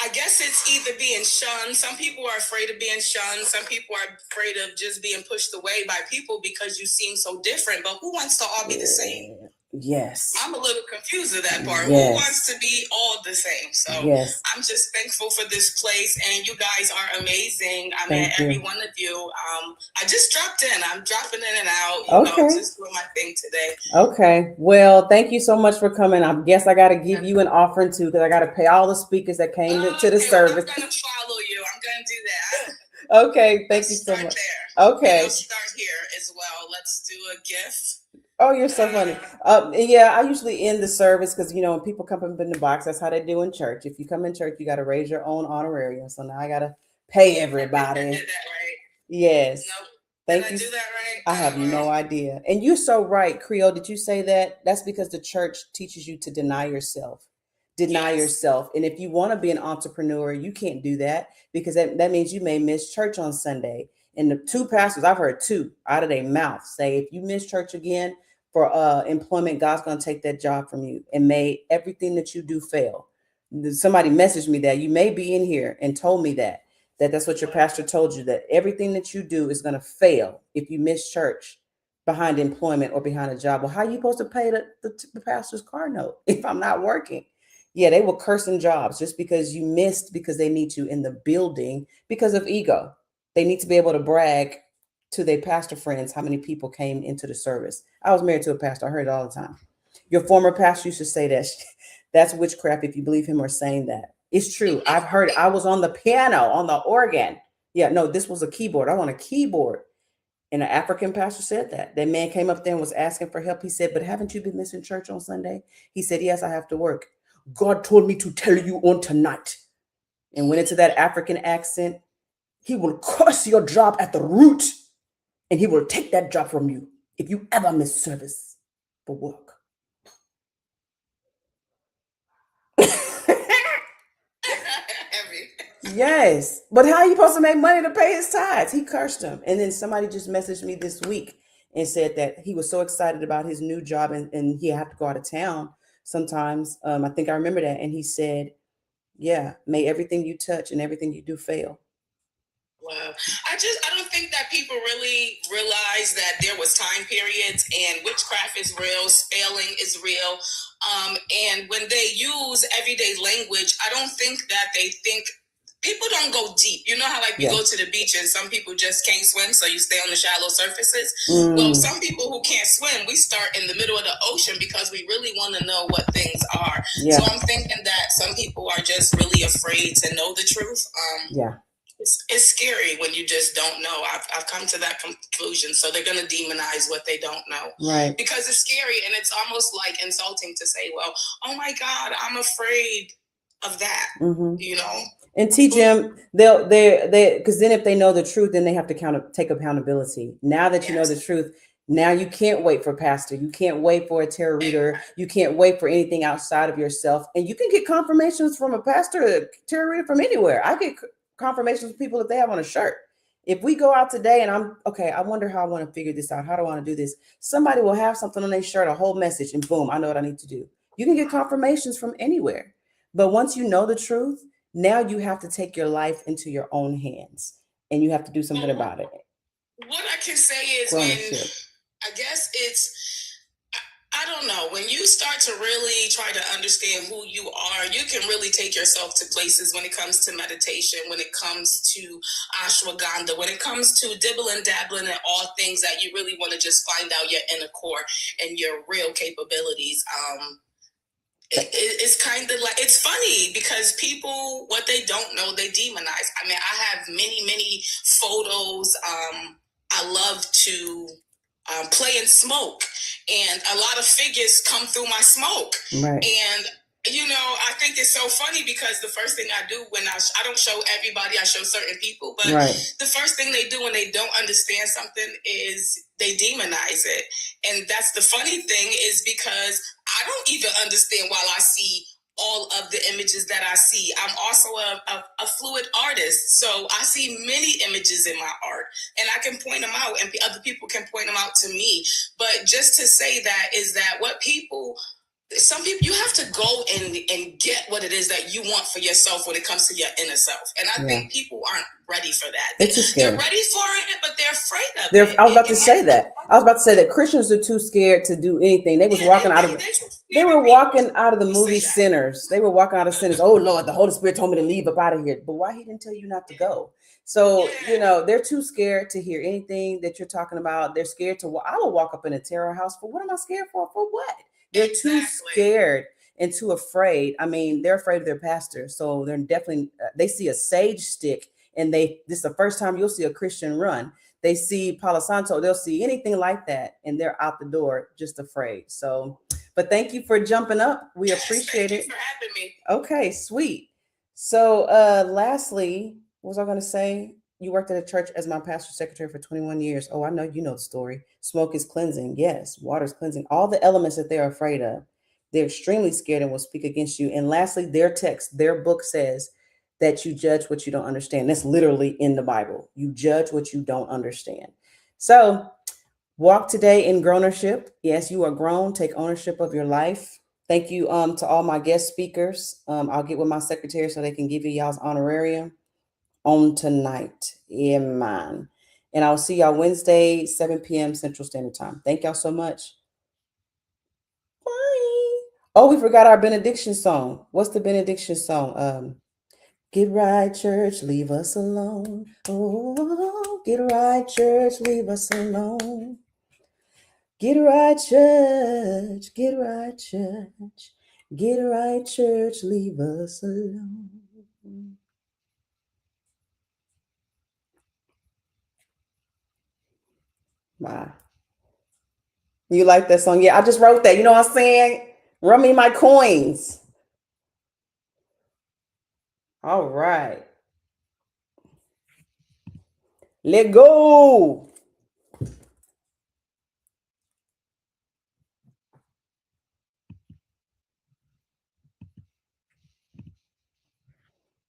I guess it's either being shunned. Some people are afraid of being shunned. Some people are afraid of just being pushed away by people because you seem so different. But who wants to all be the same? Yes. I'm a little confused with that part. Who wants to be all the same? So I'm just thankful for this place, and you guys are amazing. I mean, every one of you. I just dropped in. I'm dropping in and out. You know, just doing my thing today. Okay. Well, thank you so much for coming. I guess I got to give you an offering too, because I got to pay all the speakers that came to the service. I'm gonna follow you. I'm gonna do that. Okay. Thank you so much. There. Okay. I'll start here as well. Let's do a gift. Oh, you're so funny. I usually end the service because, you know, when people come up in the box, that's how they do in church. If you come in church, you got to raise your own honorarium. So now I got to pay everybody. I did that right? Yes. Nope. Thank you. Did I do that right? I have no idea. And you're so right, Creole. Did you say that? That's because the church teaches you to deny yourself. Yourself. And if you want to be an entrepreneur, you can't do that because that means you may miss church on Sunday. And the two pastors, I've heard two out of their mouth say, if you miss church again for employment, God's going to take that job from you and may everything that you do fail. Somebody messaged me that you may be in here and told me that's what your pastor told you, that everything that you do is going to fail if you miss church behind employment or behind a job. Well, how are you supposed to pay the pastor's car note if I'm not working? Yeah, they will curse in jobs just because you missed because they need you in the building because of ego. They need to be able to brag to their pastor friends how many people came into the service. I was married to a pastor. I heard it all the time. Your former pastor used to say that. That's witchcraft if you believe him or saying that. It's true. I've heard it. I was on the piano, on the organ. Yeah, no, this was a keyboard. I want a keyboard. And an African pastor said that. That man came up there and was asking for help. He said, but haven't you been missing church on Sunday? He said, yes, I have to work. God told me to tell you on tonight. And went into that African accent. He will curse your job at the root. And he will take that job from you if you ever miss service for work. Yes. But how are you supposed to make money to pay his tithes? He cursed him. And then somebody just messaged me this week and said that he was so excited about his new job and he had to go out of town sometimes. I think I remember that. And he said, yeah, may everything you touch and everything you do fail. Wow. I don't think that people really realize that there was time periods and witchcraft is real, spelling is real. And when they use everyday language, I don't think that they think, people don't go deep. You know how like you go to the beach and some people just can't swim, so you stay on the shallow surfaces? Well, some people who can't swim, we start in the middle of the ocean because we really want to know what things are. Yeah. So I'm thinking that some people are just really afraid to know the truth. It's scary when you just don't know. I've come to that conclusion. So they're going to demonize what they don't know. Right. Because it's scary and it's almost like insulting to say, well, oh my God, I'm afraid of that, you know. And teach them, they because then if they know the truth, then they have to take accountability. Now that you know the truth, now you can't wait for pastor. You can't wait for a tarot reader. You can't wait for anything outside of yourself. And you can get confirmations from a pastor, a tarot reader, from anywhere. I get confirmations from people if they have on a shirt. If we go out today and I wonder how I want to figure this out. How do I want to do this? Somebody will have something on their shirt, a whole message, and boom, I know what I need to do. You can get confirmations from anywhere. But once you know the truth, now you have to take your life into your own hands and you have to do something about it. What I can say is I guess I don't know, when you start to really try to understand who you are, you can really take yourself to places when it comes to meditation, when it comes to ashwagandha, when it comes to dibbling, dabbling, and all things that you really want to just find out your inner core and your real capabilities. It's kind of like, it's funny because people, what they don't know, they demonize. I mean, I have many photos. I love to play and smoke, and a lot of figures come through my smoke. Right. And you know, I think it's so funny because the first thing I do when I don't show everybody, I show certain people, but the first thing they do when they don't understand something is they demonize it. And that's the funny thing, is because I don't even understand while I see all of the images that I see. I'm also a fluid artist, so I see many images in my art, and I can point them out, and other people can point them out to me. But just to say that is that some people, you have to go and get what it is that you want for yourself when it comes to your inner self. And I think people aren't ready for that. They're ready for it, but they're afraid of it. I was about to say that Christians are too scared to do anything. They was walking out of they were walking out of the movie Sinners. They were walking out of Sinners. Oh Lord, the Holy Spirit told me to leave up out of here. But why he didn't tell you not to go? So, you know, they're too scared to hear anything that you're talking about. They're scared to I will walk up in a tarot house. For what am I scared for? For what? They're too scared and too afraid. I mean, they're afraid of their pastor. So they're definitely, they see a sage stick and this is the first time you'll see a Christian run. They see Palo Santo, they'll see anything like that, and they're out the door just afraid. So, but thank you for jumping up. We appreciate it. Thank you for having me. Okay, sweet. So lastly, what was I going to say? You worked at a church as my pastor's secretary for 21 years. Oh, I know you know the story. Smoke is cleansing. Yes, water is cleansing. All the elements that they're afraid of. They're extremely scared and will speak against you. And lastly, their book says that you judge what you don't understand. That's literally in the Bible. You judge what you don't understand. So walk today in grownership. Yes, you are grown. Take ownership of your life. Thank you to all my guest speakers. I'll get with my secretary so they can give you y'all's honorarium on tonight. Amen. And I'll see y'all Wednesday, 7 p.m. Central Standard Time. Thank y'all so much. Bye. Oh, we forgot our benediction song. What's the benediction song? Get right, church, leave us alone. Oh, get right, church, leave us alone. Get right, church, get right, church. Get right, church, leave us alone. Wow. You like that song? Yeah, I just wrote that. You know what I'm saying? Run me my coins. All right. Let go.